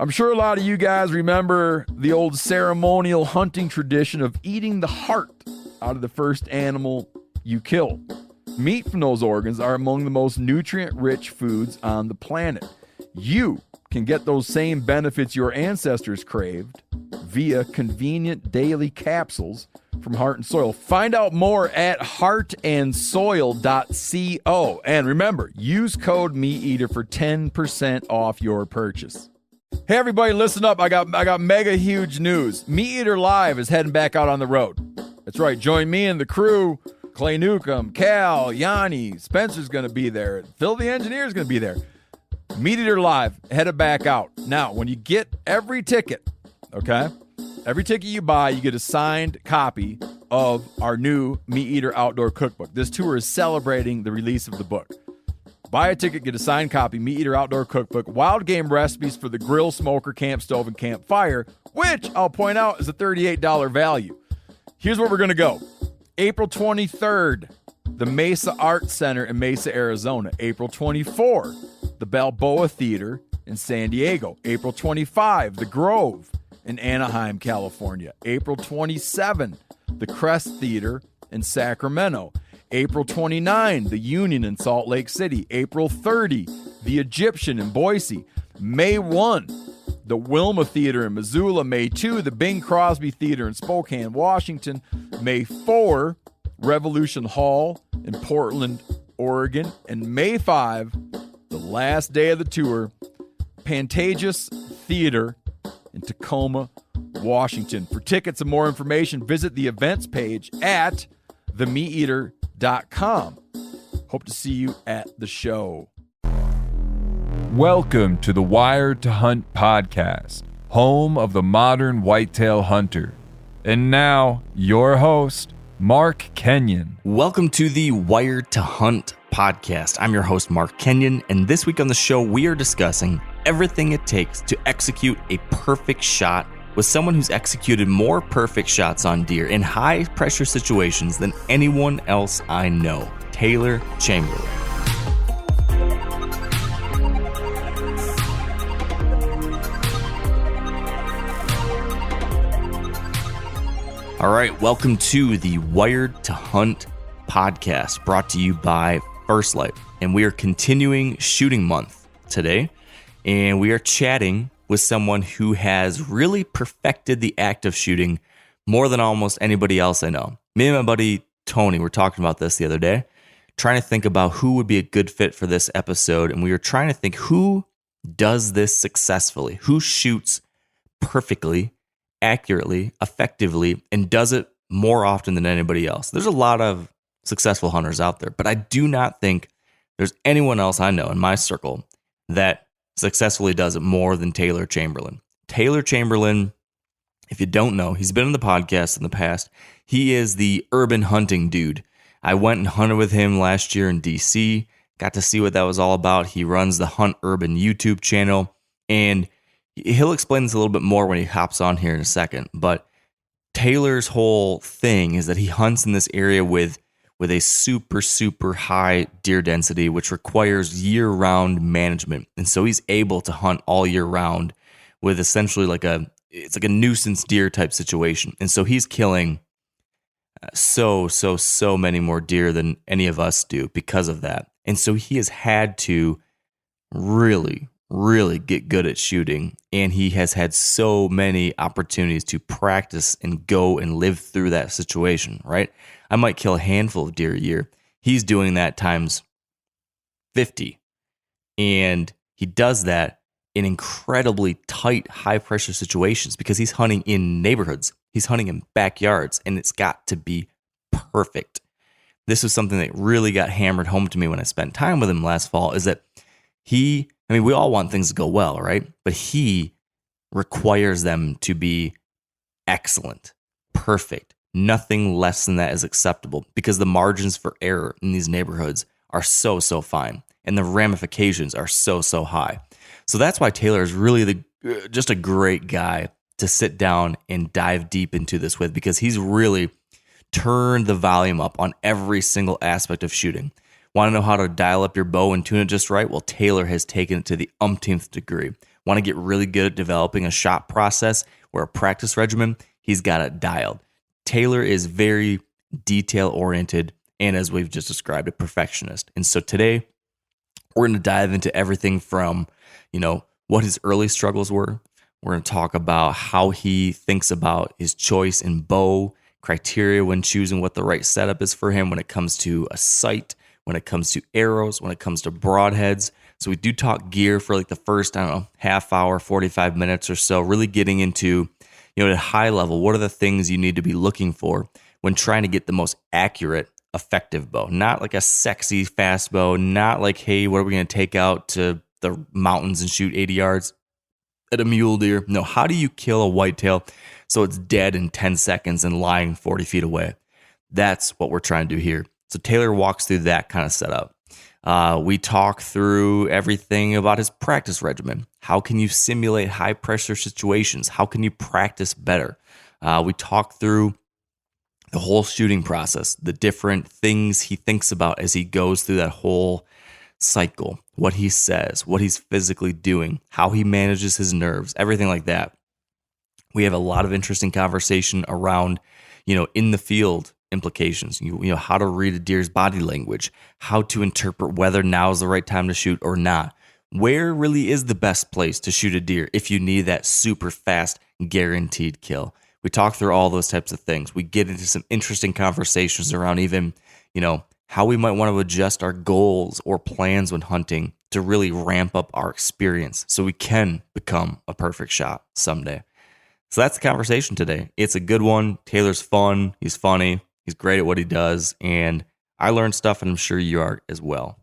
I'm sure a lot of you guys remember the old ceremonial hunting tradition of eating the heart out of the first animal you kill. Meat from those organs are among the most nutrient-rich foods on the planet. You can get those same benefits your ancestors craved via convenient daily capsules from Heart and Soil. Find out more at heartandsoil.co. And remember, use code MeatEater for 10% off your purchase. Hey everybody, listen up. I got mega huge news. MeatEater Live is heading back out on the road. That's right. Join me and the crew. Clay Newcomb, Cal, Yanni, Spencer's going to be there. Phil the engineer's going to be there. MeatEater Live, headed back out. Now, when you get every ticket, okay? Every ticket you buy, you get a signed copy of our new MeatEater Outdoor Cookbook. This tour is celebrating the release of the book. Buy a ticket, get a signed copy, MeatEater Outdoor Cookbook, wild game recipes for the grill, smoker, camp stove, and campfire, which I'll point out is a $38 value. Here's where we're going to go. April 23rd, the Mesa Arts Center in Mesa, Arizona. April 24, the Balboa Theater in San Diego. April 25, the Grove in Anaheim, California. April 27, the Crest Theater in Sacramento. April 29, the Union in Salt Lake City. April 30, the Egyptian in Boise. May 1, the Wilma Theater in Missoula. May 2, the Bing Crosby Theater in Spokane, Washington. May 4, Revolution Hall in Portland, Oregon. And May 5, the last day of the tour, Pantages Theater in Tacoma, Washington. For tickets and more information, visit the events page at themeateater.com. Hope to see you at the show. Welcome to the Wired to Hunt podcast, home of the modern whitetail hunter. And now, your host, Mark Kenyon. Welcome to the Wired to Hunt podcast. I'm your host, Mark Kenyon, and this week on the show, we are discussing everything it takes to execute a perfect shot with someone who's executed more perfect shots on deer in high-pressure situations than anyone else I know, Taylor Chamberlin. All right, welcome to the Wired to Hunt podcast, brought to you by First Light. And we are continuing shooting month today, and we are chatting with someone who has really perfected the act of shooting more than almost anybody else I know. Me and my buddy Tony were talking about this the other day, trying to think about who would be a good fit for this episode, and we were trying to think who does this successfully, who shoots perfectly, accurately, effectively, and does it more often than anybody else. There's a lot of successful hunters out there, but I do not think there's anyone else I know in my circle that successfully does it more than Taylor Chamberlin. Taylor Chamberlin, if you don't know, he's been on the podcast in the past. He is the urban hunting dude. I went and hunted with him last year in DC, got to see what that was all about. He runs the Hunt Urban YouTube channel, and he'll explain this a little bit more when he hops on here in a second, but Taylor's whole thing is that he hunts in this area with a super, super high deer density, which requires year-round management. And so he's able to hunt all year round with essentially it's like a nuisance deer type situation. And so he's killing so many more deer than any of us do because of that. And so he has had to really get good at shooting, and he has had so many opportunities to practice and go and live through that situation, right? I might kill a handful of deer a year. He's doing that times 50, and he does that in incredibly tight, high-pressure situations because he's hunting in neighborhoods. He's hunting in backyards, and it's got to be perfect. This was something that really got hammered home to me when I spent time with him last fall, is that we all want things to go well, right? But he requires them to be excellent, perfect. Nothing less than that is acceptable because the margins for error in these neighborhoods are so fine, and the ramifications are so high. So that's why Taylor is really just a great guy to sit down and dive deep into this with, because he's really turned the volume up on every single aspect of shooting. Want to know how to dial up your bow and tune it just right? Well, Taylor has taken it to the umpteenth degree. want to get really good at developing a shot process or a practice regimen, he's got it dialed. Taylor is very detail-oriented and, as we've just described, a perfectionist. And so today, we're going to dive into everything from, what his early struggles were. We're going to talk about how he thinks about his choice in bow, criteria when choosing what the right setup is for him when it comes to a sight, when it comes to arrows, when it comes to broadheads. So we do talk gear for like the first, half hour, 45 minutes or so, really getting into, at a high level, what are the things you need to be looking for when trying to get the most accurate, effective bow. Not like a sexy, fast bow, not like, hey, what are we going to take out to the mountains and shoot 80 yards at a mule deer? No, how do you kill a whitetail so it's dead in 10 seconds and lying 40 feet away? That's what we're trying to do here. So Taylor walks through that kind of setup. We talk through everything about his practice regimen. How can you simulate high pressure situations? How can you practice better? We talk through the whole shooting process, the different things he thinks about as he goes through that whole cycle, what he says, what he's physically doing, how he manages his nerves, everything like that. We have a lot of interesting conversation around, in the field implications, how to read a deer's body language, how to interpret whether now is the right time to shoot or not. Where really is the best place to shoot a deer if you need that super fast, guaranteed kill? We talk through all those types of things. We get into some interesting conversations around even, how we might want to adjust our goals or plans when hunting to really ramp up our experience so we can become a perfect shot someday. So that's the conversation today. It's a good one. Taylor's fun. He's funny. He's great at what he does. And I learned stuff, and I'm sure you are as well.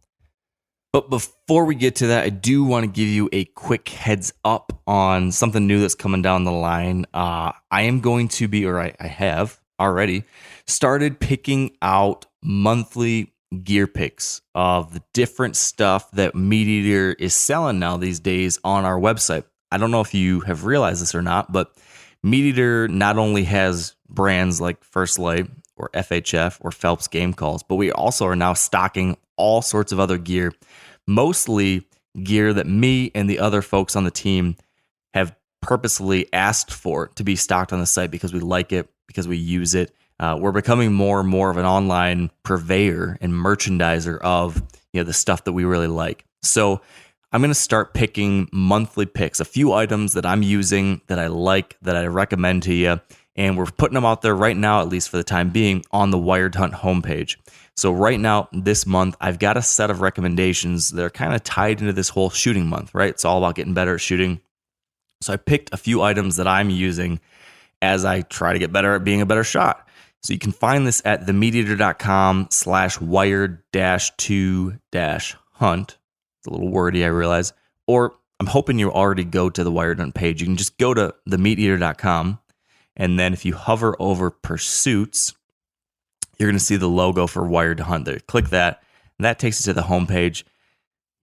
But before we get to that, I do want to give you a quick heads up on something new that's coming down the line. I am going to be, or I have already started picking out monthly gear picks of the different stuff that Meat Eater is selling now these days on our website. I don't know if you have realized this or not, but Meat Eater not only has brands like First Light or FHF or Phelps Game Calls, but we also are now stocking all sorts of other gear, mostly gear that me and the other folks on the team have purposely asked for to be stocked on the site because we like it, because we use it. We're becoming more and more of an online purveyor and merchandiser of the stuff that we really like. So I'm going to start picking monthly picks, a few items that I'm using that I like, that I recommend to you. And we're putting them out there right now, at least for the time being, on the Wired Hunt homepage. So right now, this month, I've got a set of recommendations that are kind of tied into this whole shooting month, right? It's all about getting better at shooting. So I picked a few items that I'm using as I try to get better at being a better shot. So you can find this at themeateater.com/wired-to-hunt. It's a little wordy, I realize. Or I'm hoping you already go to the Wired Hunt page. You can just go to themeateater.com. And then if you hover over pursuits, you're going to see the logo for Wired to Hunt there. Click that, and that takes you to the homepage.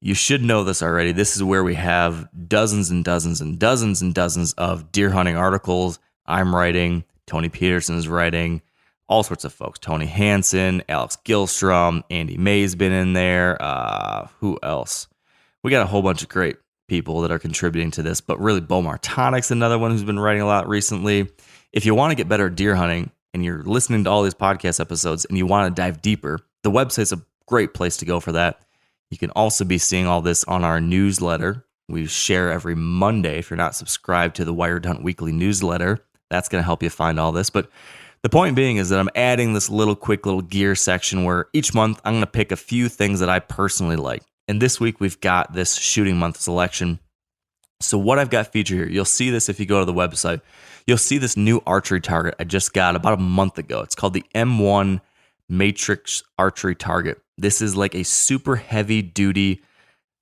You should know this already. This is where we have dozens and dozens and dozens and dozens of deer hunting articles. I'm writing, Tony Peterson is writing, all sorts of folks. Tony Hansen, Alex Gilstrom, Andy May's been in there. Who else? We got a whole bunch of great people that are contributing to this, but really Bo Martonic's another one who's been writing a lot recently. If you want to get better at deer hunting and you're listening to all these podcast episodes and you want to dive deeper, the website's a great place to go for that. You can also be seeing all this on our newsletter. We share every Monday. If you're not subscribed to the Wired Hunt Weekly newsletter, that's going to help you find all this. But the point being is that I'm adding this quick little gear section where each month I'm going to pick a few things that I personally like. And this week we've got this shooting month selection. So what I've got featured here, you'll see this if you go to the website. You'll see this new archery target I just got about a month ago. It's called the M1 Matrix Archery Target. This is like a super heavy duty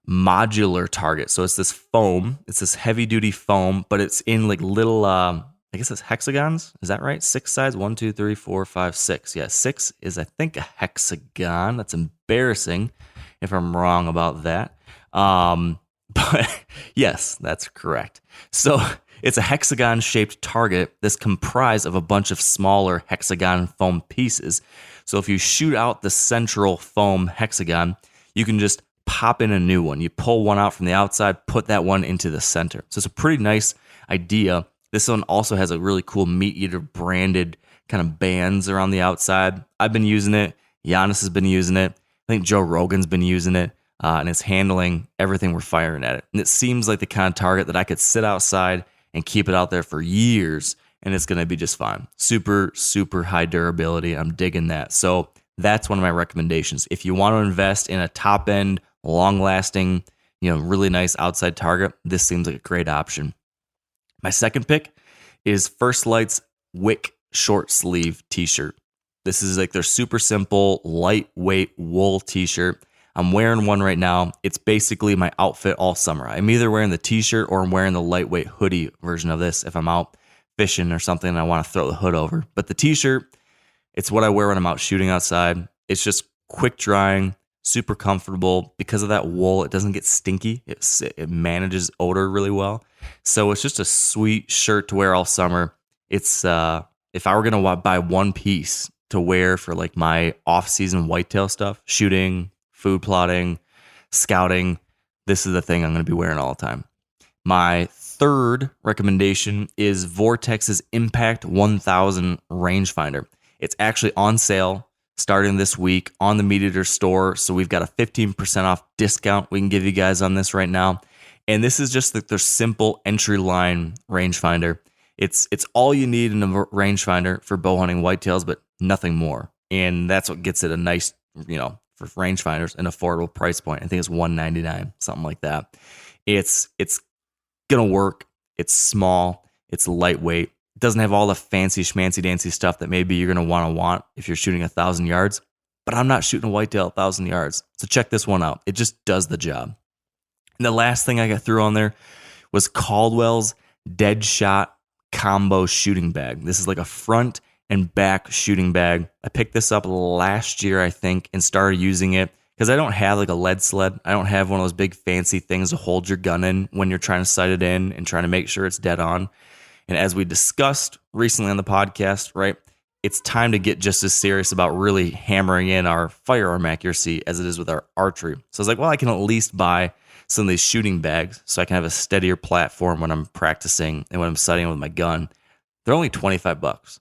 modular target. So it's this foam. It's this heavy duty foam, but it's in like little, I guess it's hexagons. Is that right? 6 sides. 1, 2, 3, 4, 5, 6. Yeah, 6 is, I think, a hexagon. That's embarrassing if I'm wrong about that. But yes, that's correct. So it's a hexagon-shaped target that's comprised of a bunch of smaller hexagon foam pieces. So if you shoot out the central foam hexagon, you can just pop in a new one. You pull one out from the outside, put that one into the center. So it's a pretty nice idea. This one also has a really cool Meat Eater branded kind of bands around the outside. I've been using it. Giannis has been using it. I think Joe Rogan's been using it. And it's handling everything we're firing at it. And it seems like the kind of target that I could sit outside and keep it out there for years, and it's going to be just fine. Super, super high durability. I'm digging that. So that's one of my recommendations. If you want to invest in a top-end, long-lasting, really nice outside target, this seems like a great option. My second pick is First Light's Wick short sleeve t-shirt. This is like their super simple, lightweight wool t-shirt. I'm wearing one right now. It's basically my outfit all summer. I'm either wearing the t-shirt or I'm wearing the lightweight hoodie version of this if I'm out fishing or something and I want to throw the hood over. But the t-shirt, it's what I wear when I'm out shooting outside. It's just quick drying, super comfortable. Because of that wool, it doesn't get stinky. It manages odor really well. So it's just a sweet shirt to wear all summer. It's if I were going to buy one piece to wear for like my off-season whitetail stuff, shooting, food plotting, scouting, this is the thing I'm going to be wearing all the time. My third recommendation is Vortex's Impact 1000 rangefinder. It's actually on sale starting this week on the Meat Eater store, so we've got a 15% off discount we can give you guys on this right now. And this is just their simple entry line rangefinder. It's all you need in a rangefinder for bow hunting whitetails, but nothing more. And that's what gets it a nice, for rangefinders, an affordable price point. I think it's $199, something like that. It's gonna work. It's small. It's lightweight. It doesn't have all the fancy schmancy dancy stuff that maybe you're gonna want if you're shooting 1,000 yards. But I'm not shooting a whitetail 1,000 yards, so check this one out. It just does the job. And the last thing I got through on there was Caldwell's Dead Shot Combo Shooting Bag. This is like a front and back shooting bag. I picked this up last year, I think, and started using it because I don't have like a lead sled. I don't have one of those big fancy things to hold your gun in when you're trying to sight it in and trying to make sure it's dead on. And as we discussed recently on the podcast, right, it's time to get just as serious about really hammering in our firearm accuracy as it is with our archery. So I was like, well, I can at least buy some of these shooting bags so I can have a steadier platform when I'm practicing and when I'm sighting with my gun. They're only $25.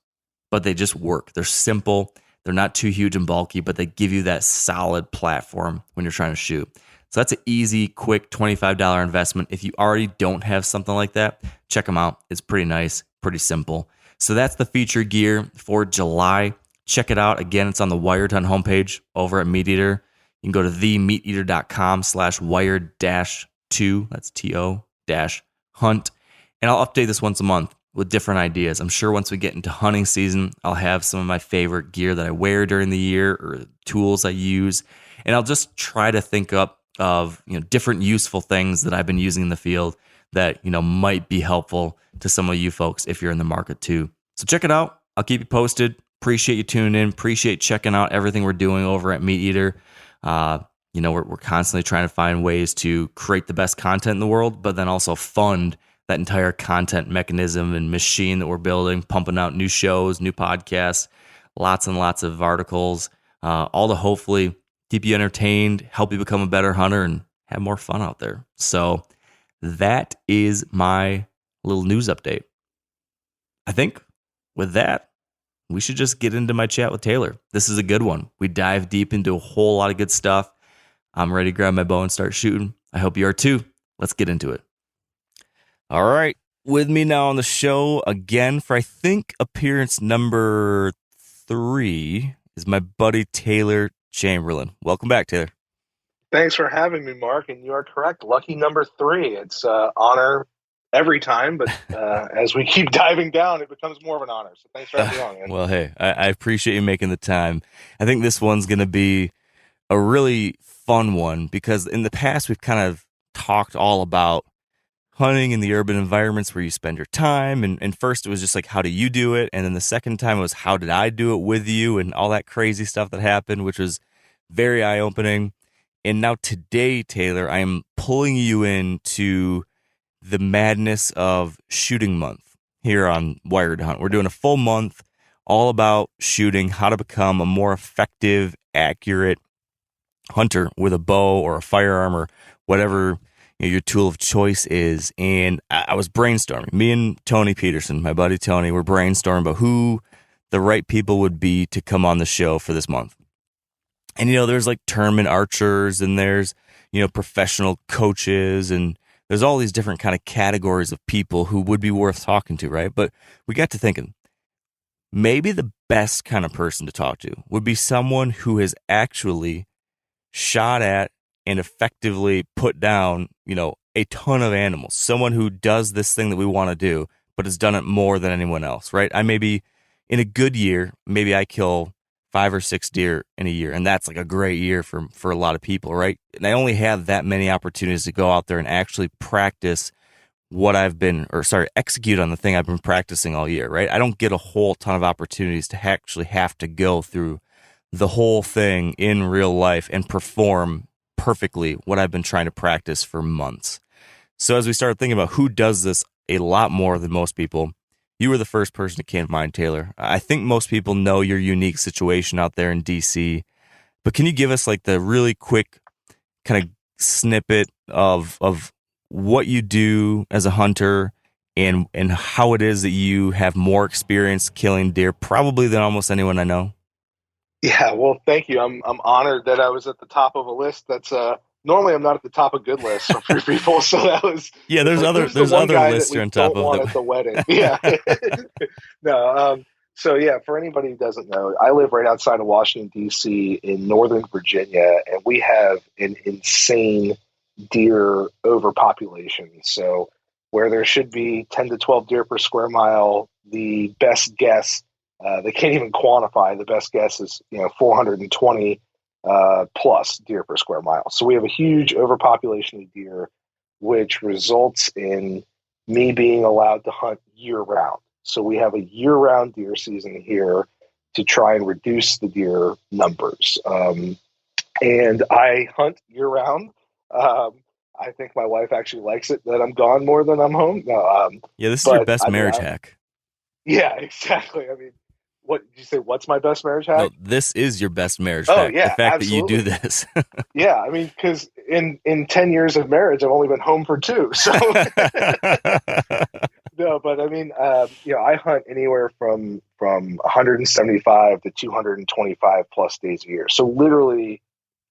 But they just work. They're simple. They're not too huge and bulky, but they give you that solid platform when you're trying to shoot. So that's an easy, quick $25 investment. If you already don't have something like that, check them out. It's pretty nice, pretty simple. So that's the featured gear for July. Check it out. Again, it's on the Wired Hunt homepage over at Meat Eater. You can go to themeateater.com/wired-2. That's TO-hunt. And I'll update this once a month with different ideas. I'm sure once we get into hunting season, I'll have some of my favorite gear that I wear during the year or tools I use. And I'll just try to think up of different useful things that I've been using in the field that might be helpful to some of you folks if you're in the market too. So check it out. I'll keep you posted. Appreciate you tuning in. Appreciate checking out everything we're doing over at Meat Eater. We're constantly trying to find ways to create the best content in the world, but then also fund that entire content mechanism and machine that we're building, pumping out new shows, new podcasts, lots and lots of articles, all to hopefully keep you entertained, help you become a better hunter, and have more fun out there. So that is my little news update. I think with that, we should just get into my chat with Taylor. This is a good one. We dive deep into a whole lot of good stuff. I'm ready to grab my bow and start shooting. I hope you are too. Let's get into it. All right. With me now on the show again for, I think, appearance number 3 is my buddy Taylor Chamberlin. Welcome back, Taylor. Thanks for having me, Mark. And you are correct. Lucky number 3. It's honor every time, but as we keep diving down, it becomes more of an honor. So thanks for having me on, man. Well, hey, I appreciate you making the time. I think this one's going to be a really fun one because in the past we've kind of talked all about hunting in the urban environments where you spend your time. And first it was just like, how do you do it? And then the second time was, how did I do it with you? And all that crazy stuff that happened, which was very eye-opening. And now today, Taylor, I am pulling you into the madness of shooting month here on Wired Hunt. We're doing a full month all about shooting, how to become a more effective, accurate, hunter with a bow or a firearm or whatever your tool of choice is. And I was brainstorming. Me and Tony Peterson, my buddy Tony, were brainstorming about who the right people would be to come on the show for this month. And, there's like tournament archers and there's, professional coaches and there's all these different kind of categories of people who would be worth talking to, right? But we got to thinking, maybe the best kind of person to talk to would be someone who has actually shot at and effectively put down, a ton of animals. Someone who does this thing that we want to do, but has done it more than anyone else, right? I maybe in a good year, maybe I kill 5 or 6 deer in a year, and that's like a great year for a lot of people, right? And I only have that many opportunities to go out there and actually practice execute on the thing I've been practicing all year, right? I don't get a whole ton of opportunities to actually have to go through the whole thing in real life and perform perfectly what I've been trying to practice for months. So as we started thinking about who does this a lot more than most people, you were the first person that came to mind, Taylor. I think most people know your unique situation out there in DC, but can you give us like the really quick kind of snippet of what you do as a hunter and how it is that you have more experience killing deer probably than almost anyone I know? Yeah, well, thank you. I'm honored that I was at the top of a list that's normally I'm not at the top of good lists for people, so that was there's other lists you're on top of at the wedding. Yeah. No, so yeah, for anybody who doesn't know, I live right outside of Washington D.C. in Northern Virginia, and we have an insane deer overpopulation. So where there should be 10 to 12 deer per square mile, the best guess, they can't even quantify. The best guess is 420 plus deer per square mile. So we have a huge overpopulation of deer, which results in me being allowed to hunt year round. So we have a year round deer season here to try and reduce the deer numbers. And I hunt year round. I think my wife actually likes it that I'm gone more than I'm home. No, this is your best marriage hack. Yeah, exactly. I mean, what did you say? What's my best marriage hack? No, this is your best marriage hack. Yeah, the fact absolutely. that you do this. Yeah, I mean, because in 10 years of marriage, I've only been home for 2. So no, but I mean, I hunt anywhere from 175 to 225 plus days a year. So literally,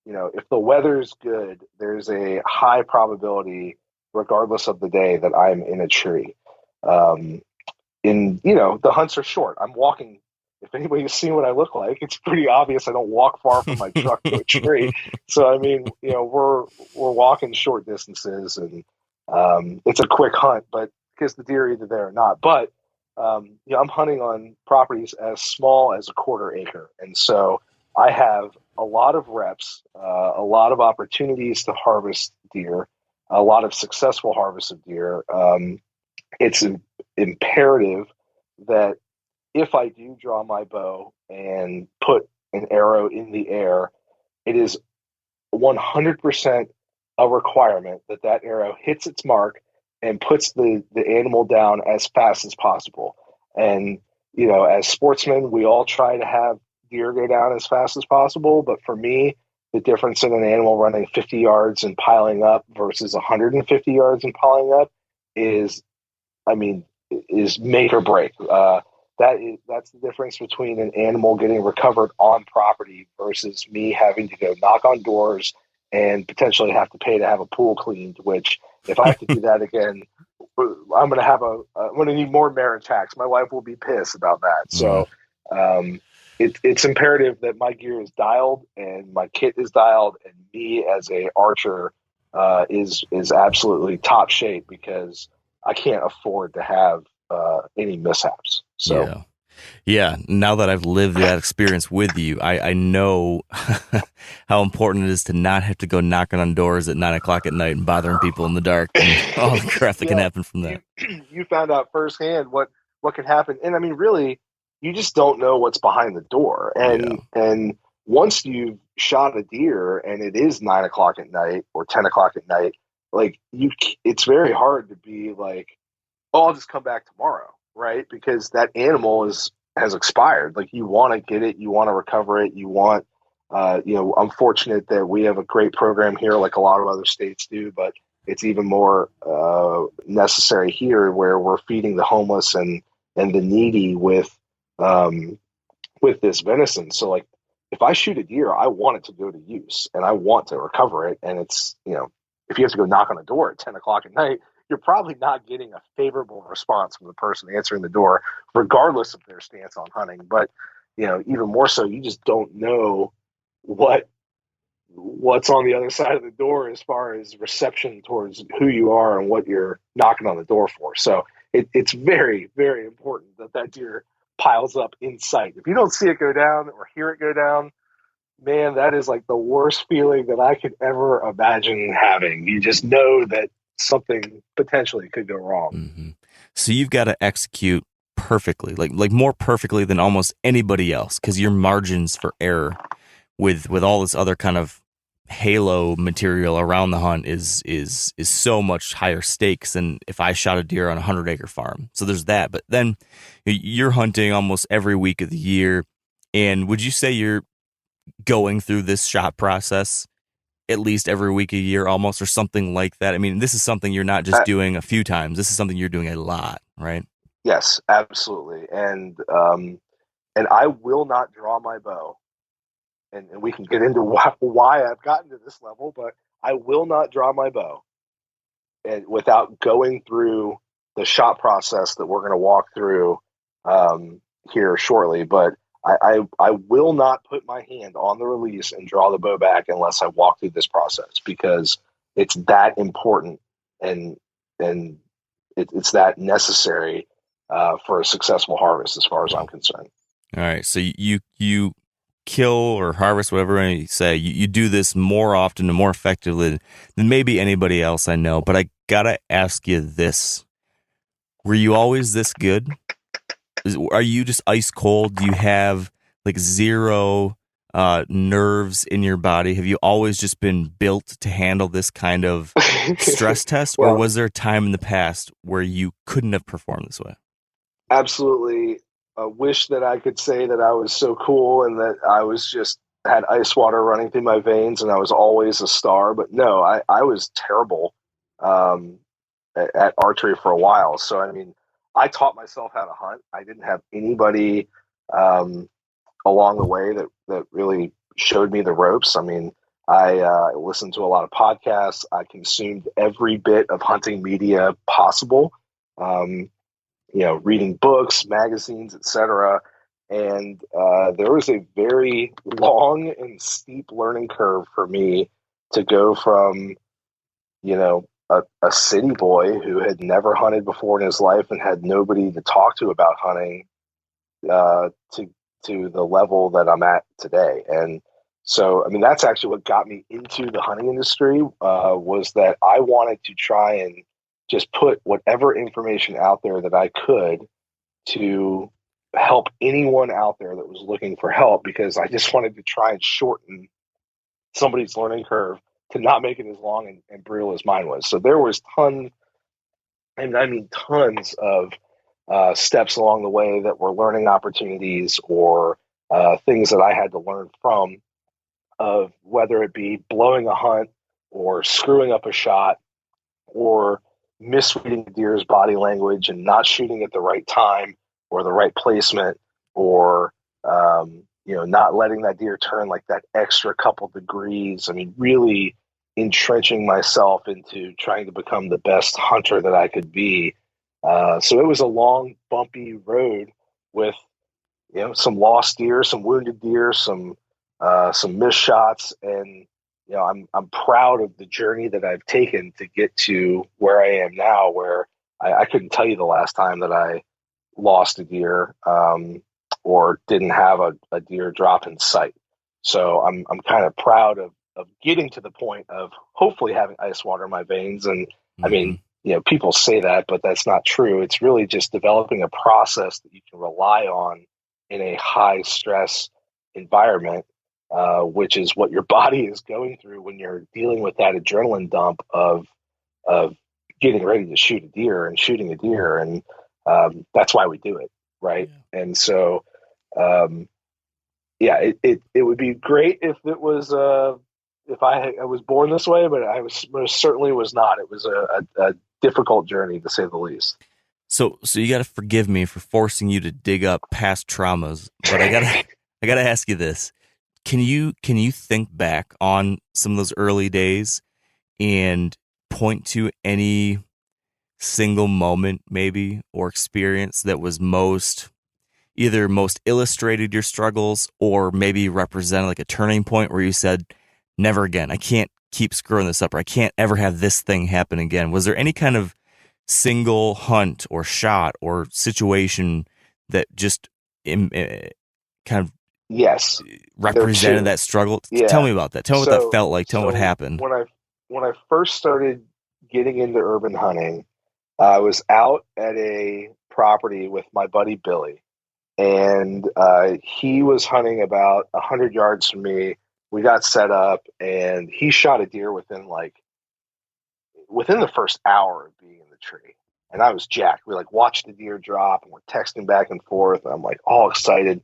if the weather's good, there's a high probability, regardless of the day, that I'm in a tree. The hunts are short. I'm walking. If anybody's seen what I look like, it's pretty obvious I don't walk far from my truck to a tree. So, I mean, we're walking short distances, and it's a quick hunt, but because the deer are either there or not. But, I'm hunting on properties as small as a quarter acre. And so I have a lot of reps, a lot of opportunities to harvest deer, a lot of successful harvests of deer. It's imperative that if I do draw my bow and put an arrow in the air, it is 100% a requirement that arrow hits its mark and puts the animal down as fast as possible. And, as sportsmen, we all try to have deer go down as fast as possible. But for me, the difference in an animal running 50 yards and piling up versus 150 yards and piling up is make or break. That's the difference between an animal getting recovered on property versus me having to go knock on doors and potentially have to pay to have a pool cleaned, which if I have to do that again, I'm going to need more marriage hacks. My wife will be pissed about that. So it's imperative that my gear is dialed and my kit is dialed, and me as a archer is absolutely top shape, because I can't afford to have any mishaps. So yeah. Now that I've lived that experience with you, I know how important it is to not have to go knocking on doors at 9:00 at night and bothering people in the dark and all the crap that can happen from that. You found out firsthand what can happen. And I mean, really, you just don't know what's behind the door. And once you've shot a deer and it is 9:00 at night or 10:00 at night, it's very hard to be like, oh, I'll just come back tomorrow. Right? Because that animal has expired. Like, you want to get it, you want to recover it, you want I'm fortunate that we have a great program here, like a lot of other states do, but it's even more necessary here, where we're feeding the homeless and the needy with this venison. So like, if I shoot a deer, I want it to go to use and I want to recover it. And it's, if you have to go knock on a door at 10 o'clock at night, you're probably not getting a favorable response from the person answering the door, regardless of their stance on hunting. But, even more so, you just don't know what's on the other side of the door as far as reception towards who you are and what you're knocking on the door for. So it's very, very important that deer piles up in sight. If you don't see it go down or hear it go down, man, that is like the worst feeling that I could ever imagine having. You just know that something potentially could go wrong. Mm-hmm. So you've got to execute perfectly, like more perfectly than almost anybody else, because your margins for error with all this other kind of halo material around the hunt is so much higher stakes than if I shot a deer on a 100-acre farm. So there's that. But then you're hunting almost every week of the year. And would you say you're going through this shot process at least every week a year almost, or something like that? I mean, this is something you're not just doing a few times. This is something you're doing a lot, right? Yes, absolutely. And I will not draw my bow. And we can get into why I've gotten to this level, but I will not draw my bow and without going through the shot process that we're going to walk through here shortly. But I will not put my hand on the release and draw the bow back unless I walk through this process, because it's that important and it's that necessary for a successful harvest, as far as I'm concerned. All right, so you kill or harvest, whatever you say, you do this more often and more effectively than maybe anybody else I know. But I gotta ask you this: were you always this good? Are you just ice cold? Do you have like zero nerves in your body? Have you always just been built to handle this kind of stress test? Well, or was there a time in the past where you couldn't have performed this way? Absolutely. I wish that I could say that I was so cool and that I was just had ice water running through my veins and I was always a star. But no, I was terrible at archery for a while. So, I mean, I taught myself how to hunt. I didn't have anybody along the way that really showed me the ropes. I mean, I listened to a lot of podcasts. I consumed every bit of hunting media possible. Reading books, magazines, etc. And there was a very long and steep learning curve for me to go from, a city boy who had never hunted before in his life and had nobody to talk to about hunting to the level that I'm at today. And so, I mean, that's actually what got me into the hunting industry, was that I wanted to try and just put whatever information out there that I could to help anyone out there that was looking for help, because I just wanted to try and shorten somebody's learning curve to not make it as long and brutal as mine was. So there was tons of steps along the way that were learning opportunities or things that I had to learn from, of whether it be blowing a hunt or screwing up a shot or misreading the deer's body language and not shooting at the right time or the right placement, or not letting that deer turn like that extra couple degrees. I mean, really entrenching myself into trying to become the best hunter that I could be. So it was a long, bumpy road with some lost deer, some wounded deer, some missed shots, and I'm proud of the journey that I've taken to get to where I am now, where I couldn't tell you the last time that I lost a deer or didn't have a deer drop in sight. So I'm kind of proud of getting to the point of hopefully having ice water in my veins. And I mean, people say that, but that's not true. It's really just developing a process that you can rely on in a high stress environment, which is what your body is going through when you're dealing with that adrenaline dump of getting ready to shoot a deer and shooting a deer. And that's why we do it. Right. Yeah. And so yeah, it would be great if it was if I was born this way, but I was most certainly was not. It was a difficult journey to say the least. So you got to forgive me for forcing you to dig up past traumas, but I gotta ask you this: can you think back on some of those early days and point to any single moment, maybe, or experience that was either most illustrated your struggles or maybe represented like a turning point where you said, never again, I can't keep screwing this up, or I can't ever have this thing happen again? Was there any kind of single hunt or shot or situation that just kind of Yes, represented that struggle? Tell yeah. me about that. Tell me what that felt like. Tell me what happened. When I first started getting into urban hunting, I was out at a property with my buddy Billy, and he was hunting about 100 yards from me. We got set up, and he shot a deer within the first hour of being in the tree. And I was jacked. We like watched the deer drop, and we're texting back and forth. I'm like all excited,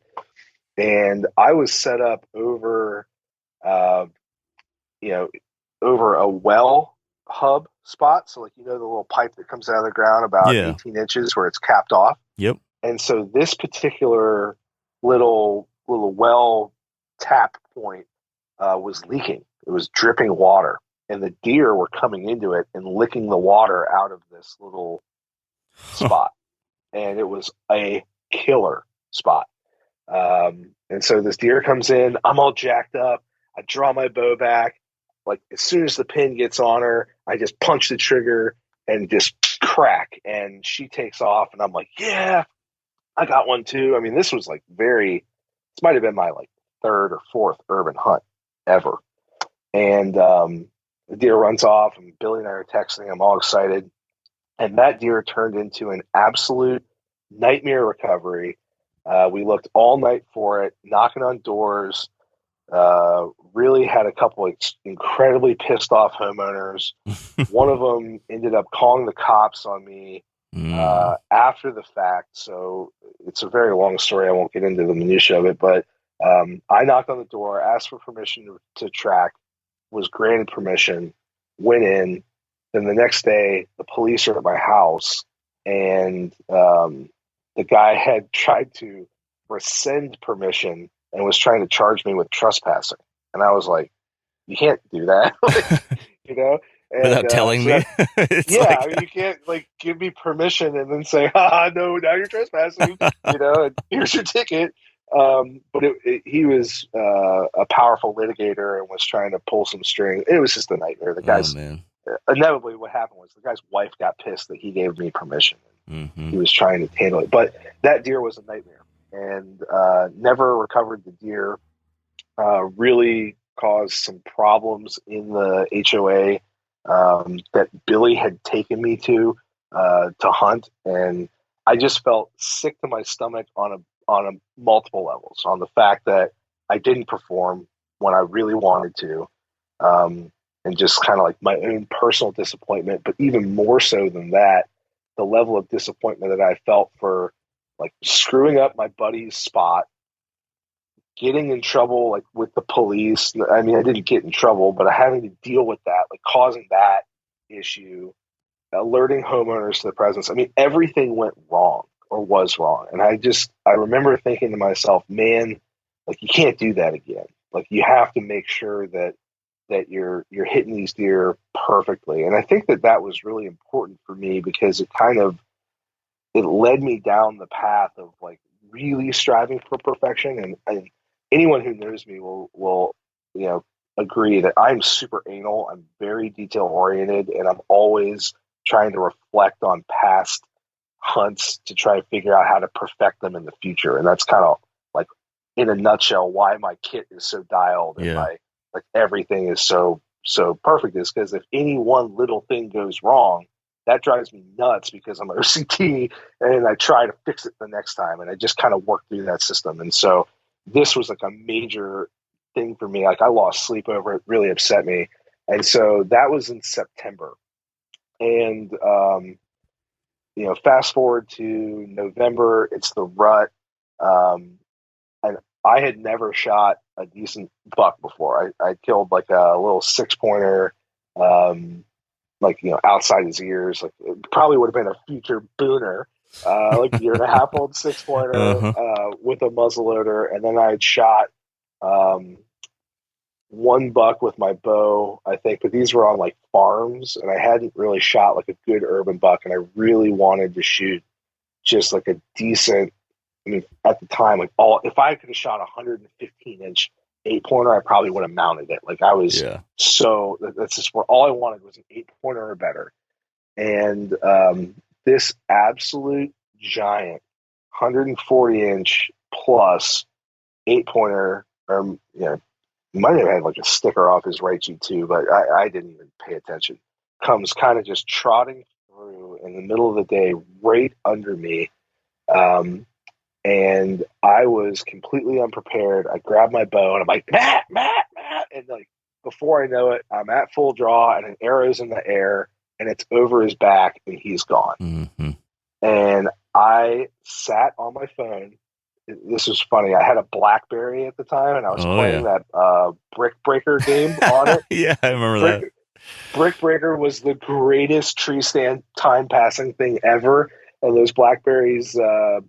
and I was set up over, uh, you know, over a well hub spot. So like the little pipe that comes out of the ground about Yeah. 18 inches where it's capped off. Yep. And so this particular little well tap point was leaking. It was dripping water, and the deer were coming into it and licking the water out of this little spot. And it was a killer spot. And so this deer comes in. I'm all jacked up. I draw my bow back. Like as soon as the pin gets on her, I just punch the trigger and just crack, and she takes off. And I'm like, yeah, I got one too. I mean, this was like this might have been my like third or fourth urban hunt ever. And the deer runs off, and Billy and I are texting. I'm all excited. And that deer turned into an absolute nightmare recovery. We looked all night for it, knocking on doors. Really had a couple of incredibly pissed off homeowners. One of them ended up calling the cops on me after the fact. So it's a very long story. I won't get into the minutia of it, but I knocked on the door, asked for permission to track, was granted permission, went in. Then the next day, the police are at my house, and the guy had tried to rescind permission and was trying to charge me with trespassing. And I was like, you can't do that, And, without telling me. Yeah, I mean, you can't like give me permission and then say, no, now you're trespassing, and here's your ticket. But he was a powerful litigator and was trying to pull some strings. It was just a nightmare. The guy's inevitably what happened was the guy's wife got pissed that he gave me permission. Mm-hmm. He was trying to handle it, but that deer was a nightmare, and never recovered the deer. Really caused some problems in the HOA that Billy had taken me to hunt, and I just felt sick to my stomach on a multiple levels, on the fact that I didn't perform when I really wanted to, and just kind of like my own personal disappointment. But even more so than that, the level of disappointment that I felt for like screwing up my buddy's spot, getting in trouble like with the police. I mean, I didn't get in trouble, but having to deal with that, like causing that issue, alerting homeowners to the presence. I mean, everything went wrong or was wrong. And I remember thinking to myself, man, like you can't do that again. Like you have to make sure that you're hitting these deer perfectly. And I think that was really important for me, because it led me down the path of like really striving for perfection. And anyone who knows me will agree that I'm super anal. I'm very detail oriented, and I'm always trying to reflect on past hunts to try and figure out how to perfect them in the future. And that's kind of like, in a nutshell, why my kit is so dialed and my like everything is so perfect, is because if any one little thing goes wrong, that drives me nuts, because I'm OCD and I try to fix it the next time, and I just kind of work through that system. And so this was like a major thing for me. Like I lost sleep over it, really upset me. And so that was in September. And, fast forward to November, it's the rut. And I had never shot a decent buck before. I killed like a little 6-pointer, like, outside his ears. Like, it probably would have been a future booner, like a 1.5-year-old 6-pointer Uh-huh. with a muzzleloader. And then I had shot one buck with my bow, I think, but these were on like farms, and I hadn't really shot like a good urban buck, and I really wanted to shoot just like a decent. I mean, at the time, like if I could have shot a 115-inch 8-pointer, I probably would have mounted it. Like I was that's just where all I wanted was an 8-pointer or better. And this absolute giant 140-inch plus 8-pointer, or might have had like a sticker off his right G too, but I didn't even pay attention. Comes kind of just trotting through in the middle of the day, right under me. And I was completely unprepared. I grabbed my bow and I'm like, Matt. And like, before I know it, I'm at full draw and an arrow's in the air and it's over his back and he's gone. Mm-hmm. And I sat on my phone. This was funny. I had a BlackBerry at the time and I was playing that Brick Breaker game on it. Yeah, I remember that. Brick Breaker was the greatest tree stand time passing thing ever. And those BlackBerries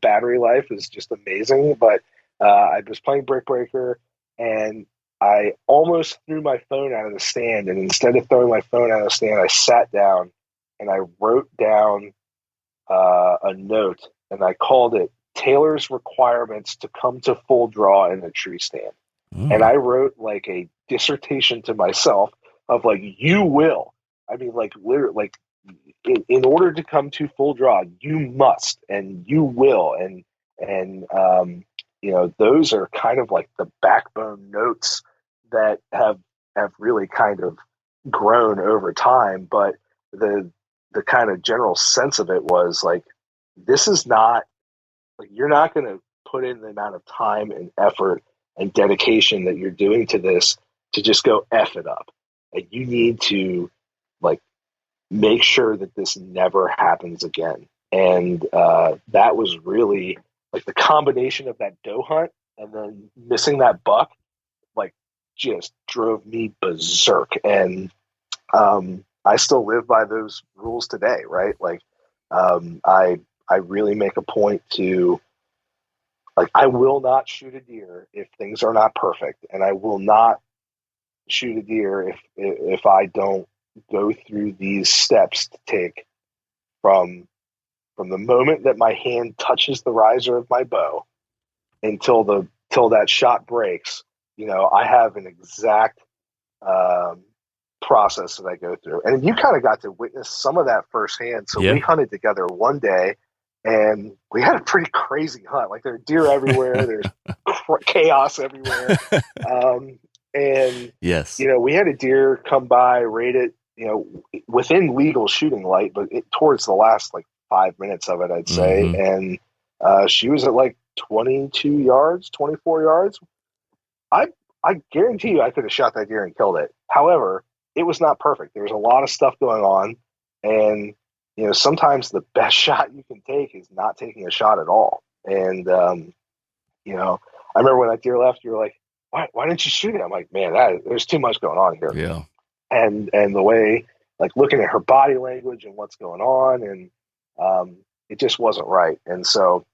battery life is just amazing. But I was playing Brick Breaker and I almost threw my phone out of the stand. And instead of throwing my phone out of the stand, I sat down and I wrote down a note and I called it Taylor's Requirements to Come to Full Draw in a Tree Stand. And I wrote like a dissertation to myself of like, you will. I mean, like, literally, like, in order to come to full draw, you must and you will. And those are kind of like the backbone notes that have really kind of grown over time. But the kind of general sense of it was like, this is not, like, you're not going to put in the amount of time and effort and dedication that you're doing to this to just go F it up. And you need to, like, make sure that this never happens again. And that was really like the combination of that doe hunt and then missing that buck, like, just drove me berserk. And I still live by those rules today, right? Like, I really make a point to, like, I will not shoot a deer if things are not perfect, and I will not shoot a deer if I don't go through these steps to take from the moment that my hand touches the riser of my bow until that shot breaks. I have an exact process that I go through, and you kind of got to witness some of that firsthand. So we hunted together one day, and we had a pretty crazy hunt. Like, there are deer everywhere, there's chaos everywhere. And yes, we had a deer come by, rate it, within legal shooting light, but towards the last like 5 minutes of it, I'd say. Mm-hmm. And she was at like 22 yards, 24 yards. I guarantee you I could have shot that deer and killed it. However, it was not perfect. There was a lot of stuff going on. And, sometimes the best shot you can take is not taking a shot at all. And, I remember when that deer left, you were like, why didn't you shoot it? I'm like, man, there's too much going on here. Yeah. And the way, like, looking at her body language and what's going on, and it just wasn't right. And so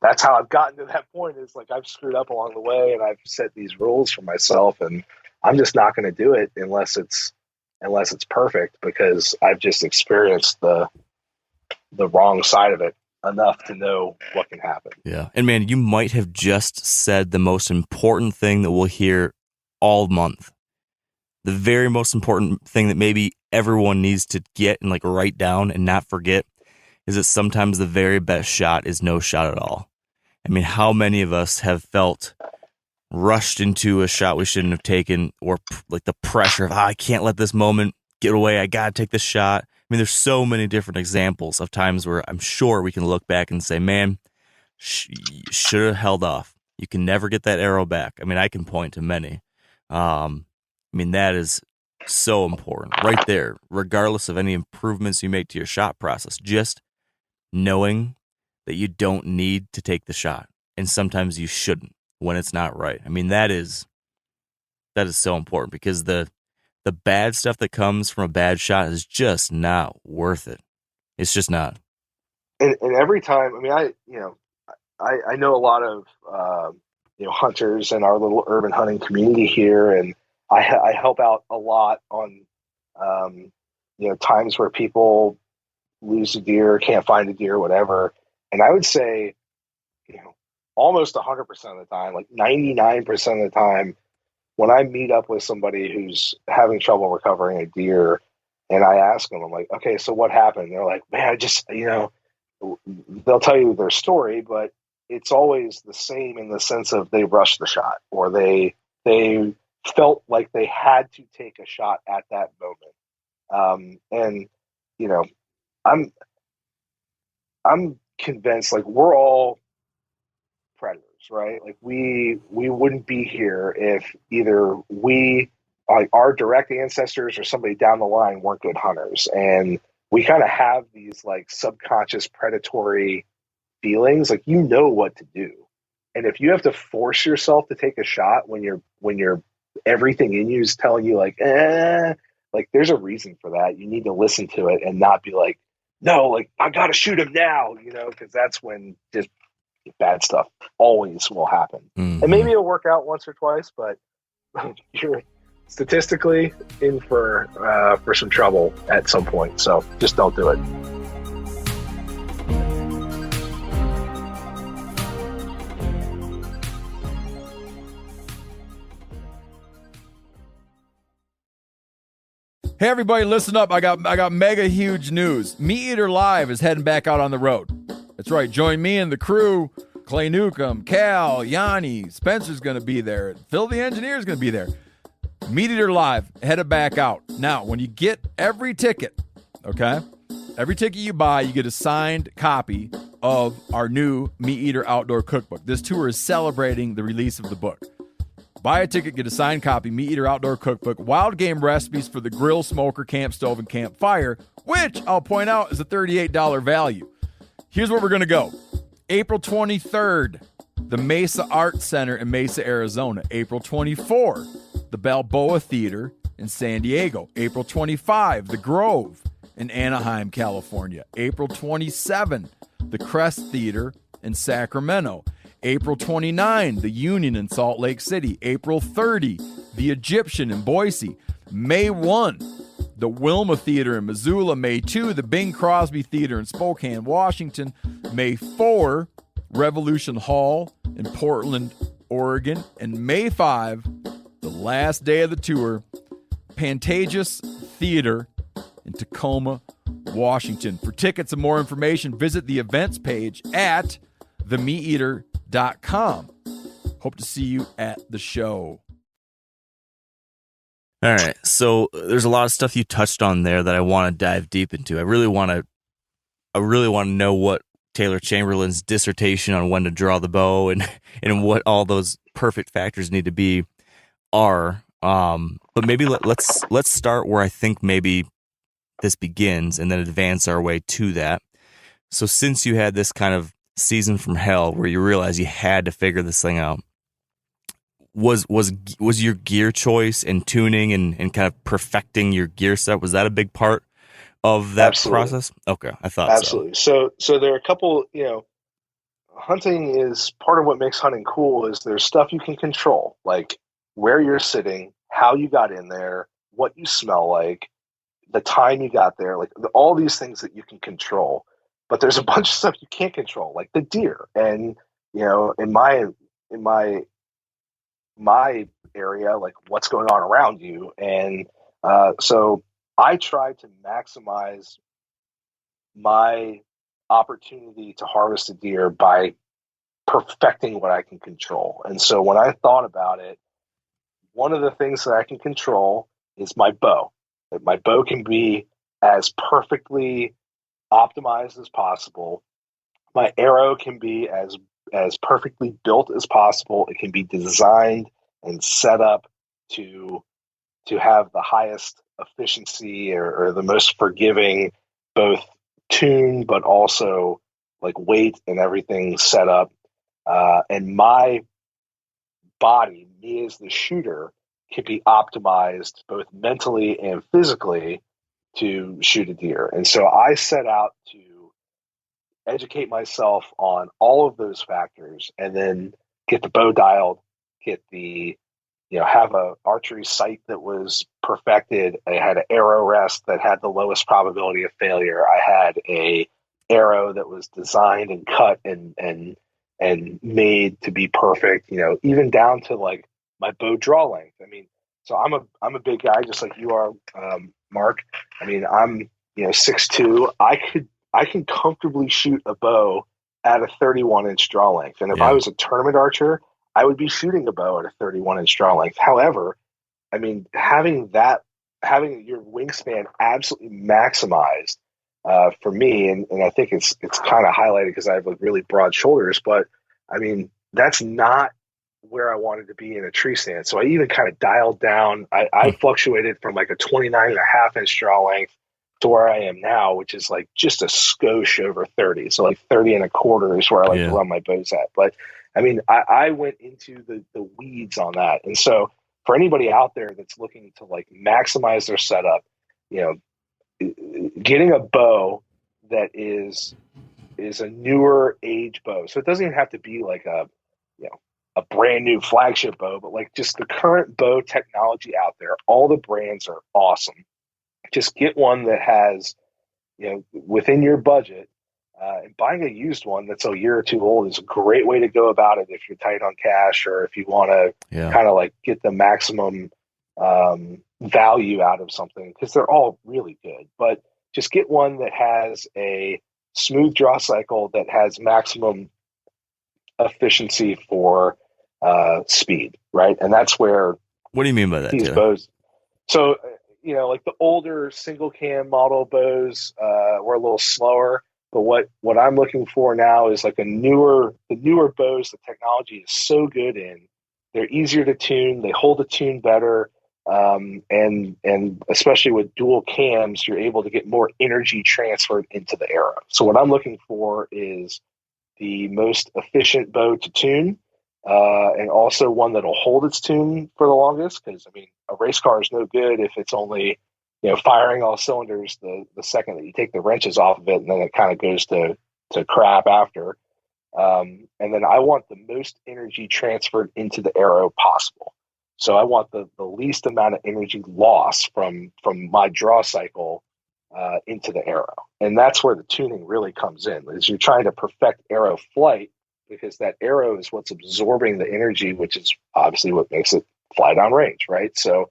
that's how I've gotten to that point, is like, I've screwed up along the way and I've set these rules for myself, and I'm just not going to do it unless it's perfect, because I've just experienced the wrong side of it enough to know what can happen. Yeah. And man, you might have just said the most important thing that we'll hear all month. The very most important thing that maybe everyone needs to get and like write down and not forget is that sometimes the very best shot is no shot at all. I mean, how many of us have felt rushed into a shot we shouldn't have taken, or like the pressure of, I can't let this moment get away. I got to take this shot. I mean, there's so many different examples of times where I'm sure we can look back and say, man, should have held off. You can never get that arrow back. I mean, I can point to many. I mean, that is so important right there, regardless of any improvements you make to your shot process. Just knowing that you don't need to take the shot and sometimes you shouldn't when it's not right. I mean, that is so important, because the bad stuff that comes from a bad shot is just not worth it. It's just not. And every time, I mean, I know a lot of hunters in our little urban hunting community here, and I help out a lot on times where people lose a deer, can't find a deer, whatever. And I would say, almost 100% of the time, like 99% of the time, when I meet up with somebody who's having trouble recovering a deer, and I ask them, I'm like, okay, so what happened? They're like, man, I just, they'll tell you their story, but it's always the same in the sense of they rushed the shot, or they felt like they had to take a shot at that moment. I'm convinced, like, we're all predators, right? Like we wouldn't be here if either we, like our direct ancestors or somebody down the line, weren't good hunters. And we kind of have these like subconscious predatory feelings, like what to do. And if you have to force yourself to take a shot when you're everything in you is telling you like there's a reason for that. You need to listen to it and not be like, no, like I gotta shoot him now, because that's when just bad stuff always will happen. Mm-hmm. And maybe it'll work out once or twice, but you're statistically in for some trouble at some point. So just don't do it. Hey everybody, listen up. I got mega huge news. Meat Eater Live is heading back out on the road. That's right. Join me and the crew. Clay Newcomb, Cal, Yanni, Spencer's going to be there. Phil the engineer's going to be there. Meat Eater Live, headed back out. Now, when you get every ticket, okay, every ticket you buy, you get a signed copy of our new Meat Eater Outdoor Cookbook. This tour is celebrating the release of the book. Buy a ticket, get a signed copy, Meat Eater Outdoor Cookbook, wild game recipes for the grill, smoker, camp stove, and campfire, which I'll point out is a $38 value. Here's where we're going to go. April 23rd, the Mesa Art Center in Mesa, Arizona. April 24, the Balboa Theater in San Diego. April 25, the Grove in Anaheim, California. April 27, the Crest Theater in Sacramento. April 29, the Union in Salt Lake City. April 30, the Egyptian in Boise. May 1, the Wilma Theater in Missoula. May 2, the Bing Crosby Theater in Spokane, Washington. May 4, Revolution Hall in Portland, Oregon. And May 5, the last day of the tour, Pantages Theater in Tacoma, Washington. For tickets and more information, visit the events page at themeateater.com. Hope to see you at the show. All right. So there's a lot of stuff you touched on there that I want to dive deep into. I really want to know what Taylor Chamberlain's dissertation on when to draw the bow and what all those perfect factors need to be are. But maybe let's start where I think maybe this begins and then advance our way to that. So since you had this kind of season from hell where you realized you had to figure this thing out, was your gear choice and tuning and kind of perfecting your gear set, was that a big part of that process? Okay, I thought absolutely. So there are a couple, hunting is part of what makes hunting cool is there's stuff you can control, like where you're sitting, how you got in there, what you smell like, the time you got there, like all these things that you can control. But there's a bunch of stuff you can't control, like the deer. And, in my area, like what's going on around you. And so I try to maximize my opportunity to harvest a deer by perfecting what I can control. And so when I thought about it, one of the things that I can control is my bow. That my bow can be as perfectly optimized as possible. My arrow can be as perfectly built as possible. It can be designed and set up to have the highest efficiency or the most forgiving, both tune but also like weight and everything set up. and my body, me as the shooter, can be optimized both mentally and physically to shoot a deer. And so I set out to educate myself on all of those factors, and then get the bow dialed, get the, have a archery sight that was perfected. I had an arrow rest that had the lowest probability of failure. I had a arrow that was designed and cut and made to be perfect, even down to like my bow draw length. I mean, so I'm a big guy, just like you are, Mark. I mean, I'm 6'2". I can comfortably shoot a bow at a 31-inch draw length, and if I was a tournament archer, I would be shooting a bow at a 31-inch draw length. However, I mean, having your wingspan absolutely maximized, for me, and I think it's kind of highlighted because I have like really broad shoulders, but I mean, that's not where I wanted to be in a tree stand. So I even kind of dialed down. I fluctuated from like a 29.5-inch draw length to where I am now, which is like just a skosh over 30. So like 30.25 is where I like to run my bows at. But I mean, I went into the weeds on that. And so for anybody out there that's looking to like maximize their setup, getting a bow that is a newer age bow. So it doesn't even have to be like a brand new flagship bow, but like just the current bow technology out there. All the brands are awesome. Just get one that has, within your budget. And buying a used one that's a year or two old is a great way to go about it if you're tight on cash, or if you want to kind of like get the maximum value out of something, because they're all really good. But just get one that has a smooth draw cycle, that has maximum efficiency for speed, right? And that's where. What do you mean by that, these Taylor? bows? So, like the older single cam model bows were a little slower. But what I'm looking for now is like the newer bows. The technology is so good in. They're easier to tune. They hold the tune better. And especially with dual cams, you're able to get more energy transferred into the arrow. So what I'm looking for is the most efficient bow to tune, and also one that'll hold its tune for the longest. Because I mean, a race car is no good if it's only firing all cylinders the second that you take the wrenches off of it, and then it kind of goes to crap after. And then I want the most energy transferred into the arrow possible. So I want the least amount of energy loss from my draw cycle into the arrow. And that's where the tuning really comes in, is you're trying to perfect arrow flight, because that arrow is what's absorbing the energy, which is obviously what makes it fly down range, right? So,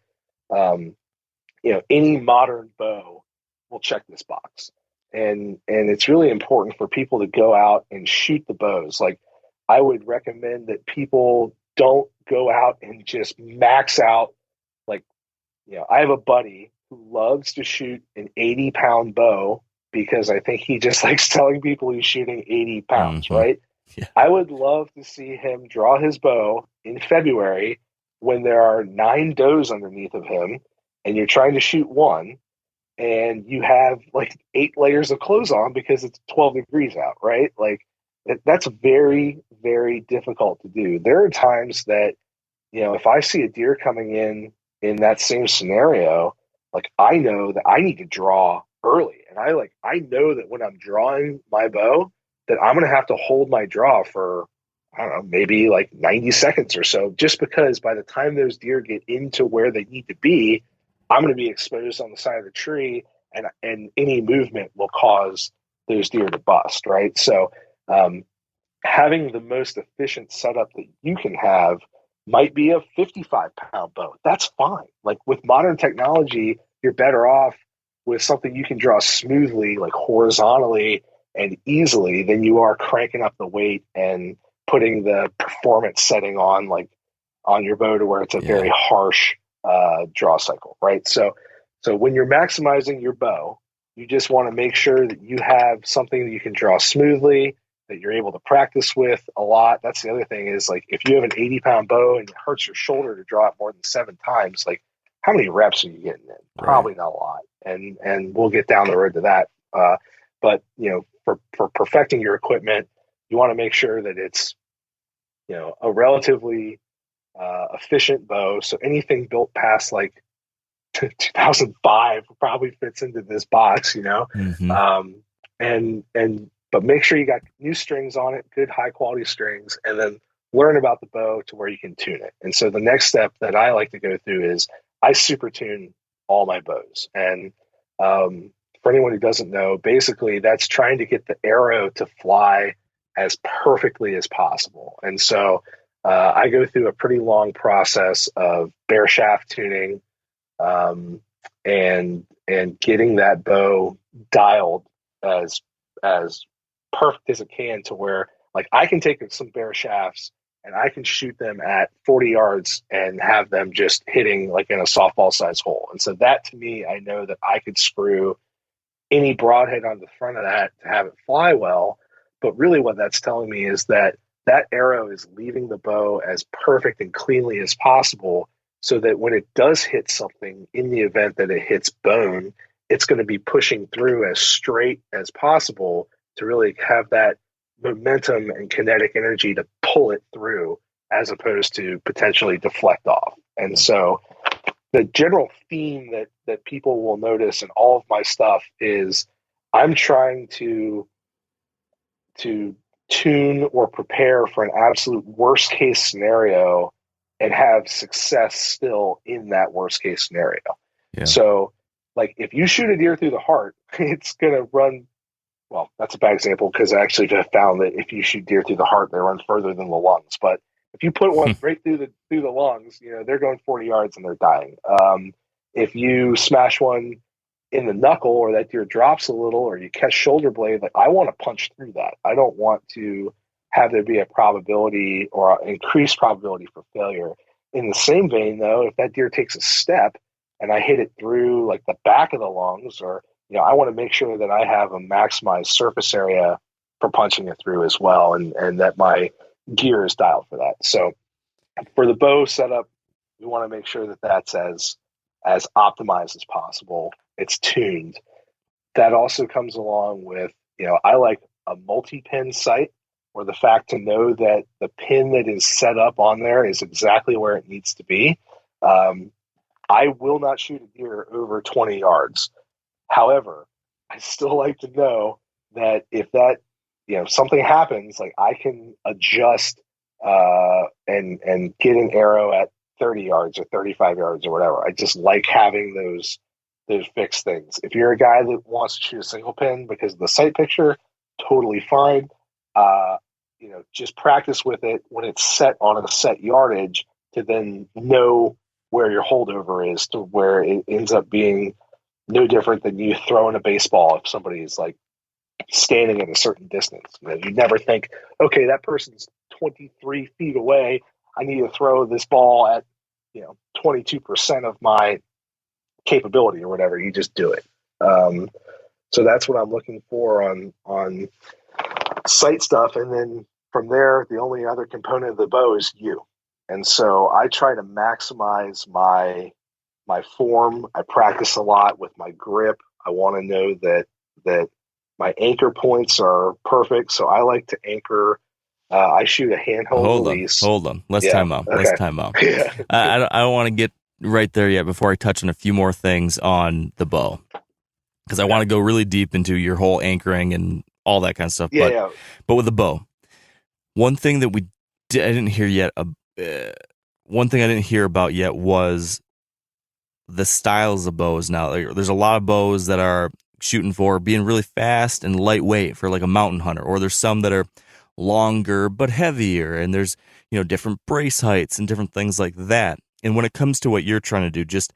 any modern bow will check this box. And it's really important for people to go out and shoot the bows. Like, I would recommend that people don't go out and just max out. Like, I have a buddy who loves to shoot an 80-pound bow, because I think he just likes telling people he's shooting 80 pounds, right? Yeah. I would love to see him draw his bow in February when there are 9 does underneath of him, and you're trying to shoot one, and you have like 8 layers of clothes on because it's 12 degrees out, right? Like, that's very, very difficult to do. There are times that, if I see a deer coming in that same scenario, like, I know that I need to draw early. And I know that when I'm drawing my bow, that I'm going to have to hold my draw for, I don't know, maybe like 90 seconds or so, just because by the time those deer get into where they need to be, I'm going to be exposed on the side of the tree, and any movement will cause those deer to bust, right? So having the most efficient setup that you can have might be a 55-pound bow. That's fine. Like, with modern technology, you're better off with something you can draw smoothly, like horizontally and easily, than you are cranking up the weight and putting the performance setting on your bow to where it's a very harsh draw cycle, right? So when you're maximizing your bow, you just want to make sure that you have something that you can draw smoothly, that you're able to practice with a lot. That's the other thing, is like, if you have an 80-pound bow and it hurts your shoulder to draw it more than 7 times, like, how many reps are you getting in? Probably not a lot. And we'll get down the road to that. But for perfecting your equipment, you want to make sure that it's a relatively efficient bow. So anything built past like 2005 probably fits into this box, Mm-hmm. But make sure you got new strings on it, good high quality strings, and then learn about the bow to where you can tune it. And so the next step that I like to go through is I super tune all my bows. And for anyone who doesn't know, basically that's trying to get the arrow to fly as perfectly as possible. And so I go through a pretty long process of bare shaft tuning, and getting that bow dialed as perfect as it can, to where like I can take some bare shafts and I can shoot them at 40 yards and have them just hitting like in a softball size hole. And so that, to me, I know that I could screw any broadhead on the front of that to have it fly well. But really what that's telling me is that that arrow is leaving the bow as perfect and cleanly as possible, so that when it does hit something, in the event that it hits bone, it's going to be pushing through as straight as possible to really have that momentum and kinetic energy to pull it through, as opposed to potentially deflect off. And so the general theme that people will notice in all of my stuff is I'm trying to tune or prepare for an absolute worst case scenario and have success still in that worst case scenario. Yeah. So like if you shoot a deer through the heart, it's going to run. Well, that's a bad example, because I actually have found that if you shoot deer through the heart, they run further than the lungs. But if you put one right through the lungs, they're going 40 yards and they're dying. If you smash one in the knuckle, or that deer drops a little, or you catch shoulder blade, like I want to punch through that. I don't want to have there be a probability or an increased probability for failure. In the same vein, though, if that deer takes a step and I hit it through like the back of the lungs, or I want to make sure that I have a maximized surface area for punching it through as well, and that my gear is dialed for that. So for the bow setup, we want to make sure that that's as optimized as possible. It's tuned. That also comes along with, I like a multi-pin sight, or the fact to know that the pin that is set up on there is exactly where it needs to be. I will not shoot a deer over 20 yards. However, I still like to know that if that, something happens, like I can adjust and get an arrow at 30 yards or 35 yards or whatever. I just like having those fixed things. If you're a guy that wants to shoot a single pin because of the sight picture, totally fine. Just practice with it when it's set on a set yardage, to then know where your holdover is, to where it ends up being no different than you throwing a baseball if somebody's like standing at a certain distance. You never think, okay, that person's 23 feet away, I need to throw this ball at 22% of my capability or whatever. You just do it. So that's what I'm looking for on sight stuff. And then from there, the only other component of the bow is you. And so I try to maximize my form. I practice a lot with my grip. I want to know that my anchor points are perfect. So I like to anchor. I shoot a handheld release. Hold on. Let's time out. Okay. Let's time out. Yeah. I don't want to get right there yet before I touch on a few more things on the bow, because I want to go really deep into your whole anchoring and all that kind of stuff. But with the bow, one thing that I didn't hear yet. One thing I didn't hear about yet was the styles of bows. Now, there's a lot of bows that are shooting for being really fast and lightweight for like a mountain hunter, or there's some that are longer but heavier, and there's different brace heights and different things like that. And when it comes to what you're trying to do, just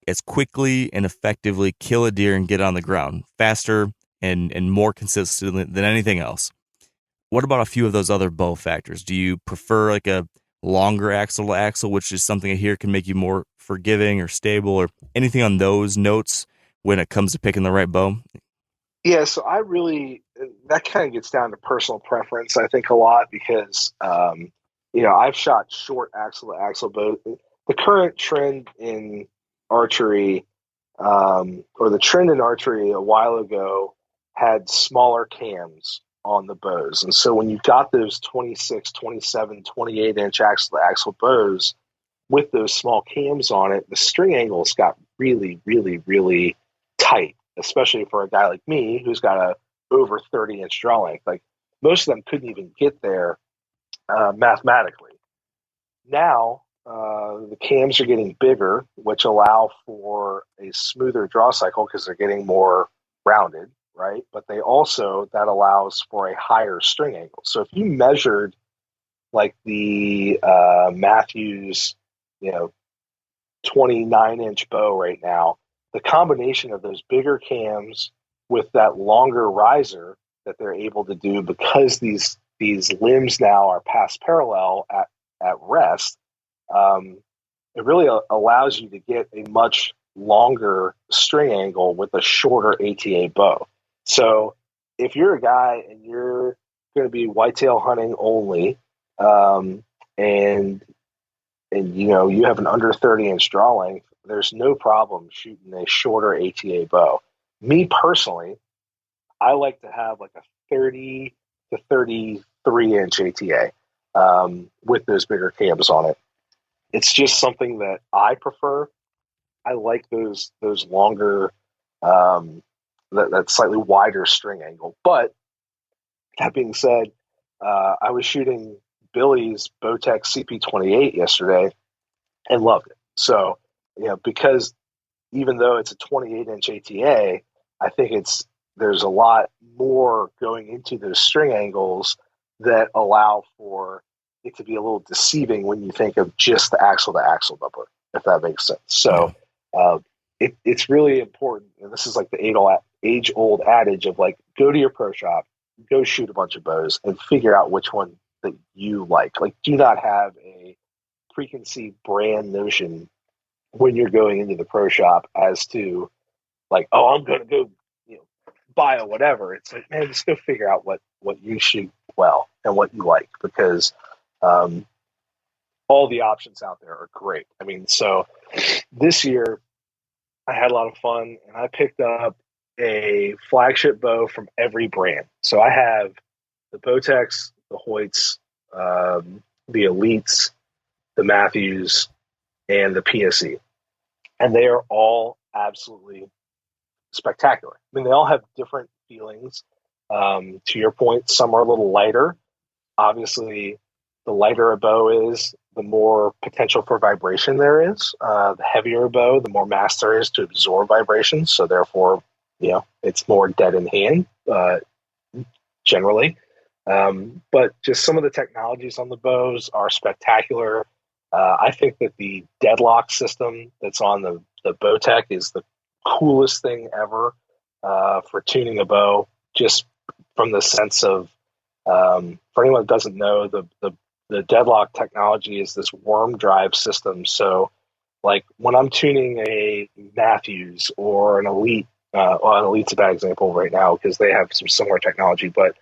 as quickly and effectively kill a deer and get on the ground faster and more consistently than anything else. What about a few of those other bow factors? Do you prefer like a longer axle to axle, which is something I hear can make you more forgiving or stable, or anything on those notes when it comes to picking the right bow? Yeah, so that kind of gets down to personal preference, I think, a lot, because, I've shot short axle to axle bows. The current trend in archery, or the trend in archery a while ago, had smaller cams on the bows. And so when you got those 26, 27, 28-inch axle bows with those small cams on it, the string angles got really, really, really tight, especially for a guy like me who's got a over 30-inch draw length. Like most of them couldn't even get there mathematically. Now, the cams are getting bigger, which allow for a smoother draw cycle because they're getting more rounded, right? But that allows for a higher string angle. So if you measured like the Matthews, 29-inch bow right now, the combination of those bigger cams with that longer riser that they're able to do because these limbs now are past parallel at rest, it really allows you to get a much longer string angle with a shorter ATA bow. So if you're a guy and you're going to be whitetail hunting only, and you have an under 30-inch draw length, there's no problem shooting a shorter ATA bow. Me personally, I like to have like a 30 to 33-inch ATA with those bigger cams on it. It's just something that I prefer. I like those longer, that slightly wider string angle. But that being said, I was shooting Billy's Bowtech CP28 yesterday and loved it. So, because even though it's a 28-inch ATA, I think there's a lot more going into those string angles that allow for it to be a little deceiving when you think of just the axle-to-axle number, if that makes sense. So it's really important, and this is like the age-old adage of like, go to your pro shop, go shoot a bunch of bows, and figure out which one that you like. Like, do not have a preconceived brand notion when you're going into the pro shop as to like, oh, I'm going to go buy a whatever. It's like, man, just go figure out what you shoot well and what you like, because all the options out there are great. I mean, so this year I had a lot of fun, and I picked up a flagship bow from every brand. So I have the Bowtechs, the Hoyts, the Elites, the Matthews, and the PSE. And they are all absolutely spectacular. I mean, they all have different feelings. To your point, some are a little lighter. Obviously, the lighter a bow is, the more potential for vibration there is. The heavier a bow, the more mass there is to absorb vibrations. So therefore, it's more dead in hand, generally. But just some of the technologies on the bows are spectacular. I think that the deadlock system that's on the Bowtech is the coolest thing ever for tuning a bow, just from the sense of, for anyone that doesn't know, the deadlock technology is this worm drive system. So like when I'm tuning a Matthews or an Elite, an Elite's a bad example right now because they have some similar technology, but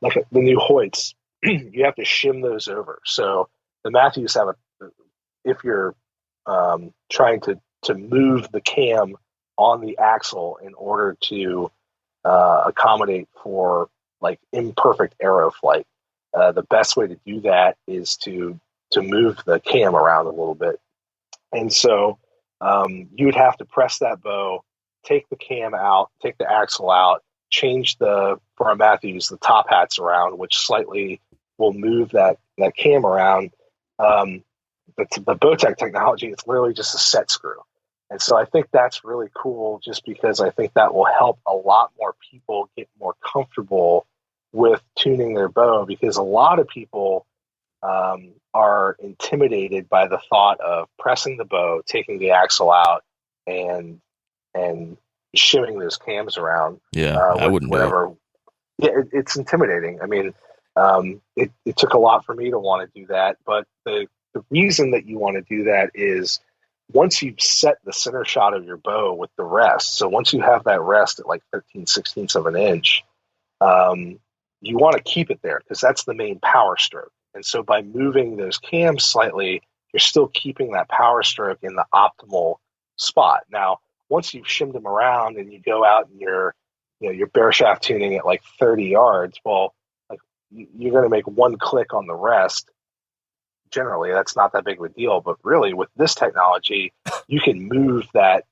like the new Hoyts, you have to shim those over. So the Matthews have if you're trying to move the cam on the axle in order to accommodate for like imperfect arrow flight, the best way to do that is to move the cam around a little bit. And so you would have to press that bow, take the cam out, take the axle out, change for our Matthews, the top hats around, which slightly will move that cam around. The Bowtech technology, it's literally just a set screw. And so I think that's really cool just because I think that will help a lot more people get more comfortable with tuning their bow, because a lot of people are intimidated by the thought of pressing the bow, taking the axle out, and shimming those cams around. Yeah, I wouldn't do it. Yeah, it's intimidating. I mean, it took a lot for me to want to do that, but the reason that you want to do that is once you've set the center shot of your bow with the rest, so once you have that rest at like 13/16 of an inch, you want to keep it there because that's the main power stroke. And so by moving those cams slightly, you're still keeping that power stroke in the optimal spot. Now, once you've shimmed them around and you go out and you're your bare shaft tuning at like 30 yards. Well, like you're going to make one click on the rest. Generally, that's not that big of a deal. But really, with this technology, you can move that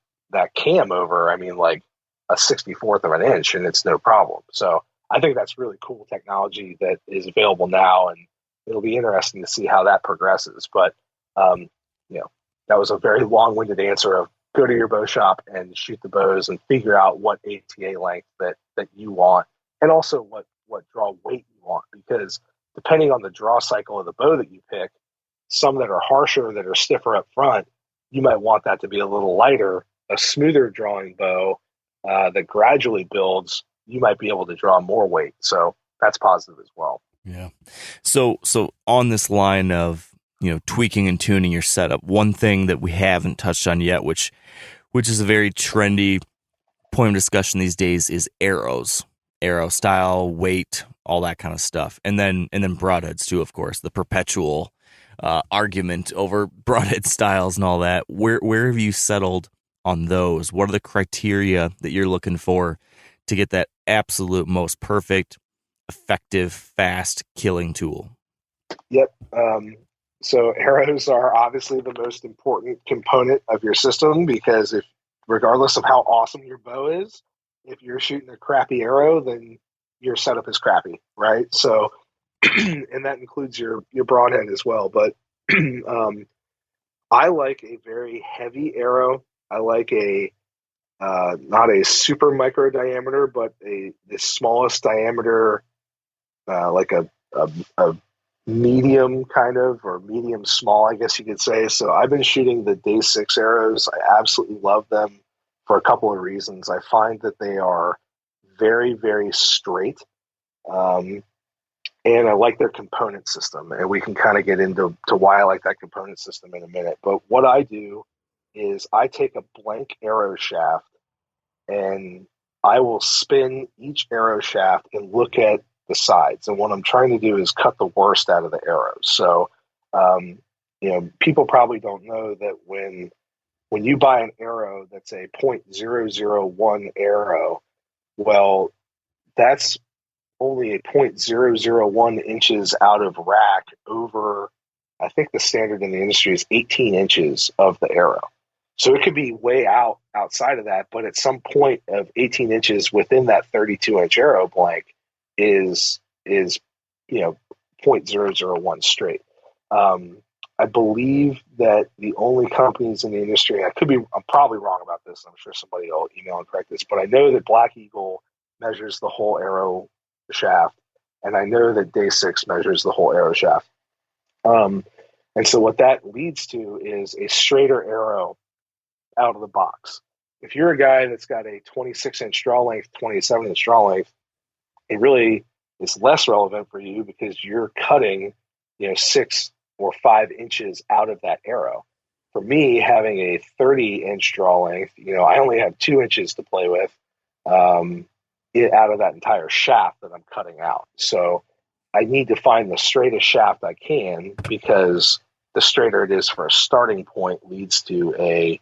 cam over. I mean, like a 64th of an inch, and it's no problem. So I think that's really cool technology that is available now, and it'll be interesting to see how that progresses. But that was a very long-winded answer of go to your bow shop and shoot the bows and figure out what ATA length that you want, and also what draw weight you want, because depending on the draw cycle of the bow that you pick, some that are harsher, that are stiffer up front, you might want that to be a little lighter. A smoother drawing bow that gradually builds, you might be able to draw more weight. So that's positive as well. Yeah. So on this line of, tweaking and tuning your setup, one thing that we haven't touched on yet, which is a very trendy point of discussion these days, is arrows, arrow style, weight, all that kind of stuff. And then broadheads too, of course, the perpetual argument over broadhead styles and all that. Where have you settled on those? What are the criteria that you're looking for to get that absolute most perfect, effective, fast killing tool? Yep. So arrows are obviously the most important component of your system, because regardless of how awesome your bow is, if you're shooting a crappy arrow, then your setup is crappy, right? So, and that includes your broadhead as well. But I like a very heavy arrow. I like not a super micro diameter, but the smallest diameter, like a medium kind of, or medium small, I guess you could say. So I've been shooting the Day 6 arrows. I absolutely love them for a couple of reasons. I find that they are very, very straight. And I like their component system, and we can kind of get into why I like that component system in a minute. But what I do is I take a blank arrow shaft and I will spin each arrow shaft and look at the sides. And what I'm trying to do is cut the worst out of the arrows. So, people probably don't know that when you buy an arrow that's a .001 arrow, well, that's only a .001 inches out of rack over, I think the standard in the industry is 18 inches of the arrow. So it could be way outside of that, but at some point of 18 inches within that 32-inch arrow blank is .001 straight. I believe that the only companies in the industry, I'm probably wrong about this, I'm sure somebody will email and correct this, but I know that Black Eagle measures the whole arrow shaft, and I know that Day 6 measures the whole arrow shaft. And so what that leads to is a straighter arrow out of the box. If you're a guy that's got a 26-inch draw length, 27-inch draw length, it really is less relevant for you because you're cutting, 6 or 5 inches out of that arrow. For me, having a 30-inch draw length, I only have 2 inches to play with out of that entire shaft that I'm cutting out. So I need to find the straightest shaft I can, because the straighter it is for a starting point leads to a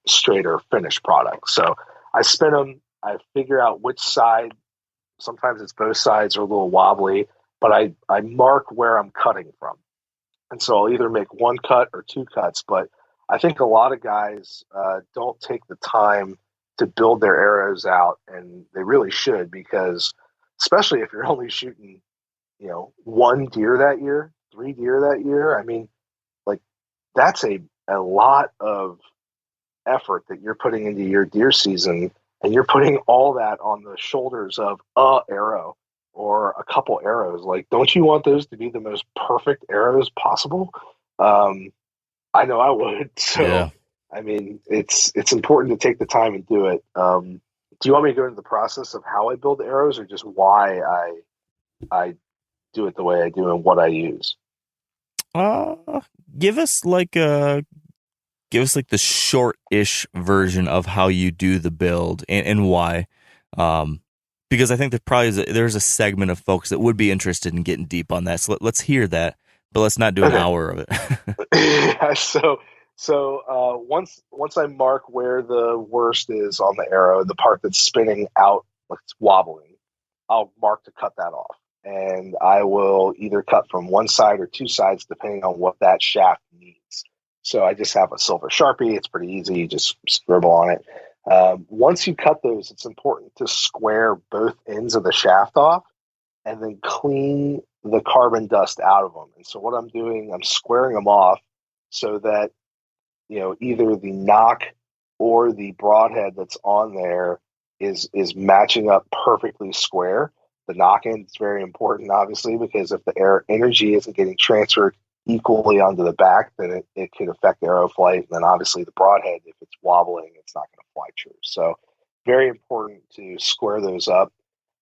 straighter finished product. So I spin them, I figure out which side. Sometimes it's both sides are a little wobbly, but I mark where I'm cutting from. And so I'll either make one cut or two cuts, but I think a lot of guys don't take the time to build their arrows out, and they really should, because especially if you're only shooting, 1 deer that year, 3 deer that year, I mean, like, that's a lot of effort that you're putting into your deer season, and you're putting all that on the shoulders of a arrow or a couple arrows. Like, don't you want those to be the most perfect arrows possible? I know I would. So, yeah. I mean, it's important to take the time and do it. Do you want me to go into the process of how I build arrows, or just why I do it the way I do and what I use? Give us the short-ish version of how you do the build and why. Because I think there's a segment of folks that would be interested in getting deep on that. So let's hear that, but let's not do an hour of it. Yeah, so Once I mark where the worst is on the arrow, the part that's spinning out, like it's wobbling, I'll mark to cut that off. And I will either cut from one side or two sides, depending on what that shaft needs. So I just have a silver Sharpie. It's pretty easy. You just scribble on it. Once you cut those, it's important to square both ends of the shaft off and then clean the carbon dust out of them. And so what I'm doing, I'm squaring them off so that, either the knock or the broadhead that's on there is matching up perfectly square. The knock end is very important, obviously, because if the air energy isn't getting transferred equally onto the back, then it could affect arrow flight. And then obviously the broadhead, if it's wobbling, it's not going to fly true. So very important to square those up.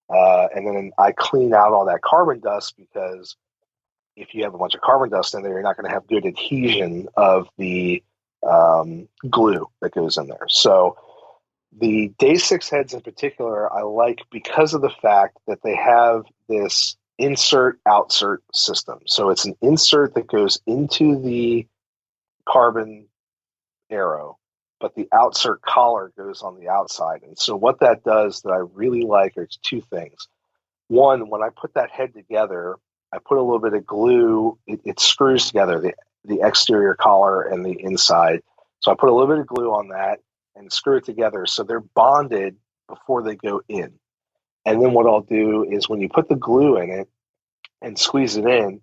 And then I clean out all that carbon dust, because if you have a bunch of carbon dust in there, you're not going to have good adhesion of the glue that goes in there. So the Day 6 heads in particular, I like because of the fact that they have this insert-outsert system. So it's an insert that goes into the carbon arrow, but the outsert collar goes on the outside. And so what that does that I really like are two things. One, when I put that head together, I put a little bit of glue. It screws together the exterior collar and the inside. So I put a little bit of glue on that and screw it together so they're bonded before they go in. And then what I'll do is when you put the glue in it and squeeze it in,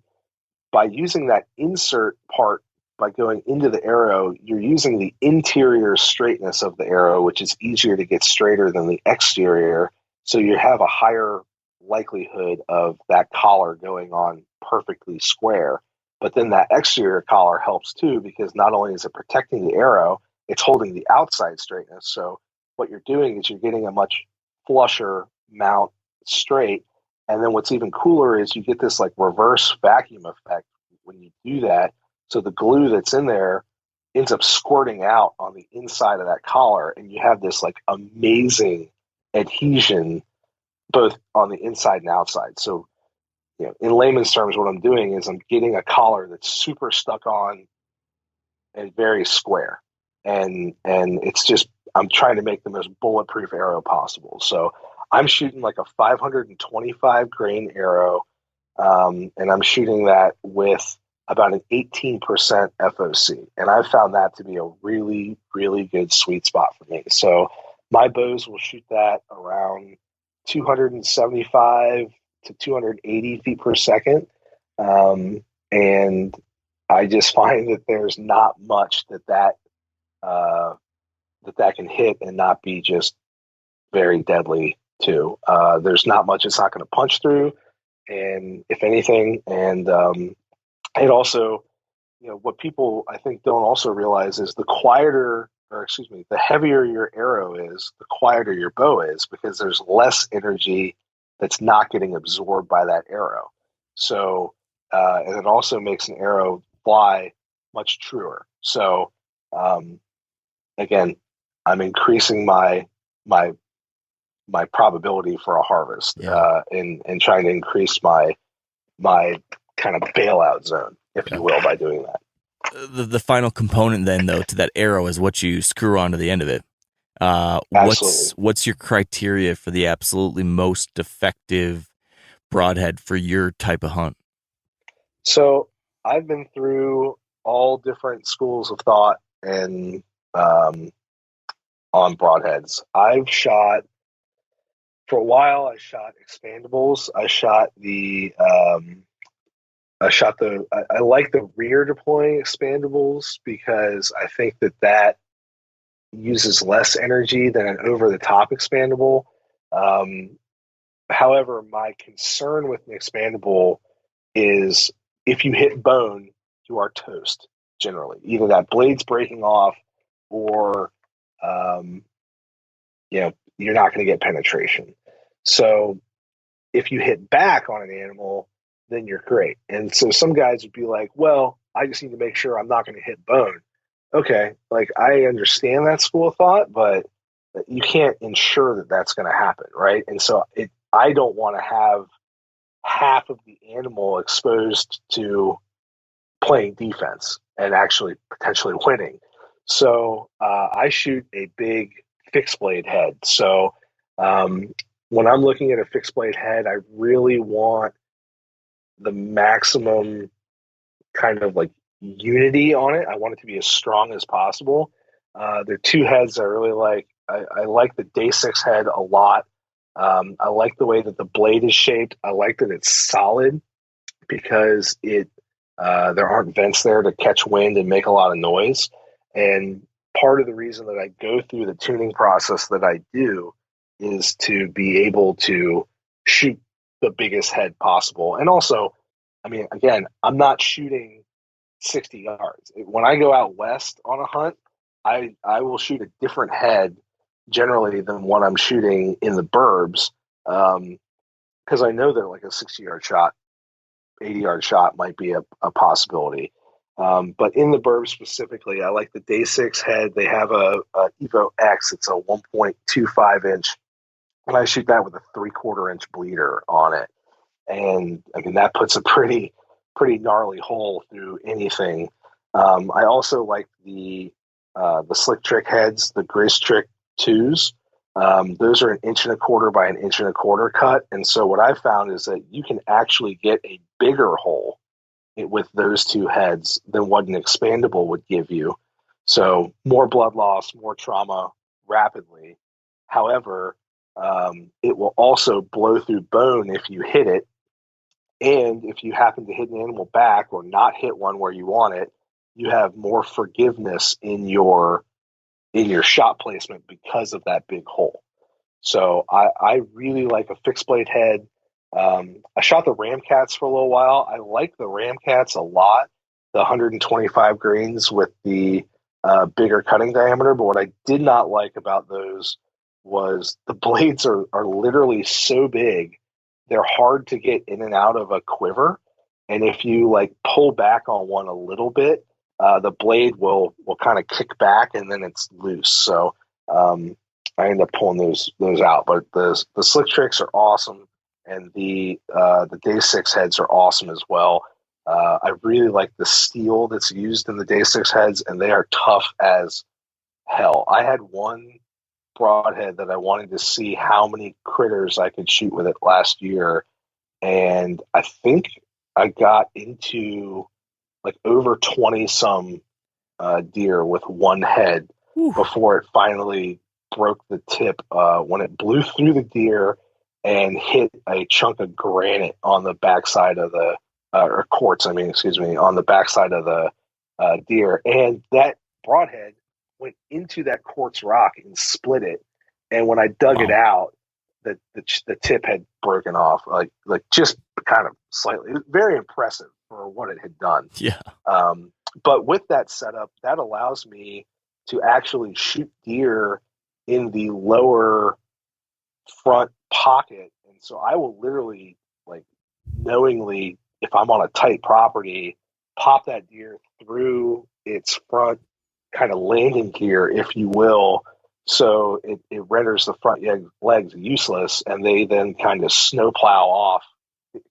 by using that insert part, by going into the arrow, you're using the interior straightness of the arrow, which is easier to get straighter than the exterior. So you have a higher likelihood of that collar going on perfectly square. But then that exterior collar helps too, because not only is it protecting the arrow, it's holding the outside straightness. So what you're doing is you're getting a much flusher mount straight. And then what's even cooler is you get this like reverse vacuum effect when you do that. So the glue that's in there ends up squirting out on the inside of that collar, and you have this like amazing adhesion both on the inside and outside. So, in layman's terms, what I'm doing is I'm getting a collar that's super stuck on and very square. And it's just, I'm trying to make the most bulletproof arrow possible. So I'm shooting like a 525 grain arrow, and I'm shooting that with about an 18% FOC. And I've found that to be a really, really good sweet spot for me. So my bows will shoot that around 275 to 280 feet per second. And I just find that there's not much that can hit and not be just very deadly too. There's not much it's not going to punch through, and if anything, and it also, what people I think don't also realize is the heavier your arrow is, the quieter your bow is, because there's less energy that's not getting absorbed by that arrow. So, and it also makes an arrow fly much truer. So, again, I'm increasing my probability for a harvest, and trying to increase my kind of bailout zone, if you will, by doing that. The final component then, though, to that arrow is what you screw onto the end of it. What's your criteria for the absolutely most effective broadhead for your type of hunt? So I've been through all different schools of thought and on broadheads. For a while, I shot expandables. I like the rear deploying expandables because I think that uses less energy than an over-the-top expandable. However, my concern with an expandable is if you hit bone, you are toast, generally. Either that blade's breaking off or you're not going to get penetration. So if you hit back on an animal, then you're great. And so some guys would be like, well, I just need to make sure I'm not going to hit bone. Okay, like I understand that school of thought, but you can't ensure that that's going to happen, right? And so I don't want to have half of the animal exposed to playing defense. and actually potentially winning. So I shoot a big fixed blade head. So when I'm looking at a fixed blade head, I really want the maximum kind of like unity on it. I want it to be as strong as possible. There are two heads I really like. I like the Day 6 head a lot. I like the way that the blade is shaped. I like that it's solid because there aren't vents there to catch wind and make a lot of noise. And part of the reason that I go through the tuning process that I do is to be able to shoot the biggest head possible. And also, I mean, again, I'm not shooting 60 yards. When I go out west on a hunt, I will shoot a different head generally than what I'm shooting in the burbs, because I know that like a 60-yard shot, 80-yard shot might be a possibility. But in the burbs specifically, I like the Day 6 head. They have a Evo X. It's a 1.25 inch, and I shoot that with a 3/4 inch bleeder on it. And I mean, that puts a pretty gnarly hole through anything. I also like the Slick Trick heads, the Grizz Trick 2s. Those are 1.25 inch by 1.25 inch cut. And so what I've found is that you can actually get a bigger hole with those two heads than what an expandable would give you. So more blood loss, more trauma rapidly. However, it will also blow through bone if you hit it. And if you happen to hit an animal back or not hit one where you want it, you have more forgiveness in your shot placement because of that big hole. So I really like a fixed blade head. I shot the Ramcats for a little while. I like the Ramcats a lot, the 125 grains with the bigger cutting diameter. But what I did not like about those was the blades are literally so big. They're hard to get in and out of a quiver. And if you like pull back on one a little bit, the blade will kind of kick back and then it's loose. So I end up pulling those out. But the Slick Tricks are awesome, and the Day 6 heads are awesome as well. I really like the steel that's used in the Day 6 heads, and they are tough as hell. I had one broadhead that I wanted to see how many critters I could shoot with it last year, and I think I got into like over 20 some deer with one head before it finally broke the tip when it blew through the deer and hit a chunk of granite on the backside of the or quartz, on the backside of the deer, and that broadhead went into that quartz rock and split it. And when I dug it out, the tip had broken off, like just kind of slightly. It was very impressive for what it had done. Yeah. But with that setup, that allows me to actually shoot deer in the lower front pocket. And so I will literally, like, knowingly, if I'm on a tight property, pop that deer through its front kind of landing gear, if you will. So it renders the front legs useless, and they then kind of snowplow off,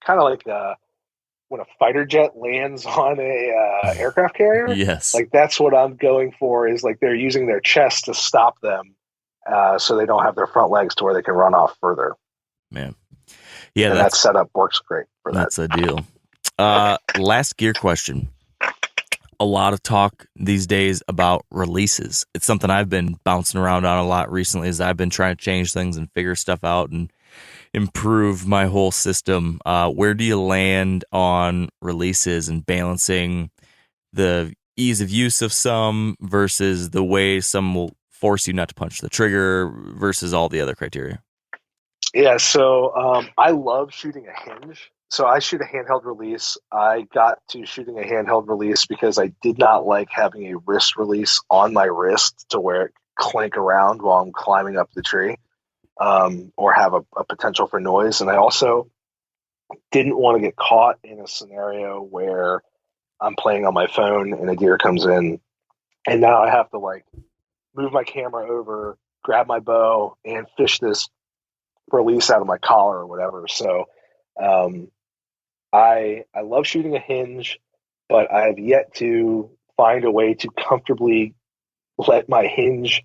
kind of like when a fighter jet lands on a aircraft carrier. Yes. Like that's what I'm going for, is like they're using their chest to stop them, so they don't have their front legs to where they can run off further. Man. Yeah. And that setup works great for that. That's a deal. Last gear question. A lot of talk these days about releases. It's something I've been bouncing around on a lot recently as I've been trying to change things and figure stuff out and improve my whole system. Where do you land on releases and balancing the ease of use of some versus the way some will force you not to punch the trigger versus all the other criteria? Yeah, so I love shooting a hinge. So I shoot a handheld release. I got to shooting a handheld release because I did not like having a wrist release on my wrist to where it clank around while I'm climbing up the tree, or have a potential for noise. And I also didn't want to get caught in a scenario where I'm playing on my phone and a deer comes in, and now I have to like move my camera over, grab my bow, and fish this release out of my collar or whatever. So I love shooting a hinge, but I have yet to find a way to comfortably let my hinge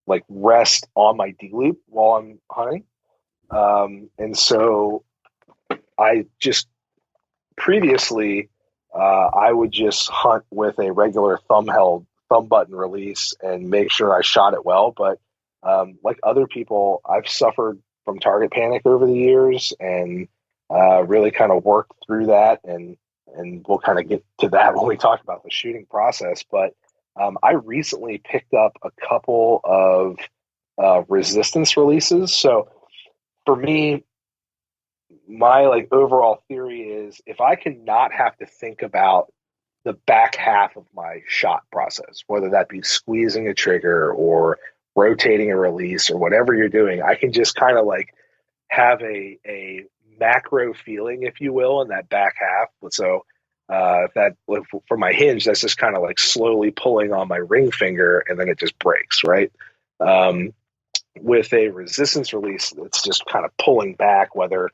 like rest on my D loop while I'm hunting. And so I just previously, I would just hunt with a regular thumb button release and make sure I shot it well. But like other people, I've suffered from target panic over the years and really kind of worked through that. And we'll kind of get to that when we talk about the shooting process. But I recently picked up a couple of resistance releases. So for me, my like overall theory is if I can not have to think about the back half of my shot process, whether that be squeezing a trigger or rotating a release or whatever you're doing, I can just kind of like have a macro feeling, if you will, in that back half. So for my hinge, that's just kind of like slowly pulling on my ring finger and then it just breaks, right? With a resistance release, it's just kind of pulling back, whether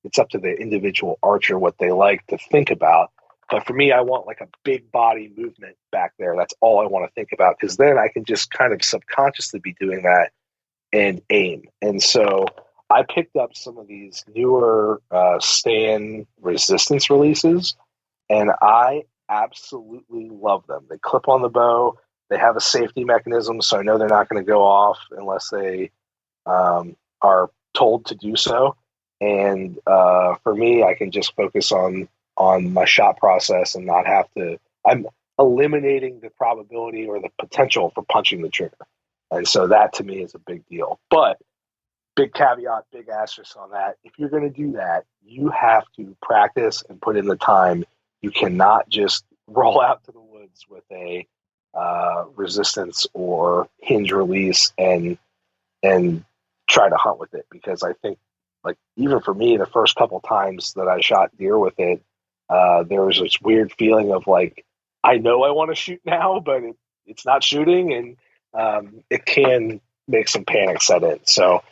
it's up to the individual archer what they like to think about. But for me, I want like a big body movement back there. That's all I want to think about, because then I can just kind of subconsciously be doing that and aim. And so I picked up some of these newer stand resistance releases, and I absolutely love them. They clip on the bow. They have a safety mechanism, so I know they're not going to go off unless they are told to do so. And for me, I can just focus on my shot process and not have to. I'm eliminating the probability or the potential for punching the trigger, and so that to me is a big deal. But big caveat, big asterisk on that. If you're going to do that, you have to practice and put in the time. You cannot just roll out to the woods with a resistance or hinge release and try to hunt with it, because I think, like, even for me, the first couple times that I shot deer with it, there was this weird feeling of like, I know I want to shoot now, but it's not shooting, and it can make some panic set in. So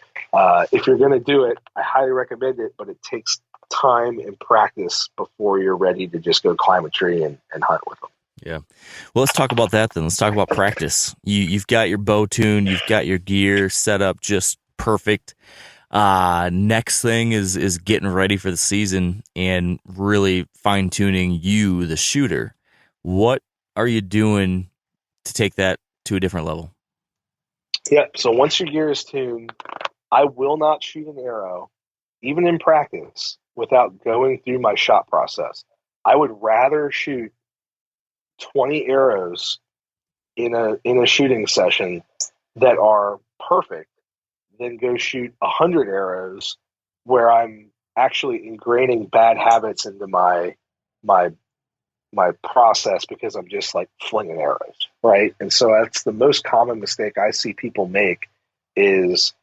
if you're going to do it, I highly recommend it, but it takes time and practice before you're ready to just go climb a tree and hunt with them. Yeah. Well, let's talk about that then. Let's talk about practice. You've got your bow tuned, you've got your gear set up just perfect. Next thing is getting ready for the season and really fine tuning you, the shooter. What are you doing to take that to a different level? Yeah. So once your gear is tuned, I will not shoot an arrow, even in practice, without going through my shot process. I would rather shoot 20 arrows in a shooting session that are perfect than go shoot 100 arrows where I'm actually ingraining bad habits into my process because I'm just like flinging arrows, right? And so that's the most common mistake I see people make, is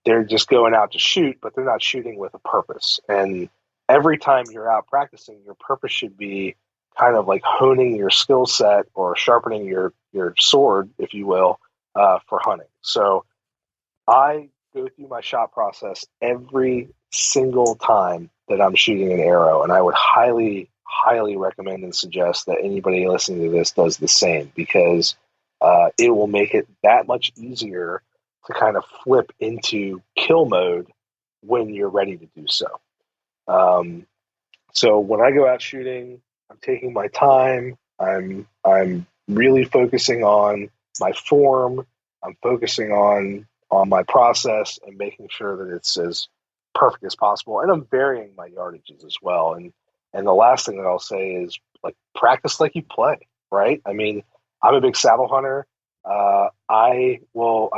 they're just going out to shoot, but they're not shooting with a purpose. And every time you're out practicing, your purpose should be kind of like honing your skill set or sharpening your sword, if you will, for hunting. So I go through my shot process every single time that I'm shooting an arrow, and I would highly, highly recommend and suggest that anybody listening to this does the same, because it will make it that much easier to kind of flip into kill mode when you're ready to do so. So when I go out shooting, I'm taking my time. I'm really focusing on my form. I'm focusing on my process and making sure that it's as perfect as possible. And I'm varying my yardages as well. And the last thing that I'll say is, like, practice like you play, right? I mean, I'm a big saddle hunter. I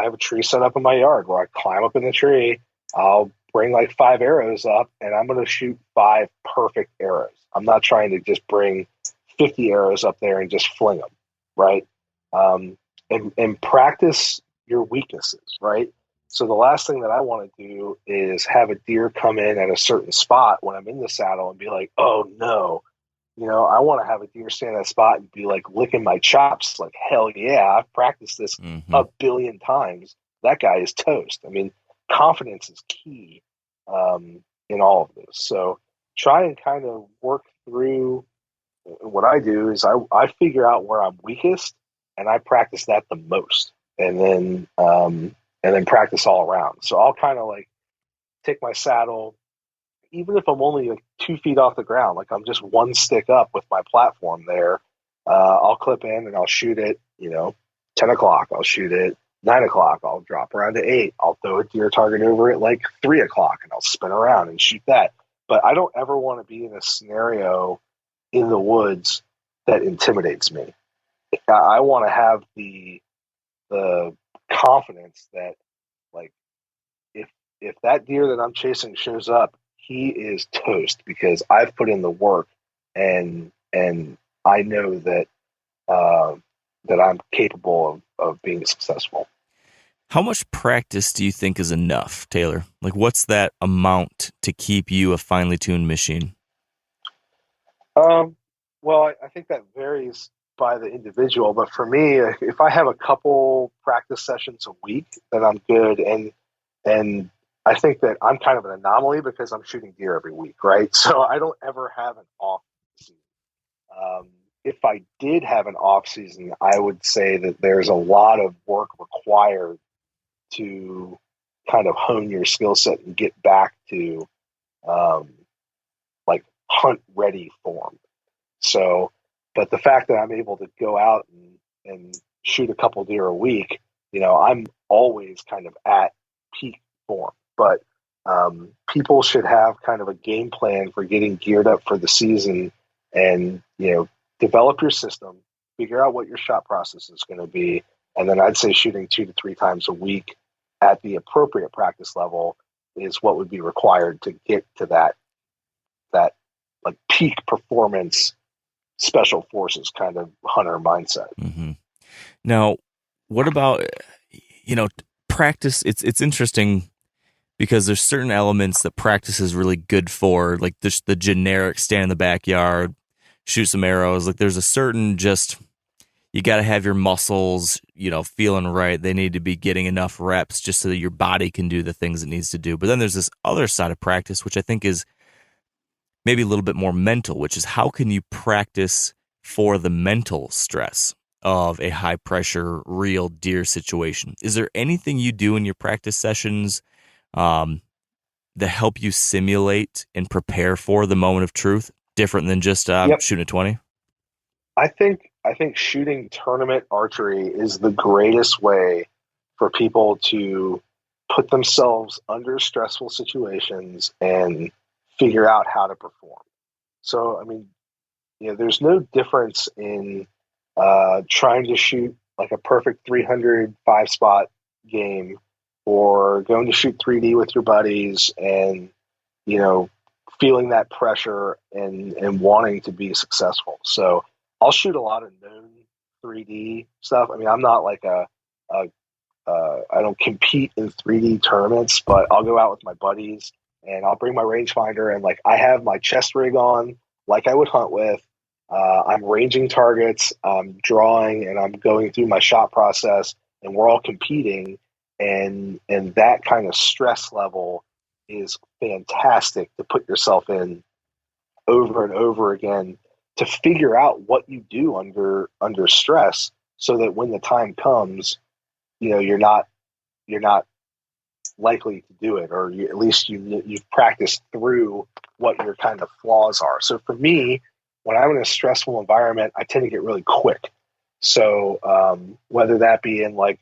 have a tree set up in my yard where I climb up in the tree. I'll bring like 5 arrows up, and I'm going to shoot 5 perfect arrows. I'm not trying to just bring 50 arrows up there and just fling them, right? And practice your weaknesses, right? So the last thing that I want to do is have a deer come in at a certain spot when I'm in the saddle and be like, oh no, I want to have a deer stand in that spot and be like licking my chops, like, hell yeah, I've practiced this a billion times. That guy is toast. I mean, confidence is key in all of this. So try and kind of work through what I do is I figure out where I'm weakest and I practice that the most, and then practice all around. So I'll kind of like take my saddle, even if I'm only like 2 feet off the ground, like I'm just one stick up with my platform there. I'll clip in and I'll shoot it, 10 o'clock. I'll shoot it 9 o'clock. I'll drop around to 8. I'll throw a deer target over at like 3 o'clock and I'll spin around and shoot that. But I don't ever want to be in a scenario in the woods that intimidates me. I want to have the confidence that, like, if that deer that I'm chasing shows up, he is toast because I've put in the work, and I know that that I'm capable of being successful. How much practice do you think is enough, Taylor? Like, what's that amount to keep you a finely tuned machine? Well, I think that varies by the individual, but for me, if I have a couple practice sessions a week, then I'm good. And I think that I'm kind of an anomaly because I'm shooting deer every week, right? So I don't ever have an off season. If I did have an off season, I would say that there's a lot of work required to kind of hone your skill set and get back to like hunt ready form. So, but the fact that I'm able to go out and shoot a couple deer a week, I'm always kind of at peak form. But people should have kind of a game plan for getting geared up for the season, and develop your system, figure out what your shot process is going to be, and then I'd say shooting 2 to 3 times a week at the appropriate practice level is what would be required to get to that like peak performance special forces kind of hunter mindset. Mm-hmm. Now, what about practice? It's interesting because there's certain elements that practice is really good for, like just the generic stand in the backyard, shoot some arrows. Like there's a certain you got to have your muscles, feeling right. They need to be getting enough reps just so that your body can do the things it needs to do. But then there's this other side of practice, which I think is maybe a little bit more mental, which is how can you practice for the mental stress of a high pressure real deer situation? Is there anything you do in your practice sessions that help you simulate and prepare for the moment of truth, different than just shooting a 20? I think shooting tournament archery is the greatest way for people to put themselves under stressful situations and figure out how to perform. So, I mean, there's no difference in trying to shoot like a perfect 300 5-spot game, or going to shoot 3D with your buddies and, feeling that pressure and wanting to be successful. So I'll shoot a lot of known 3D stuff. I mean, I'm not like I don't compete in 3D tournaments, but I'll go out with my buddies and I'll bring my rangefinder, and like I have my chest rig on like I would hunt with. I'm ranging targets, I'm drawing, and I'm going through my shot process, and we're all competing, and that kind of stress level is fantastic to put yourself in over and over again to figure out what you do under stress, so that when the time comes, you're not likely to do it, or at least you've practiced through what your kind of flaws are. So for me, when I'm in a stressful environment, I tend to get really quick. So whether that be in like,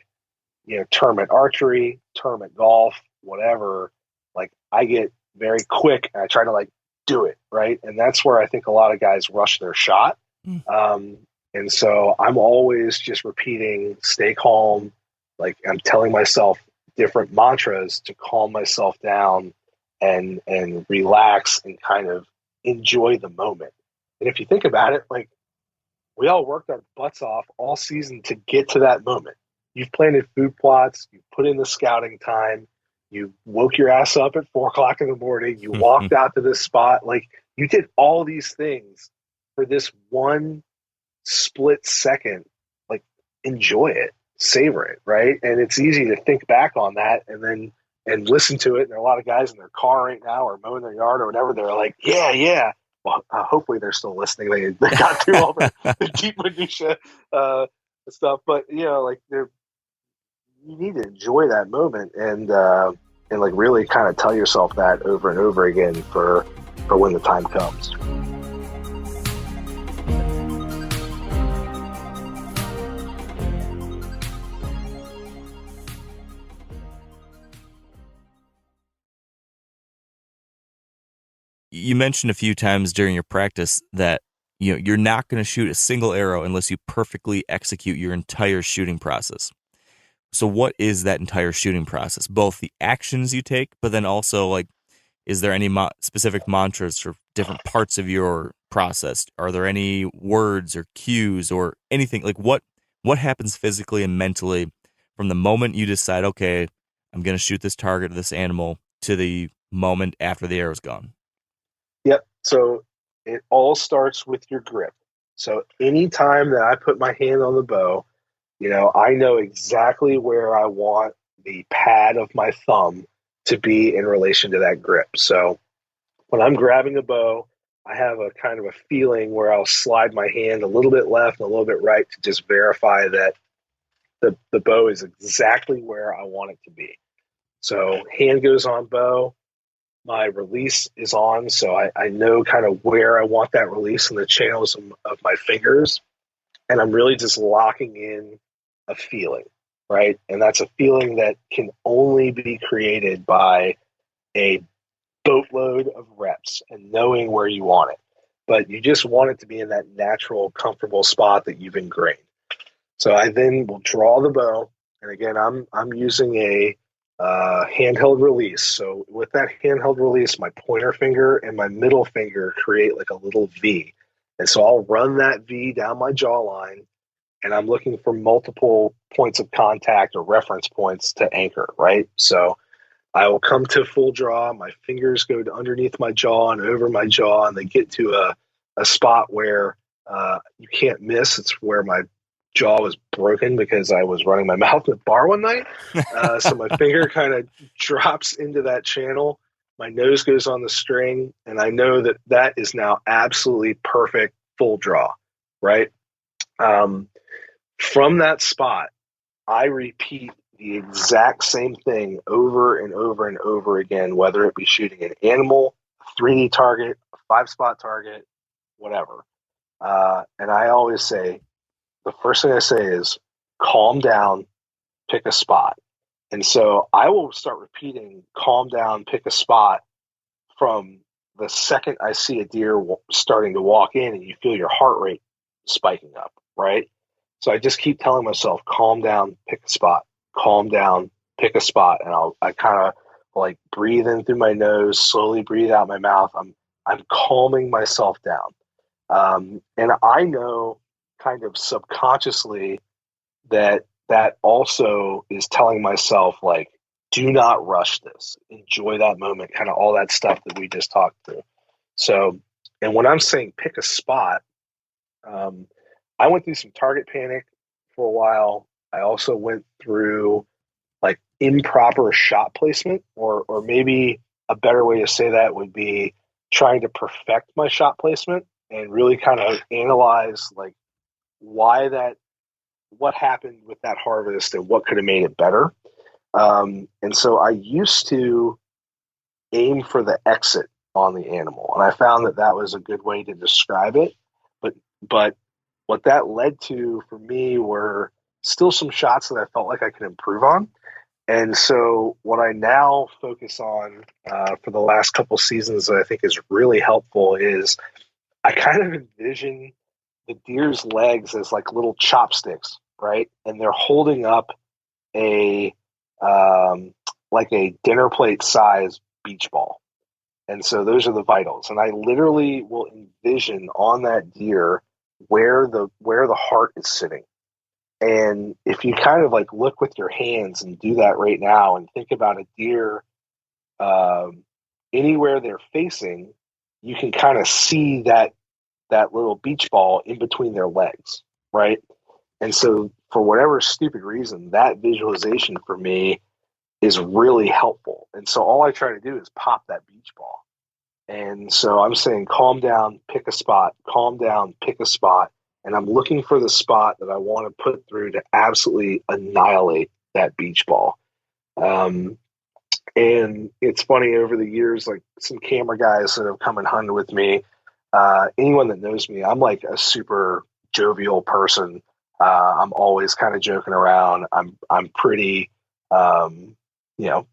tournament archery, tournament golf, whatever, like I get very quick and I try to like do it right. And that's where I think a lot of guys rush their shot. And so I'm always just repeating, stay calm. Like I'm telling myself different mantras to calm myself down and relax and kind of enjoy the moment. And if you think about it, like we all worked our butts off all season to get to that moment. You've planted food plots, you put in the scouting time, you woke your ass up at 4 o'clock in the morning, you walked out to this spot. Like you did all these things for this one split second. Like enjoy it, savor it, right? And it's easy to think back on that and listen to it. And there are a lot of guys in their car right now or mowing their yard or whatever. They're like, yeah. well, hopefully they're still listening. They got through all the deep minutia stuff, but like you need to enjoy that moment and like really kind of tell yourself that over and over again for when the time comes. You mentioned a few times during your practice that you're not going to shoot a single arrow unless you perfectly execute your entire shooting process. So what is that entire shooting process? Both the actions you take, but then also, like, is there any specific mantras for different parts of your process? Are there any words or cues or anything? Like, what happens physically and mentally from the moment you decide, okay, I'm going to shoot this target or this animal, to the moment after the arrow's gone? Yep. So it all starts with your grip. So anytime that I put my hand on the bow, I know exactly where I want the pad of my thumb to be in relation to that grip. So when I'm grabbing a bow, I have a kind of a feeling where I'll slide my hand a little bit left and a little bit right to just verify that the bow is exactly where I want it to be. So hand goes on bow, my release is on, so I know kind of where I want that release in the channels of my fingers, and I'm really just locking in a feeling, right? And that's a feeling that can only be created by a boatload of reps and knowing where you want it. But you just want it to be in that natural, comfortable spot that you've ingrained. So I then will draw the bow, and again, I'm using a handheld release. So with that handheld release, my pointer finger and my middle finger create like a little V. And so I'll run that V down my jawline, and I'm looking for multiple points of contact or reference points to anchor, right? So I will come to full draw, my fingers go to underneath my jaw and over my jaw, and they get to a spot where you can't miss. It's where my jaw was broken because I was running my mouth at a bar one night. So my finger kind of drops into that channel. My nose goes on the string, and I know that is now absolutely perfect full draw, right? From that spot, I repeat the exact same thing over and over and over again, whether it be shooting an animal, a 3D target, a 5-spot target, whatever. And I always say, the first thing I say is calm down, pick a spot. And so I will start repeating calm down, pick a spot from the second I see a deer starting to walk in, and you feel your heart rate spiking up, right? So I just keep telling myself, calm down, pick a spot, calm down, pick a spot. And I kind of like breathe in through my nose, slowly breathe out my mouth. I'm calming myself down. And I know kind of subconsciously that also is telling myself, like, do not rush this, enjoy that moment, kind of all that stuff that we just talked through. So, and when I'm saying pick a spot, I went through some target panic for a while. I also went through like improper shot placement, or maybe a better way to say that would be trying to perfect my shot placement and really kind of analyze like what happened with that harvest and what could have made it better. And so I used to aim for the exit on the animal, and I found that was a good way to describe it. But what that led to for me were still some shots that I felt like I could improve on. And so what I now focus on for the last couple seasons that I think is really helpful is I kind of envision the deer's legs as like little chopsticks, right? And they're holding up like a dinner plate size beach ball. And so those are the vitals. And I literally will envision on that deer where the heart is sitting. And if you kind of like look with your hands and do that right now and think about a deer anywhere they're facing, you can kind of see that little beach ball in between their legs, right? And so for whatever stupid reason, that visualization for me is really helpful. And so all I try to do is pop that beach ball. And so I'm saying, calm down, pick a spot, calm down, pick a spot. And I'm looking for the spot that I want to put through to absolutely annihilate that beach ball. Um, and it's funny, over the years, like some camera guys that have come and hunted with me, anyone that knows me, I'm like a super jovial person. I'm always kind of joking around. I'm pretty, um, you know,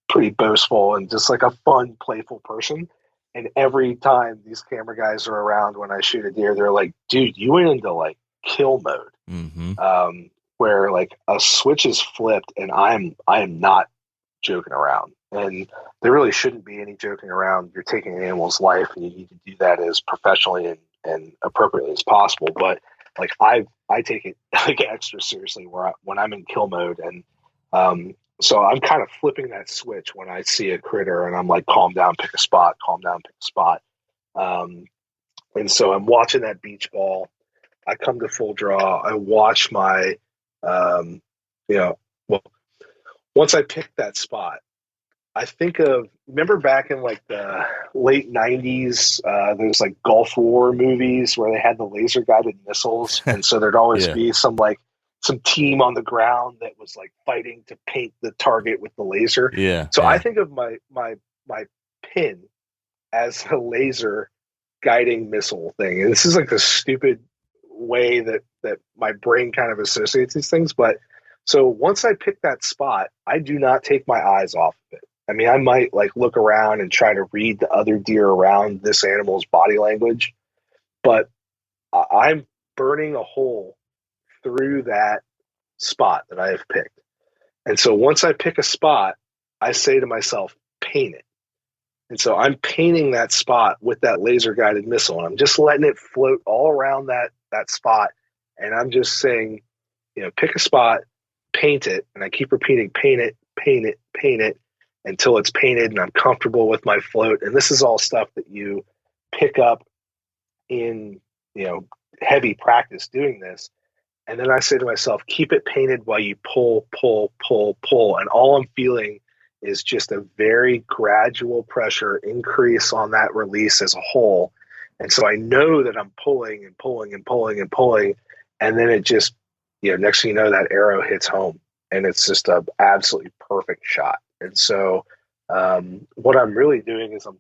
pretty boastful and just like a fun, playful person. And every time these camera guys are around when I shoot a deer, they're like, dude, you went into like kill mode. Mm-hmm. Where like a switch is flipped and I am not joking around. And there really shouldn't be any joking around. You're taking an animal's life and you need to do that as professionally and appropriately as possible. But like I take it like extra seriously when I'm in kill mode. And so I'm kind of flipping that switch when I see a critter and I'm like, calm down, pick a spot, calm down, pick a spot. And so I'm watching that beach ball. I come to full draw. I watch my, well, once I pick that spot, I think of, remember back in like the late 90s, there's like Gulf War movies where they had the laser guided missiles. And so there'd always Yeah. be some team on the ground that was like fighting to paint the target with the laser. Yeah. So yeah. I think of my pin as a laser guiding missile thing. And this is like the stupid way that my brain kind of associates these things. But so once I pick that spot, I do not take my eyes off of it. I mean, I might like look around and try to read the other deer around this animal's body language, but I'm burning a hole through that spot that I have picked. And so once I pick a spot, I say to myself, paint it. And so I'm painting that spot with that laser guided missile. And I'm just letting it float all around that spot. And I'm just saying, pick a spot, paint it. And I keep repeating, paint it, paint it, paint it until it's painted and I'm comfortable with my float. And this is all stuff that you pick up in, heavy practice doing this. And then I say to myself, keep it painted while you pull, pull, pull, pull. And all I'm feeling is just a very gradual pressure increase on that release as a whole. And so I know that I'm pulling and pulling and pulling and pulling. And then it just, next thing you know, that arrow hits home and it's just an absolutely perfect shot. And so what I'm really doing is I'm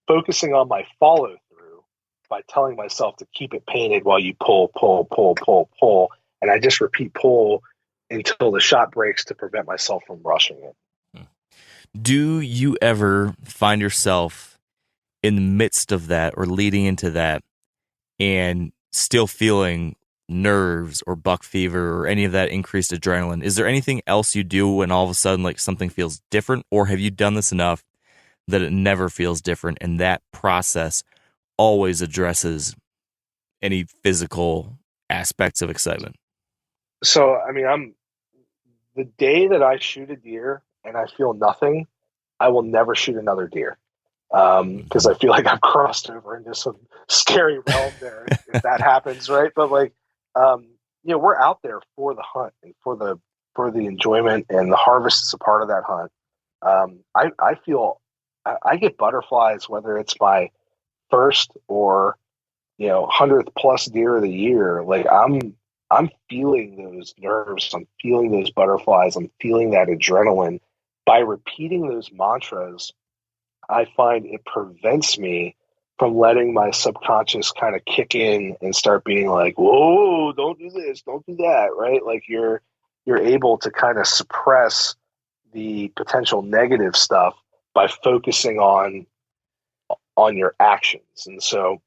focusing on my follow through by telling myself to keep it painted while you pull, pull, pull, pull, pull. And I just repeat pull until the shot breaks to prevent myself from rushing it. Do you ever find yourself in the midst of that or leading into that and still feeling nerves or buck fever or any of that increased adrenaline? Is there anything else you do when all of a sudden like something feels different, or have you done this enough that it never feels different and that process always addresses any physical aspects of excitement? So, I mean, the day that I shoot a deer and I feel nothing, I will never shoot another deer. Because I feel like I've crossed over into some scary realm there if that happens, right? But like, we're out there for the hunt and for the enjoyment, and the harvest is a part of that hunt. I feel I get butterflies whether it's my first or 100th plus deer of the year. Like I'm feeling those nerves, I'm feeling those butterflies, I'm feeling that adrenaline. By repeating those mantras, I find it prevents me from letting my subconscious kind of kick in and start being like, whoa, don't do this, don't do that, right? Like you're able to kind of suppress the potential negative stuff by focusing on your actions. And so,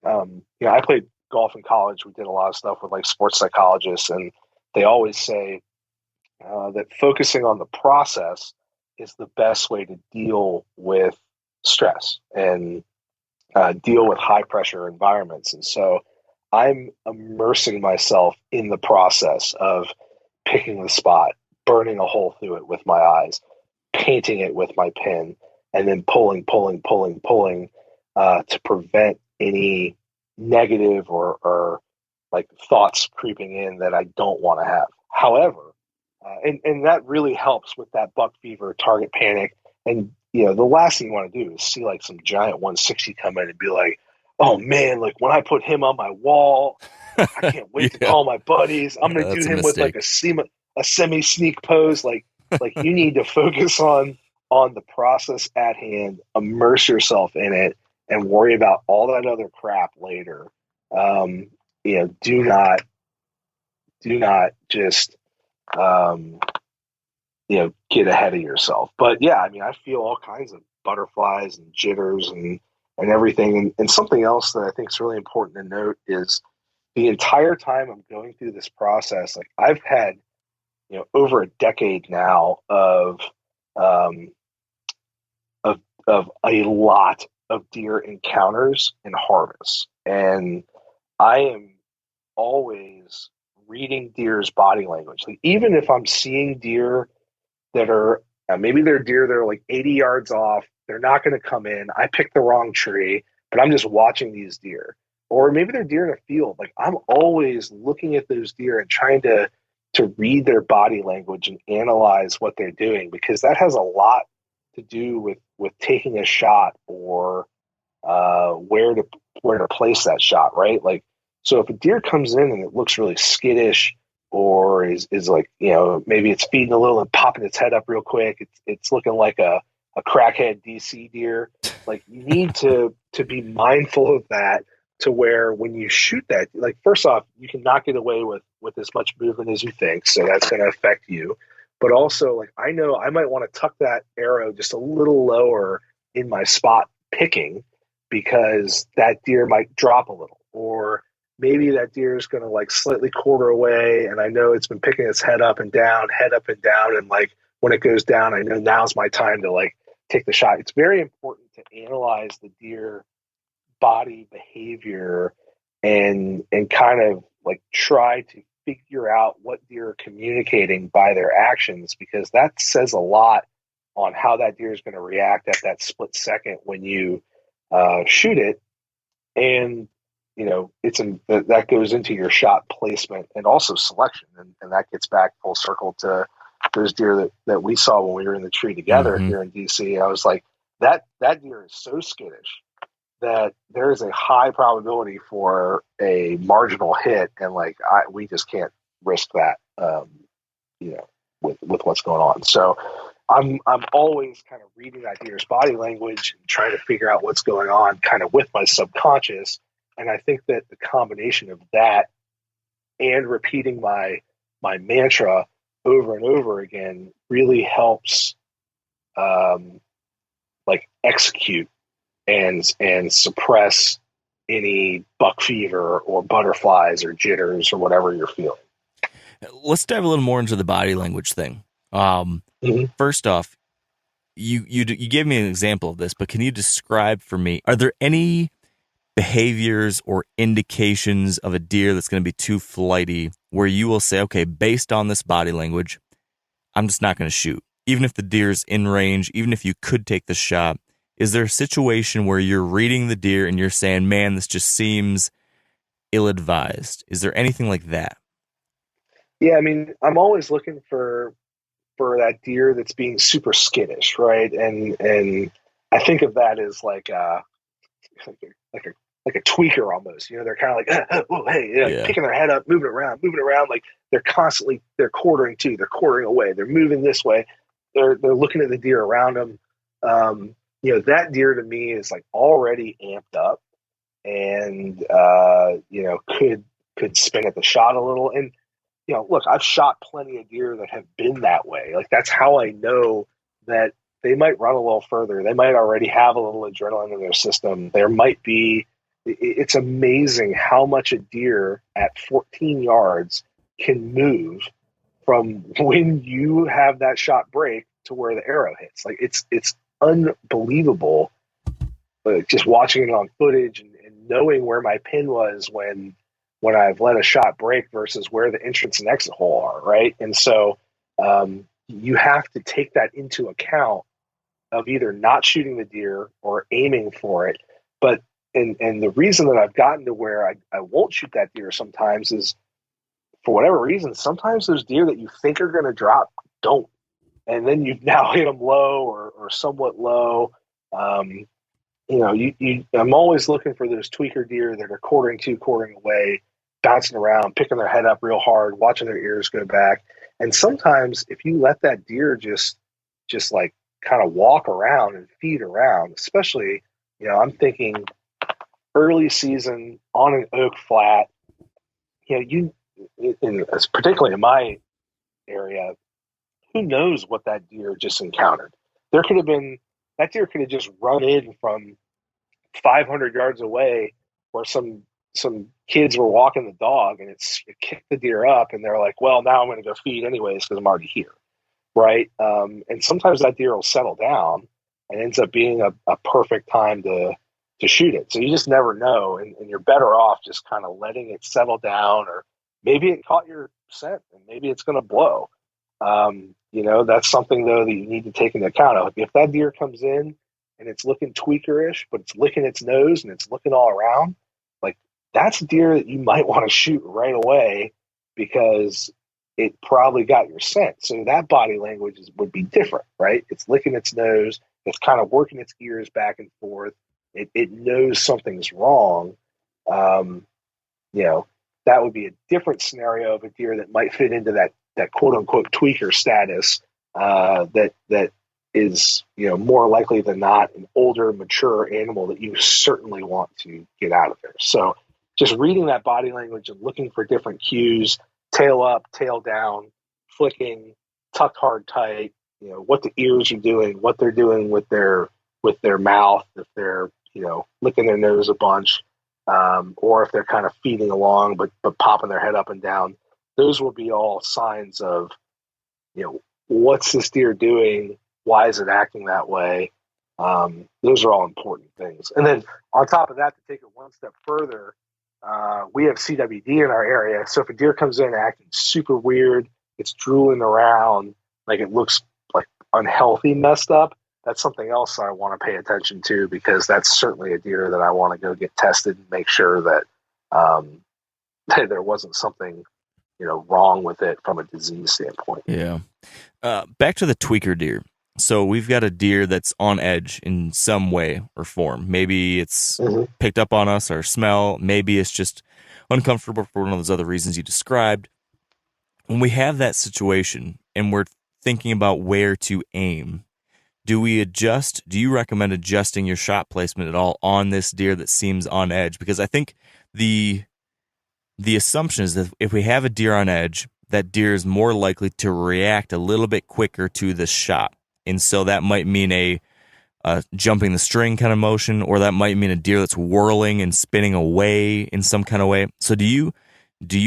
I played golf in college. We did a lot of stuff with like sports psychologists, and they always say that focusing on the process is the best way to deal with stress and deal with high pressure environments. And so I'm immersing myself in the process of picking the spot, burning a hole through it with my eyes, painting it with my pen, and then pulling to prevent any negative or like thoughts creeping in that I don't want to have. However, and that really helps with that buck fever, target panic, And the last thing you want to do is see like some giant 160 come in and be like, oh man, like when I put him on my wall, like I can't wait to Yeah. call my buddies. I'm gonna do That's a him with like mistake. a semi sneak pose. Like you need to focus on the process at hand, immerse yourself in it, and worry about all that other crap later. Do not just get ahead of yourself. But yeah, I mean, I feel all kinds of butterflies and jitters and everything. And something else that I think is really important to note is the entire time I'm going through this process, like I've had, over a decade now um, of a lot of deer encounters and harvests, and I am always reading deer's body language. Like even if I'm seeing deer that are maybe they're deer that are like 80 yards off, they're not going to come in. I picked the wrong tree, but I'm just watching these deer. Or maybe they're deer in a field. Like I'm always looking at those deer and trying to read their body language and analyze what they're doing, because that has a lot to do with taking a shot or where to place that shot, right? Like, so if a deer comes in and it looks really skittish, or is like, maybe it's feeding a little and popping its head up real quick, it's looking like a crackhead DC deer. Like you need to be mindful of that, to where when you shoot that, like first off, you can not get away with as much movement as you think, so that's going to affect you. But also, like I know I might want to tuck that arrow just a little lower in my spot picking, because that deer might drop a little, or maybe that deer is going to like slightly quarter away, and I know it's been picking its head up and down, and like when it goes down, I know now's my time to like take the shot. It's very important to analyze the deer body behavior and kind of like try to figure out what deer are communicating by their actions, because that says a lot on how that deer is going to react at that split second when you shoot it. And that goes into your shot placement and also selection, and that gets back full circle to those deer that we saw when we were in the tree together Mm-hmm. here in DC. I was like, that deer is so skittish that there is a high probability for a marginal hit, and like we just can't risk that, with what's going on. So I'm always kind of reading that deer's body language and trying to figure out what's going on, kind of with my subconscious. And I think that the combination of that and repeating my mantra over and over again really helps, like execute and suppress any buck fever or butterflies or jitters or whatever you're feeling. Let's dive a little more into the body language thing. First off, you gave me an example of this, but can you describe for me, are there any behaviors or indications of a deer that's going to be too flighty where you will say, okay, based on this body language, I'm just not going to shoot? Even if the deer's in range, even if you could take the shot, is there a situation where you're reading the deer and you're saying, man, this just seems ill-advised? Is there anything like that? Yeah, I mean, I'm always looking for that deer that's being super skittish, right? And I think of that as like a tweaker almost. They're kind of like, oh, hey, Yeah. picking their head up, moving around, like they're quartering too, they're quartering away, they're moving this way, they're looking at the deer around them. That deer to me is like already amped up and could spin at the shot a little. And look, I've shot plenty of deer that have been that way. Like that's how I know that they might run a little further. They might already have a little adrenaline in their system. There might be. It's amazing how much a deer at 14 yards can move from when you have that shot break to where the arrow hits. Like it's unbelievable. Just watching it on footage and knowing where my pin was when I've let a shot break versus where the entrance and exit hole are, right? And so you have to take that into account of either not shooting the deer or aiming for it. But and the reason that I've gotten to where I won't shoot that deer sometimes is, for whatever reason, sometimes those deer that you think are going to drop don't. and then you've now hit them low or somewhat low. I'm always looking for those tweaker deer that are quartering away, bouncing around, picking their head up real hard, watching their ears go back. And sometimes if you let that deer just like kind of walk around and feed around, especially, I'm thinking early season on an oak flat, particularly in my area, who knows what that deer just encountered? That deer could have just run in from 500 yards away, where some kids were walking the dog, and it kicked the deer up, and they're like, well, now I'm going to go feed anyways because I'm already here, right? And sometimes that deer will settle down and ends up being a perfect time to shoot it. So you just never know, and you're better off just kind of letting it settle down, or maybe it caught your scent and maybe it's going to blow. That's something though that you need to take into account. If that deer comes in and it's looking tweakerish, but it's licking its nose and it's looking all around, like, that's a deer that you might want to shoot right away because it probably got your scent. So that body language would be different, right? It's licking its nose. It's kind of working its ears back and forth. It knows something's wrong. That would be a different scenario of a deer that might fit into that quote unquote tweaker status, that is, more likely than not an older, mature animal that you certainly want to get out of there. So just reading that body language and looking for different cues, tail up, tail down, flicking, tucked hard tight, what the ears are doing, what they're doing with their mouth, if they're, licking their nose a bunch, or if they're kind of feeding along, but popping their head up and down. Those will be all signs of, what's this deer doing? Why is it acting that way? Those are all important things. And then on top of that, to take it one step further, we have CWD in our area. So if a deer comes in acting super weird, it's drooling around, like it looks like unhealthy, messed up, that's something else I want to pay attention to, because that's certainly a deer that I want to go get tested and make sure that there wasn't something wrong with it from a disease standpoint. Yeah. Back to the tweaker deer. So we've got a deer that's on edge in some way or form. Maybe it's picked up on us or smell. Maybe it's just uncomfortable for one of those other reasons you described. When we have that situation and we're thinking about where to aim, do you recommend adjusting your shot placement at all on this deer that seems on edge? Because I think the assumption is that if we have a deer on edge, that deer is more likely to react a little bit quicker to the shot. And so that might mean a jumping the string kind of motion, or that might mean a deer that's whirling and spinning away in some kind of way. So do you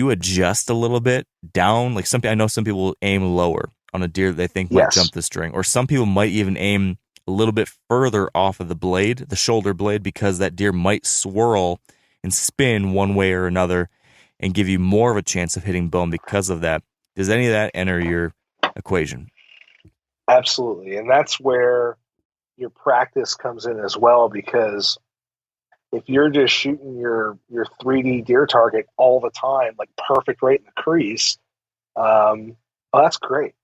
adjust a little bit down? Like I know some people will aim lower on a deer that they think might jump the string, or some people might even aim a little bit further off of the shoulder blade, because that deer might swirl and spin one way or another and give you more of a chance of hitting bone because of that. Does any of that enter your equation? Absolutely. And that's where your practice comes in as well, because if you're just shooting your 3D deer target all the time, like perfect right in the crease, well, that's great,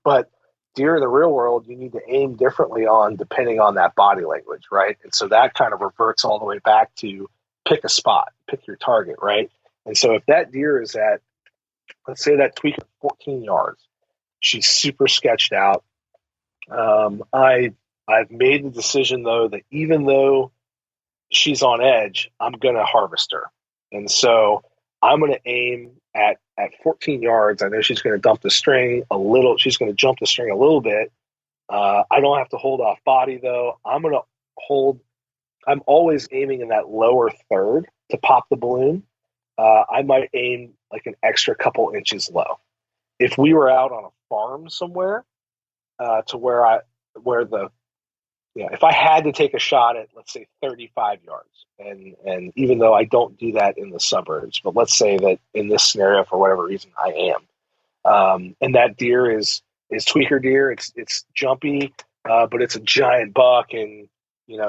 but deer in the real world, you need to aim differently on depending on that body language, right? And so that kind of reverts all the way back to pick a spot, pick your target, right? And so if that deer is at, let's say that tweaker 14 yards, she's super sketched out. I've made the decision though that even though she's on edge, I'm going to harvest her. And so I'm going to aim at 14 yards. I know she's going to dump the string a little. She's going to jump the string a little bit. I don't have to hold off body though. I'm always aiming in that lower third to pop the balloon. I might aim like an extra couple inches low. If we were out on a farm somewhere, if I had to take a shot at, let's say, 35 yards, and even though I don't do that in the suburbs, but let's say that in this scenario, for whatever reason, I am, and that deer is tweaker deer, it's jumpy, but it's a giant buck, and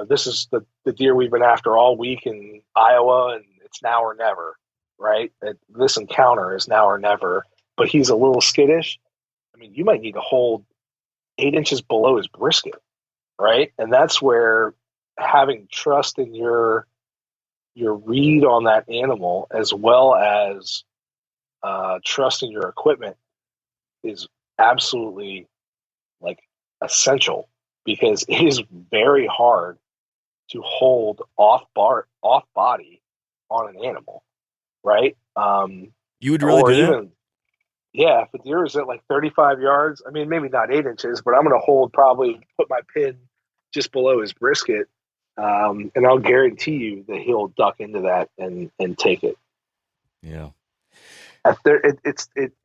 this is the deer we've been after all week in Iowa, and it's now or never, right? This encounter is now or never, but he's a little skittish. I mean, you might need to hold 8 inches below his brisket, right? And that's where having trust in your read on that animal, as well as trust in your equipment, is absolutely like essential, because it is very hard to hold off body on an animal, right? You would really or do that? even Yeah, if a deer is at like 35 yards, I mean, maybe not 8 inches, but I'm going to put my pin just below his brisket, and I'll guarantee you that he'll duck into that and take it. Yeah. I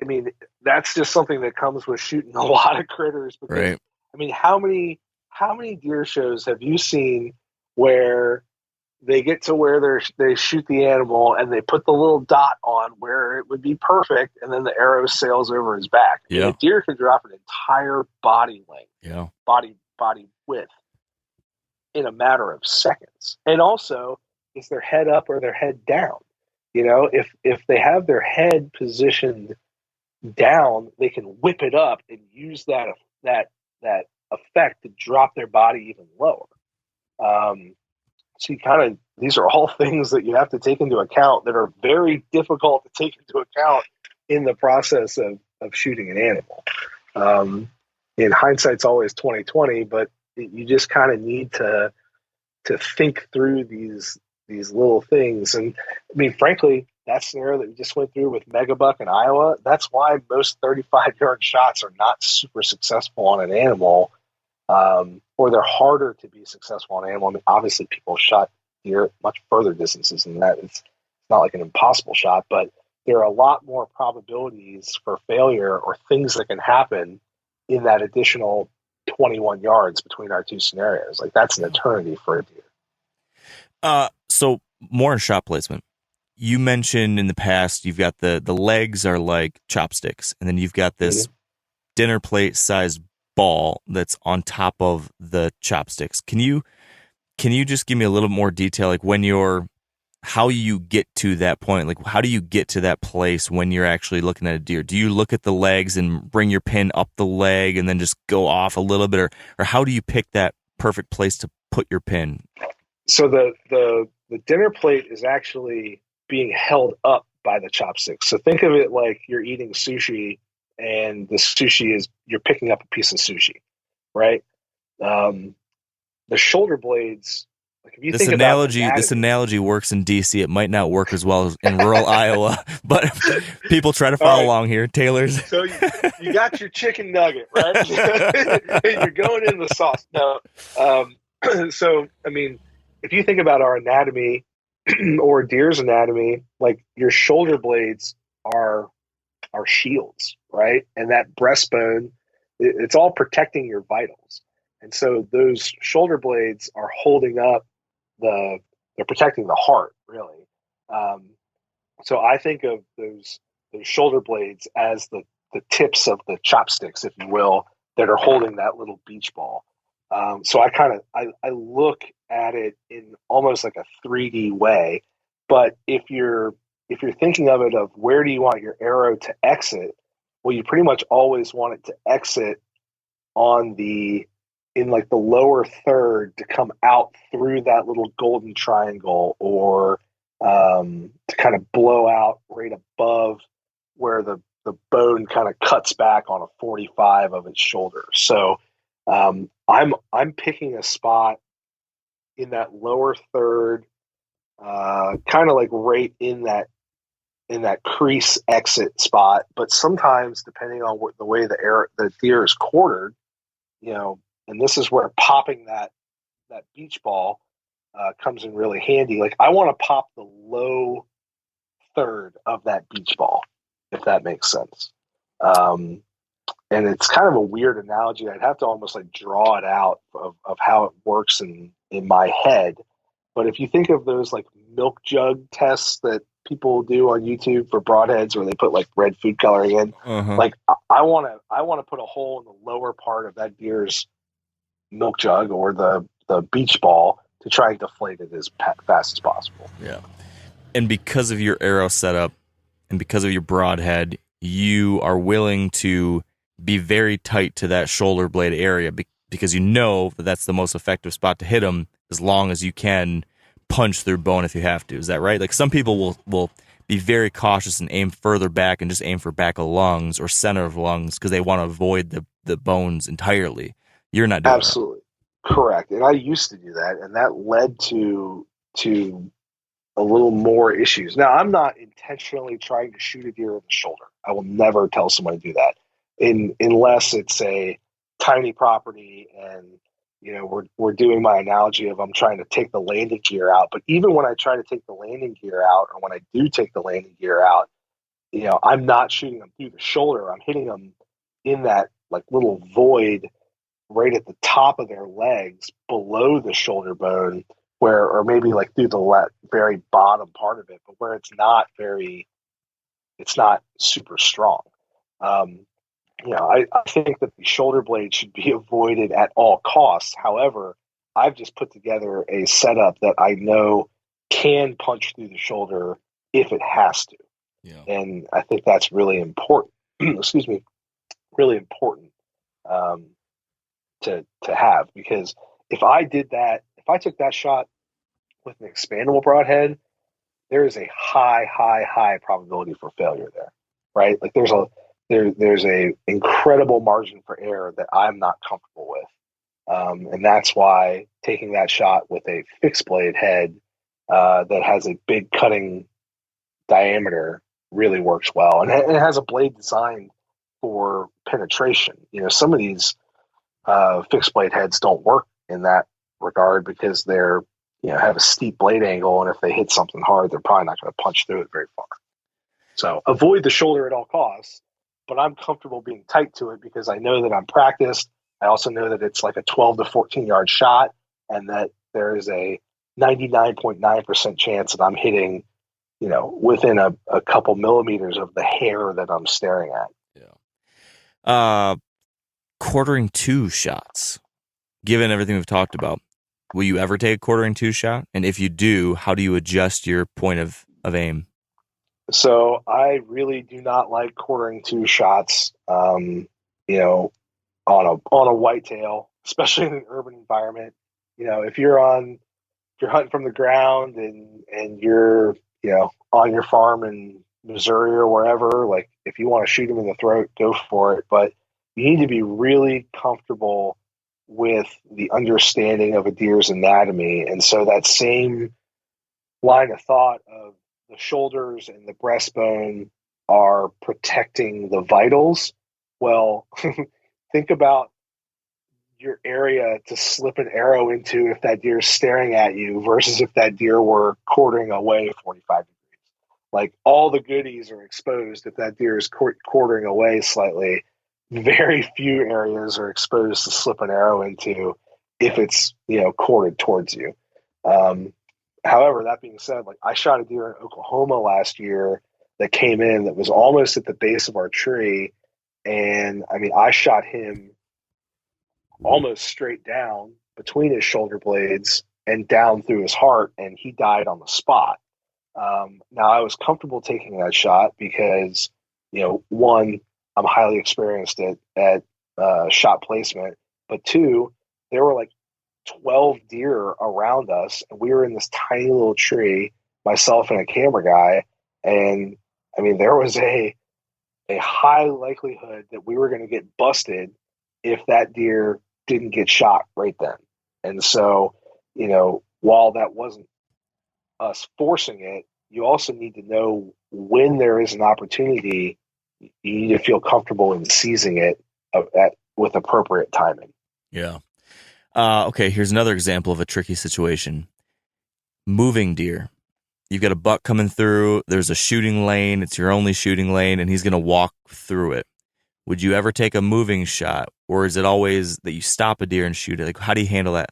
mean, that's just something that comes with shooting a lot of critters. Because, Right. I mean, how many deer shows have you seen where they get to where they shoot the animal and they put the little dot on where it would be perfect, and then the arrow sails over his back? Yeah. And a deer can drop an entire body length, Yeah. body width, in a matter of seconds. And also, is their head up or their head down? You know, if they have their head positioned down, they can whip it up and use that effect to drop their body even lower. So these are all things that you have to take into account that are very difficult to take into account in the process of shooting an animal. In hindsight's always 20/20, but you just kind of need to think through these little things. And I mean, frankly, that scenario that we just went through with Megabuck in Iowa, that's why most 35-yard shots are not super successful on an animal, or they're harder to be successful on an animal. I mean, obviously, people shot deer much further distances than that. It's not like an impossible shot, but there are a lot more probabilities for failure or things that can happen in that additional 21 yards between our two scenarios. Like, that's an eternity for a deer. So more in shot placement. You mentioned in the past you've got the legs are like chopsticks, and then you've got this dinner plate sized ball that's on top of the chopsticks. Can you just give me a little more detail, like how you get to that point? Like, how do you get to that place when you're actually looking at a deer? Do you look at the legs and bring your pin up the leg and then just go off a little bit, or how do you pick that perfect place to put your pin? So the dinner plate is actually being held up by the chopsticks. So think of it like you're eating sushi, and the sushi you're picking up a piece of sushi, right? The shoulder blades. Like, if you This think analogy, about this analogy works in DC. It might not work as well as in rural Iowa, but people try to follow along here. Taylor's. So you got your chicken nugget, right? You're going in the sauce. No. So, I mean, if you think about our anatomy or deer's anatomy, like, your shoulder blades are shields, right? And that breastbone, it's all protecting your vitals. And so those shoulder blades are holding up they're protecting the heart, really. So I think of those shoulder blades as the tips of the chopsticks, if you will, that are holding that little beach ball. So I look at it in almost like a 3D way. But if you're thinking of it of where do you want your arrow to exit, well, you pretty much always want it to exit in like the lower third, to come out through that little golden triangle, or to kind of blow out right above where the bone kind of cuts back on a 45 of its shoulder. So I'm picking a spot in that lower third, kind of like right in that crease exit spot. But sometimes, depending on the way the deer is quartered, and this is where popping that beach ball comes in really handy. Like, I want to pop the low third of that beach ball, if that makes sense. And it's kind of a weird analogy. I'd have to almost like draw it out of how it works in my head. But if you think of those like milk jug tests that people do on YouTube for broadheads, where they put like red food coloring in, like, I want to put a hole in the lower part of that deer's milk jug or the beach ball to try and deflate it as fast as possible. Yeah. And because of your arrow setup and because of your broadhead, you are willing to be very tight to that shoulder blade area because you know that that's the most effective spot to hit them as long as you can punch through bone if you have to. Is that right? Like some people will be very cautious and aim further back and just aim for back of lungs or center of lungs because they want to avoid the bones entirely. You're not doing Absolutely correct. And I used to do that, and that led to a little more issues. Now, I'm not intentionally trying to shoot a deer in the shoulder. I will never tell someone to do that, unless it's a tiny property and we're doing my analogy of I'm trying to take the landing gear out. But even when I try to take the landing gear out, or when I do take the landing gear out, I'm not shooting them through the shoulder. I'm hitting them in that like little void right at the top of their legs below the shoulder bone, or maybe like through the very bottom part of it, but where it's not super strong. I think that the shoulder blade should be avoided at all costs. However, I've just put together a setup that I know can punch through the shoulder if it has to. Yeah. And I think that's really important. Excuse me, really important to have, because if I did that, if I took that shot with an expandable broadhead, there is a high probability for failure there, right? Like there's a incredible margin for error that I'm not comfortable with. And that's why taking that shot with a fixed blade head that has a big cutting diameter really works well. And it has a blade designed for penetration. Some of these fixed blade heads don't work in that regard because they're, have a steep blade angle. And if they hit something hard, they're probably not going to punch through it very far. So avoid the shoulder at all costs, but I'm comfortable being tight to it because I know that I'm practiced. I also know that it's like a 12 to 14 yard shot and that there is a 99.9% chance that I'm hitting, within a couple millimeters of the hair that I'm staring at. Yeah. Quartering two shots, given everything we've talked about, will you ever take a quartering two shot? And if you do, how do you adjust your point of aim? So I really do not like quartering two shots, on a whitetail, especially in an urban environment. If you're hunting from the ground and you're, on your farm in Missouri or wherever, like if you want to shoot them in the throat, go for it. But you need to be really comfortable with the understanding of a deer's anatomy. And so that same line of thought of the shoulders and the breastbone are protecting the vitals. Well, think about your area to slip an arrow into if that deer is staring at you versus if that deer were quartering away 45 degrees. Like all the goodies are exposed if that deer is quartering away slightly. Very few areas are exposed to slip an arrow into if it's, quartered towards you. However, that being said, like I shot a deer in Oklahoma last year that came in that was almost at the base of our tree. And I shot him almost straight down between his shoulder blades and down through his heart, and he died on the spot. Now I was comfortable taking that shot because, one, I'm highly experienced at shot placement, but two, there were like 12 deer around us, and we were in this tiny little tree, myself and a camera guy, and there was a high likelihood that we were going to get busted if that deer didn't get shot right then. And so, while that wasn't us forcing it, you also need to know when there is an opportunity, you need to feel comfortable in seizing it with appropriate timing. Yeah. Okay, here's another example of a tricky situation. Moving deer. You've got a buck coming through, there's a shooting lane, it's your only shooting lane, and he's going to walk through it. Would you ever take a moving shot, or is it always that you stop a deer and shoot it? Like, how do you handle that?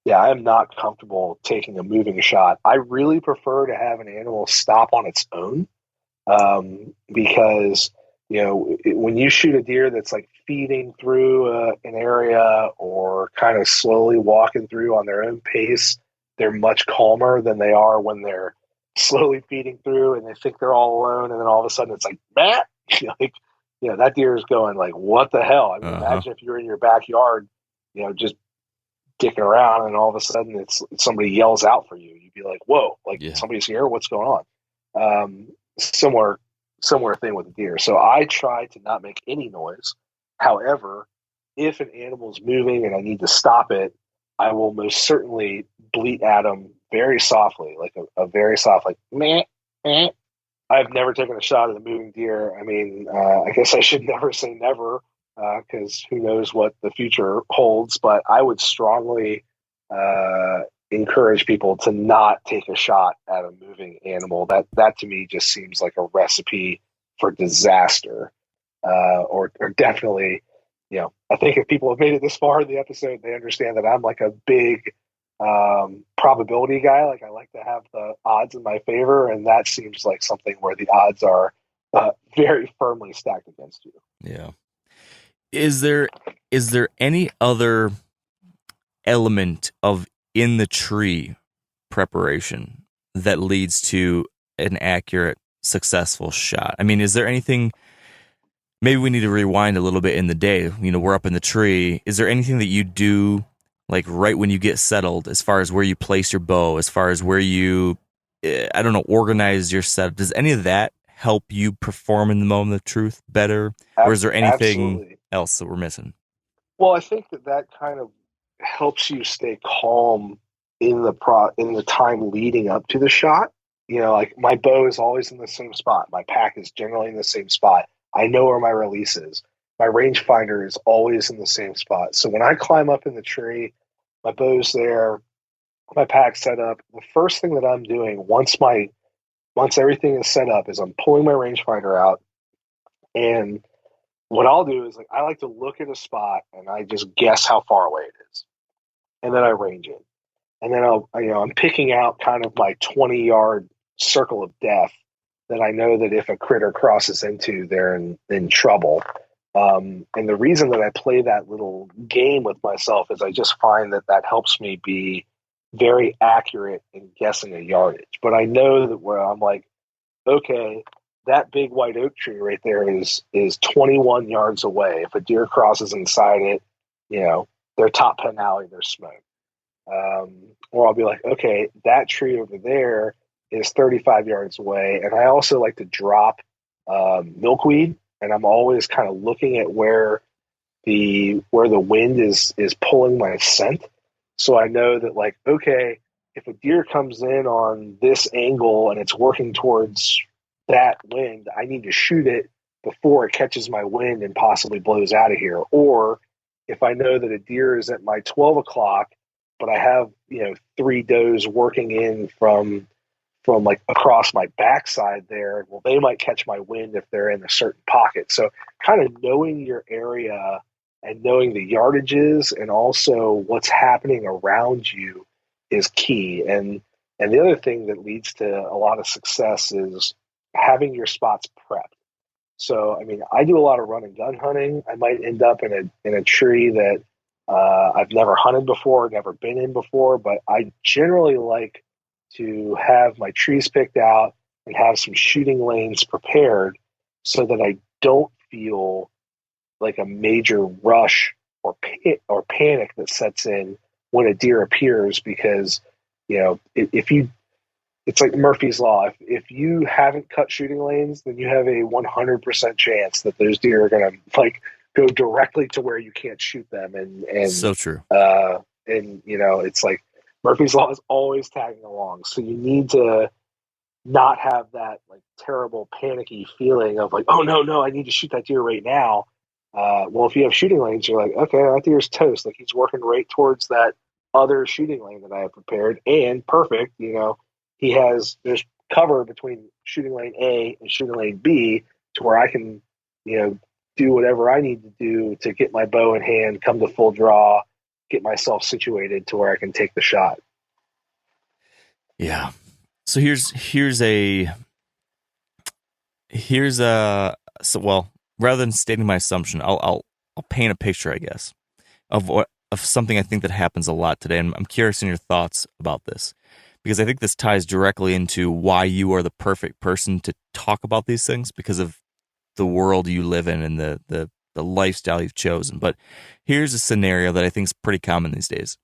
Yeah, I am not comfortable taking a moving shot. I really prefer to have an animal stop on its own, because, when you shoot a deer that's like feeding through an area or kind of slowly walking through on their own pace, they're much calmer than they are when they're slowly feeding through and they think they're all alone. And then all of a sudden it's like, Matt, like that deer is going like, what the hell? I mean, imagine if you're in your backyard, just dicking around, and all of a sudden somebody yells out for you. You'd be like, whoa, like somebody's here. What's going on? Similar thing with the deer. So I try to not make any noise. However, if an animal's moving and I need to stop it, I will most certainly bleat at them very softly, like a very soft, like, meh, meh. I've never taken a shot at a moving deer. I mean, I guess I should never say never, because who knows what the future holds. But I would strongly encourage people to not take a shot at a moving animal. That to me just seems like a recipe for disaster, or definitely. I think if people have made it this far in the episode, they understand that I'm like a big probability guy. Like, I like to have the odds in my favor, and that seems like something where the odds are very firmly stacked against you. Yeah. Is there any other element of in the tree preparation that leads to an accurate, successful shot? I mean, is there anything? Maybe we need to rewind a little bit in the day. We're up in the tree. Is there anything that you do, like right when you get settled, as far as where you place your bow, as far as where you, organize your setup? Does any of that help you perform in the moment of truth better? Or is there anything else that we're missing? Well, I think that kind of helps you stay calm in the time leading up to the shot. Like, my bow is always in the same spot. My pack is generally in the same spot. I know where my release is. My rangefinder is always in the same spot. So when I climb up in the tree, my bow's there, my pack's set up. The first thing that I'm doing once everything is set up is I'm pulling my rangefinder out, and what I'll do is, like, I like to look at a spot and I just guess how far away it is, and then I range it, and then I'm picking out kind of my 20-yard circle of death that I know that if a critter crosses into, they're in trouble. And the reason that I play that little game with myself is I just find that helps me be very accurate in guessing a yardage. But I know that where I'm like, okay, that big white oak tree right there is 21 yards away. If a deer crosses inside it, they're top 10 alley, they're smoked. Or I'll be like, okay, that tree over there is 35 yards away. And I also like to drop milkweed, and I'm always kind of looking at where the wind is pulling my scent. So I know that, like, okay, if a deer comes in on this angle and it's working towards that wind, I need to shoot it before it catches my wind and possibly blows out of here. Or if I know that a deer is at my 12 o'clock, but I have, 3 does working in from like across my backside there, well, they might catch my wind if they're in a certain pocket. So kind of knowing your area and knowing the yardages and also what's happening around you is key. And the other thing that leads to a lot of success is having your spots prepped. So, I mean, I do a lot of run and gun hunting. I might end up in a tree that I've never hunted before, never been in before, but I generally like to have my trees picked out and have some shooting lanes prepared so that I don't feel like a major rush or panic that sets in when a deer appears, because it's like Murphy's Law. If you haven't cut shooting lanes, then you have a 100% chance that those deer are going to like go directly to where you can't shoot them. And so true. And it's like Murphy's Law is always tagging along. So you need to not have that like terrible panicky feeling of like, oh no, I need to shoot that deer right now. Well, if you have shooting lanes, you're like, okay, that deer's toast. Like, he's working right towards that other shooting lane that I have prepared, and perfect. There's cover between shooting lane A and shooting lane B to where I can, do whatever I need to do to get my bow in hand, come to full draw, get myself situated to where I can take the shot. Yeah. So rather than stating my assumption, I'll paint a picture, I guess, of something I think that happens a lot today. And I'm curious in your thoughts about this, because I think this ties directly into why you are the perfect person to talk about these things, because of the world you live in and the lifestyle you've chosen. But here's a scenario that I think is pretty common these days.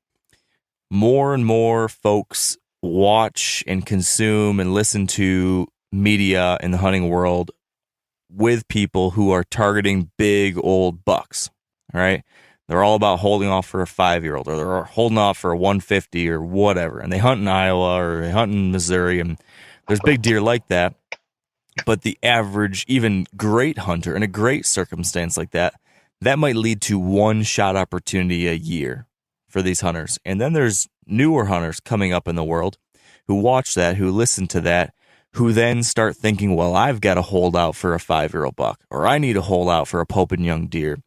More and more folks watch and consume and listen to media in the hunting world with people who are targeting big old bucks, all right? They're all about holding off for a 5-year-old, or they're holding off for a 150 or whatever. And they hunt in Iowa or they hunt in Missouri, and there's big deer like that. But the average, even great hunter in a great circumstance like that, that might lead to one shot opportunity a year for these hunters. And then there's newer hunters coming up in the world who watch that, who listen to that, who then start thinking, well, I've got to hold out for a 5-year-old buck, or I need to hold out for a Pope and Young deer.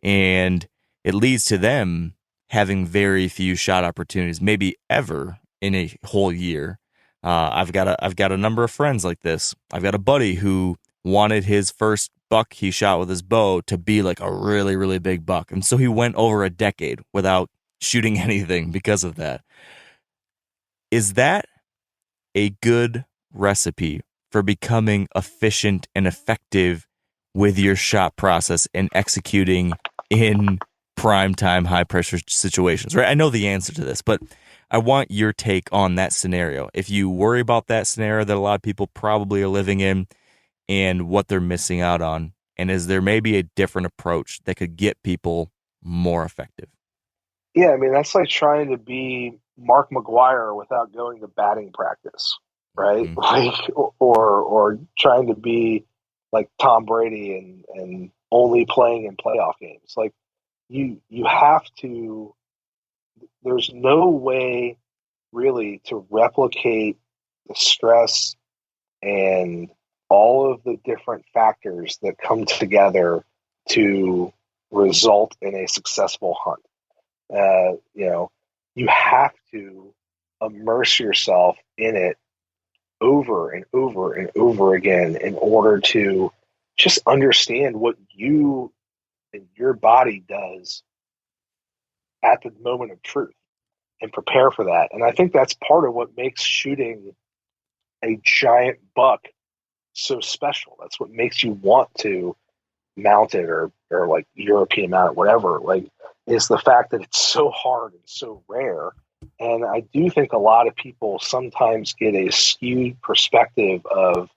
And it leads to them having very few shot opportunities, maybe ever in a whole year. I've got a number of friends like this. I've got a buddy who wanted his first buck he shot with his bow to be like a really, really big buck. And so he went over a decade without shooting anything because of that. Is that a good recipe for becoming efficient and effective with your shot process and executing in primetime, high pressure situations, right? I know the answer to this, but I want your take on that scenario. If you worry about that scenario that a lot of people probably are living in and what they're missing out on, and is there maybe a different approach that could get people more effective? Yeah, I mean, that's like trying to be Mark McGuire without going to batting practice, right? Mm-hmm. Like, or trying to be like Tom Brady and only playing in playoff games. Like, you have to. There's no way really to replicate the stress and all of the different factors that come together to result in a successful hunt. You have to immerse yourself in it over and over and over again in order to just understand what you and your body does at the moment of truth and prepare for that. And I think that's part of what makes shooting a giant buck so special. That's what makes you want to mount it or like European mount it, whatever, like, is the fact that it's so hard and so rare. And I do think a lot of people sometimes get a skewed perspective of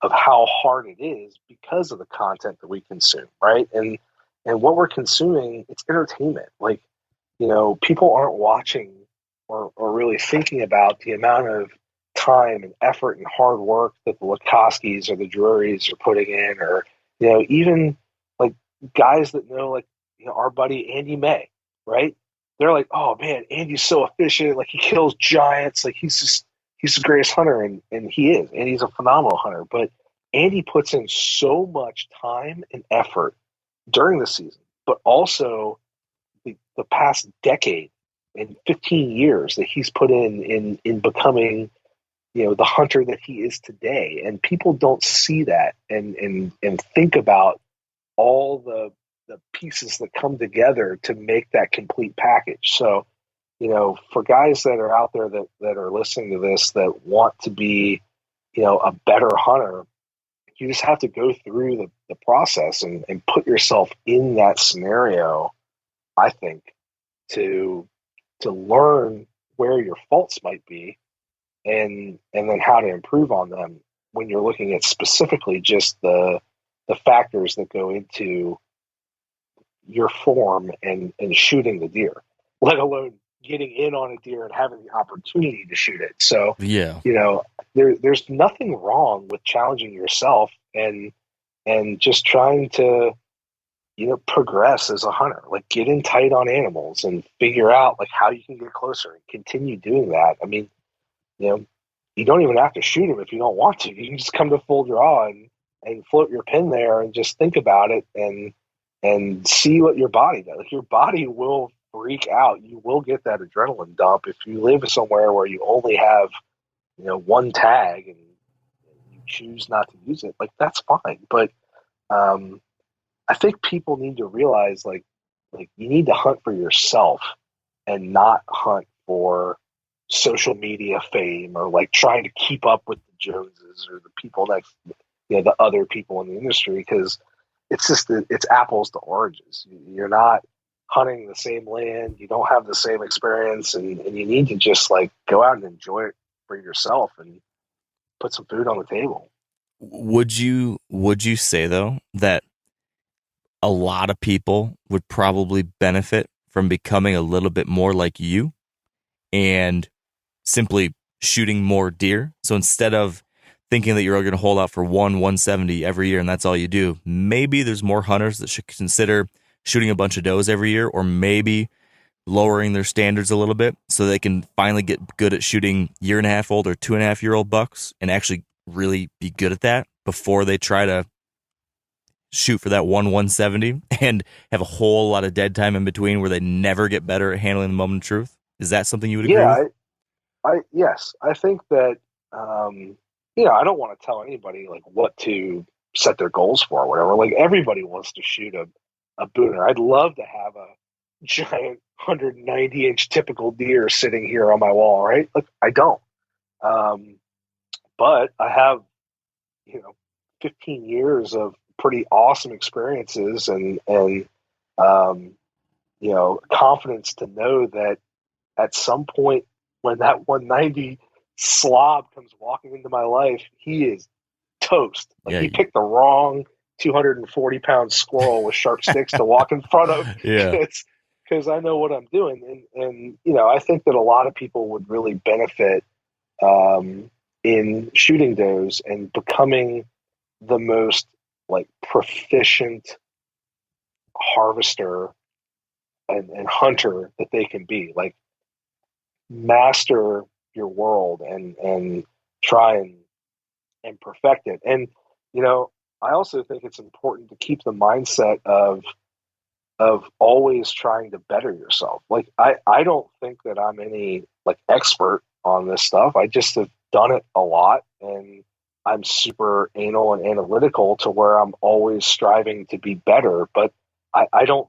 how hard it is because of the content that we consume, right? And what we're consuming, it's entertainment. Like, people aren't watching or really thinking about the amount of time and effort and hard work that the Lakoskis or the Drurys are putting in, or, even like guys that know, like, our buddy Andy May, right? They're like, oh man, Andy's so efficient. Like, he kills giants. Like, he's the greatest hunter. And he is, and he's a phenomenal hunter. But Andy puts in so much time and effort during the season, but also the past decade and 15 years that he's put in becoming, the hunter that he is today. And people don't see that and think about all the pieces that come together to make that complete package. So, for guys that are out there that are listening to this, that want to be, a better hunter, you just have to go through the process and put yourself in that scenario, I think, to learn where your faults might be and then how to improve on them when you're looking at specifically just the factors that go into your form and shooting the deer, let alone getting in on a deer and having the opportunity to shoot it. So, Yeah. There's nothing wrong with challenging yourself and just trying to, progress as a hunter. Like, get in tight on animals and figure out like how you can get closer and continue doing that. I mean, you don't even have to shoot them if you don't want to. You can just come to full draw and float your pin there and just think about it and see what your body does. Like, your body will freak out. You will get that adrenaline dump if you live somewhere where you only have, one tag and you choose not to use it. Like, that's fine. But I think people need to realize like you need to hunt for yourself and not hunt for social media fame or like trying to keep up with the Joneses or the people next. the other people in the industry, because it's apples to oranges. You're not hunting the same land, you don't have the same experience, and you need to just like go out and enjoy it for yourself and put some food on the table. Would you say though that a lot of people would probably benefit from becoming a little bit more like you and simply shooting more deer? So instead of thinking that you're going to hold out for 170 every year and that's all you do, maybe there's more hunters that should consider shooting a bunch of does every year, or maybe lowering their standards a little bit so they can finally get good at shooting 1.5-year-old or 2.5-year-old bucks and actually really be good at that before they try to shoot for that 170 and have a whole lot of dead time in between where they never get better at handling the moment of truth. Is that something you would agree with? Yes, I think that I don't want to tell anybody like what to set their goals for or whatever. Like everybody wants to shoot a booner. I'd love to have a giant 190-inch typical deer sitting here on my wall, right? Like I don't. But I have 15 years of pretty awesome experiences and confidence to know that at some point when that 190 slob comes walking into my life, he is toast. Like he picked the wrong 240-pound squirrel with sharp sticks to walk in front of. Yeah. Because I know what I'm doing. And I think that a lot of people would really benefit in shooting does and becoming the most like proficient harvester and hunter that they can be. Like master your world and try and perfect it. And I also think it's important to keep the mindset of always trying to better yourself. Like I don't think that I'm any like expert on this stuff. I just have done it a lot, and I'm super anal and analytical to where I'm always striving to be better. But I don't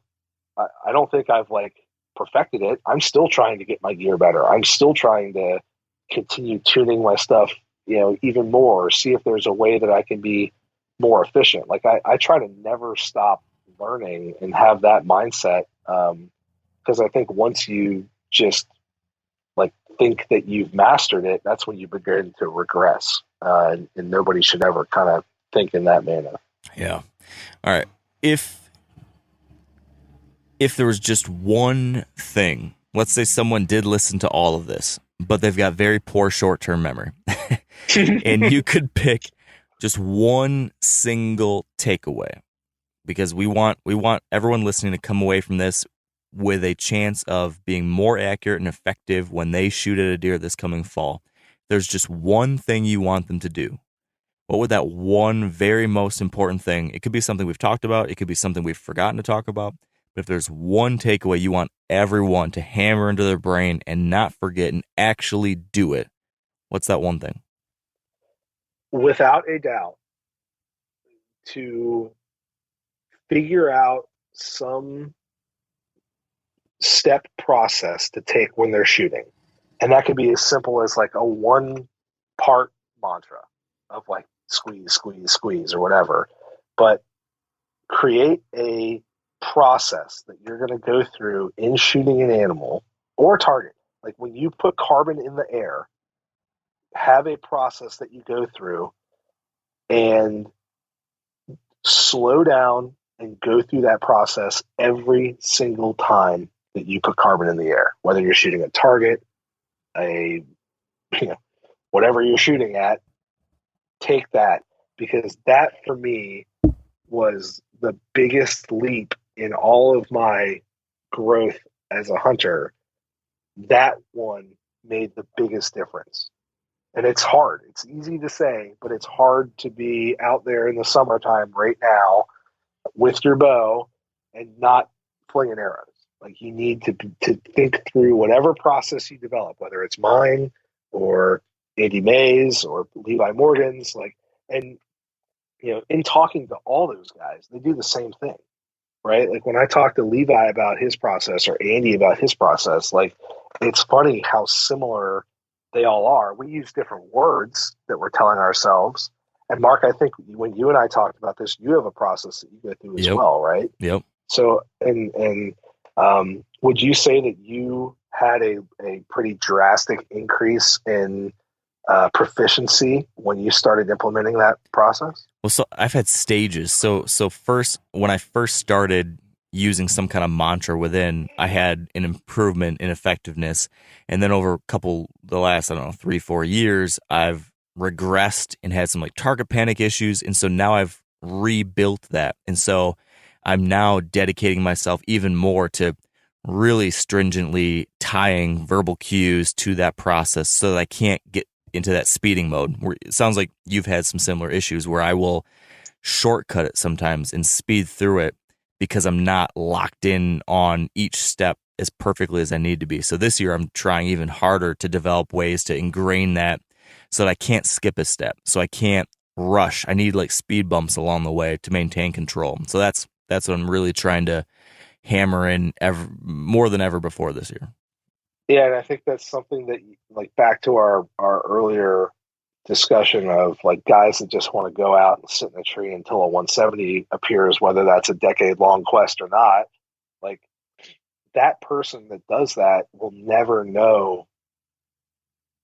think I've like perfected it. I'm still trying to get my gear better. I'm still trying to continue tuning my stuff, even more, or see if there's a way that I can be more efficient. Like I try to never stop learning and have that mindset. Because I think once you just like think that you've mastered it, that's when you begin to regress. And nobody should ever kind of think in that manner. Yeah. All right. If there was just one thing, let's say someone did listen to all of this, but they've got very poor short-term memory, and you could pick just one single takeaway, because we want everyone listening to come away from this with a chance of being more accurate and effective when they shoot at a deer this coming fall. There's just one thing you want them to do. What would that one very most important thing? It could be something we've talked about. It could be something we've forgotten to talk about. But if there's one takeaway you want everyone to hammer into their brain and not forget and actually do it, what's that one thing? Without a doubt, to figure out some step process to take when they're shooting. And that could be as simple as like a 1-part mantra of like squeeze, squeeze, squeeze, or whatever. But create a process that you're going to go through in shooting an animal or target. Like when you put carbon in the air, have a process that you go through and slow down and go through that process every single time that you put carbon in the air, whether you're shooting a target, whatever you're shooting at. Take that, because that for me was the biggest leap in all of my growth as a hunter. That one made the biggest difference. And it's hard. It's easy to say, but it's hard to be out there in the summertime right now with your bow and not flinging arrows. Like you need to think through whatever process you develop, whether it's mine or Andy May's or Levi Morgan's, and in talking to all those guys, they do the same thing, right? Like when I talk to Levi about his process or Andy about his process, like it's funny how similar they all are. We use different words that we're telling ourselves, and Mark, I think when you and I talked about this, you have a process that you go through as well, right? Yep. So, would you say that you had a pretty drastic increase in proficiency when you started implementing that process? Well, so I've had stages. So first, when I first started using some kind of mantra within, I had an improvement in effectiveness. And then over the last, 3-4 years, I've regressed and had some like target panic issues. And so now I've rebuilt that. And so I'm now dedicating myself even more to really stringently tying verbal cues to that process so that I can't get into that speeding mode. Where it sounds like you've had some similar issues where I will shortcut it sometimes and speed through it because I'm not locked in on each step as perfectly as I need to be. So this year I'm trying even harder to develop ways to ingrain that so that I can't skip a step. So I can't rush. I need like speed bumps along the way to maintain control. So that's what I'm really trying to hammer in more than ever before this year. Yeah, and I think that's something that, like, back to our earlier discussion of like guys that just want to go out and sit in a tree until a 170 appears, whether that's a decade-long quest or not. Like, that person that does that will never know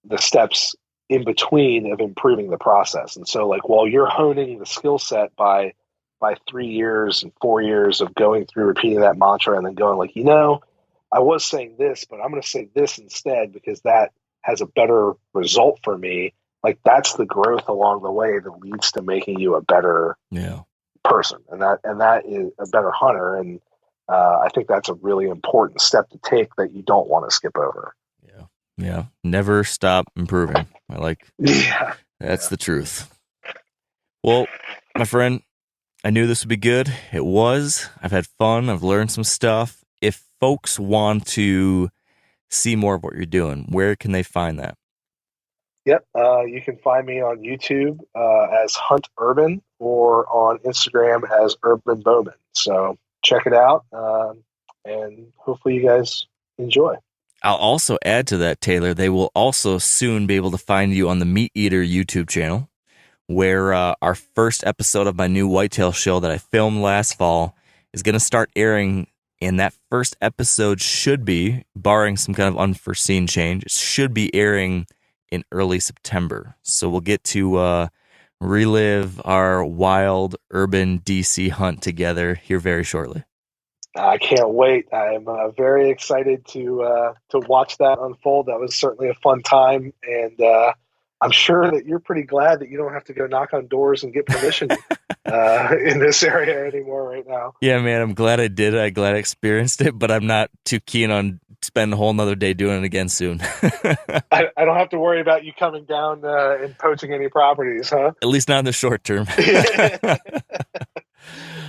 the steps in between of improving the process. And so, like, while you're honing the skill set by 3 years and 4 years of going through repeating that mantra and then going like, I was saying this, but I'm going to say this instead because that has a better result for me. Like, that's the growth along the way that leads to making you a better person, and that is a better hunter. And I think that's a really important step to take that you don't want to skip over. Yeah. Never stop improving. That's the truth. Well, my friend, I knew this would be good. It was. I've had fun. I've learned some stuff. If folks want to see more of what you're doing, where can they find that? Yep. You can find me on YouTube as Hunt Urban or on Instagram as Urban Bowman. So check it out, and hopefully you guys enjoy. I'll also add to that, Taylor, they will also soon be able to find you on the Meat Eater YouTube channel, where our first episode of my new whitetail show that I filmed last fall is going to start airing. And that first episode should be, barring some kind of unforeseen change, it should be airing in early September. So we'll get to relive our wild urban DC hunt together here very shortly. I can't wait. I'm very excited to watch that unfold. That was certainly a fun time, and I'm sure that you're pretty glad that you don't have to go knock on doors and get permission in this area anymore right now. Yeah, man, I'm glad I did it. I'm glad I experienced it, but I'm not too keen on spending a whole nother day doing it again soon. I don't have to worry about you coming down and poaching any properties, huh? At least not in the short term.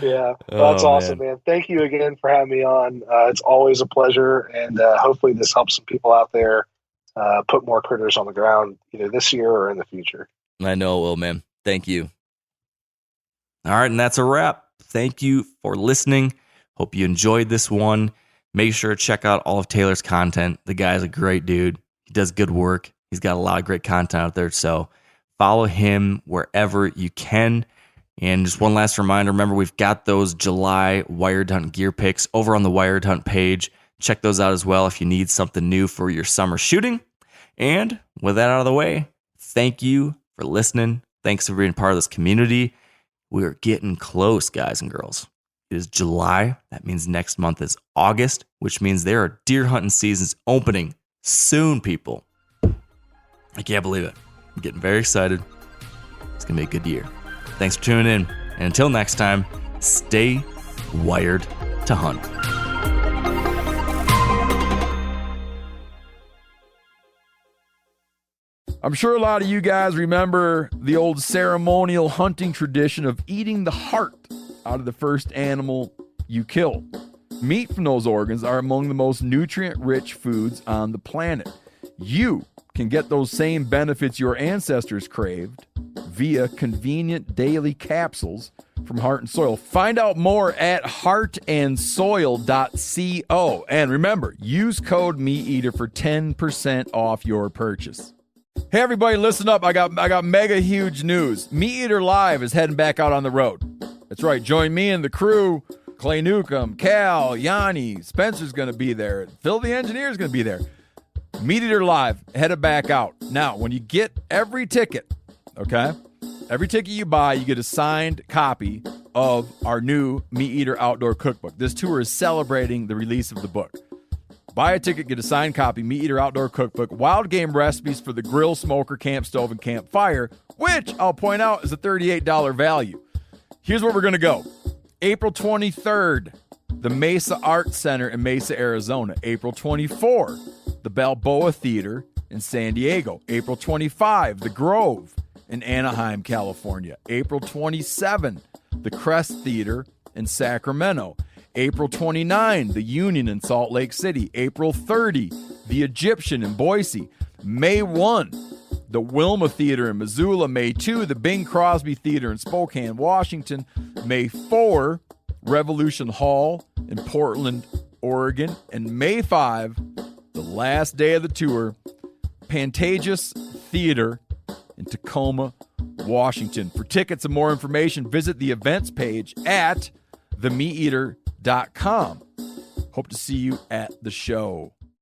Yeah, well, that's awesome, man. Thank you again for having me on. It's always a pleasure, and hopefully this helps some people out there put more critters on the ground either this year or in the future. I know it will, man. Thank you. All right, and that's a wrap. Thank you for listening. Hope you enjoyed this one. Make sure to check out all of Taylor's content. The guy's a great dude. He does good work. He's got a lot of great content out there, so follow him wherever you can. And just one last reminder, remember we've got those July Wired Hunt gear picks over on the Wired Hunt page. Check those out as well if you need something new for your summer shooting. And with that out of the way, thank you for listening. Thanks for being part of this community. We're getting close, guys and girls. It is July. That means next month is August, which means there are deer hunting seasons opening soon, people. I can't believe it. I'm getting very excited. It's going to be a good year. Thanks for tuning in. And until next time, stay wired to hunt. I'm sure a lot of you guys remember the old ceremonial hunting tradition of eating the heart out of the first animal you kill. Meat from those organs are among the most nutrient-rich foods on the planet. You can get those same benefits your ancestors craved via convenient daily capsules from Heart and Soil. Find out more at heartandsoil.co. And remember, use code MeatEater for 10% off your purchase. Hey everybody, listen up. I got mega huge news. Meat Eater Live is heading back out on the road. That's right. Join me and the crew. Clay Newcomb, Cal, Yanni, Spencer's going to be there. Phil the engineer's going to be there. Meat Eater Live headed back out. Now, when you get every ticket, okay? Every ticket you buy, you get a signed copy of our new Meat Eater Outdoor Cookbook. This tour is celebrating the release of the book. Buy a ticket, get a signed copy, Meat Eater Outdoor Cookbook, wild game recipes for the grill, smoker, camp stove, and campfire, which I'll point out is a $38 value. Here's where we're going to go. April 23rd, the Mesa Arts Center in Mesa, Arizona. April 24, the Balboa Theater in San Diego. April 25, the Grove in Anaheim, California. April 27, the Crest Theater in Sacramento. April 29, the Union in Salt Lake City. April 30, the Egyptian in Boise. May 1, the Wilma Theater in Missoula. May 2, the Bing Crosby Theater in Spokane, Washington. May 4, Revolution Hall in Portland, Oregon. And May 5, the last day of the tour, Pantages Theater in Tacoma, Washington. For tickets and more information, visit the events page at themeateater.com. Hope to see you at the show.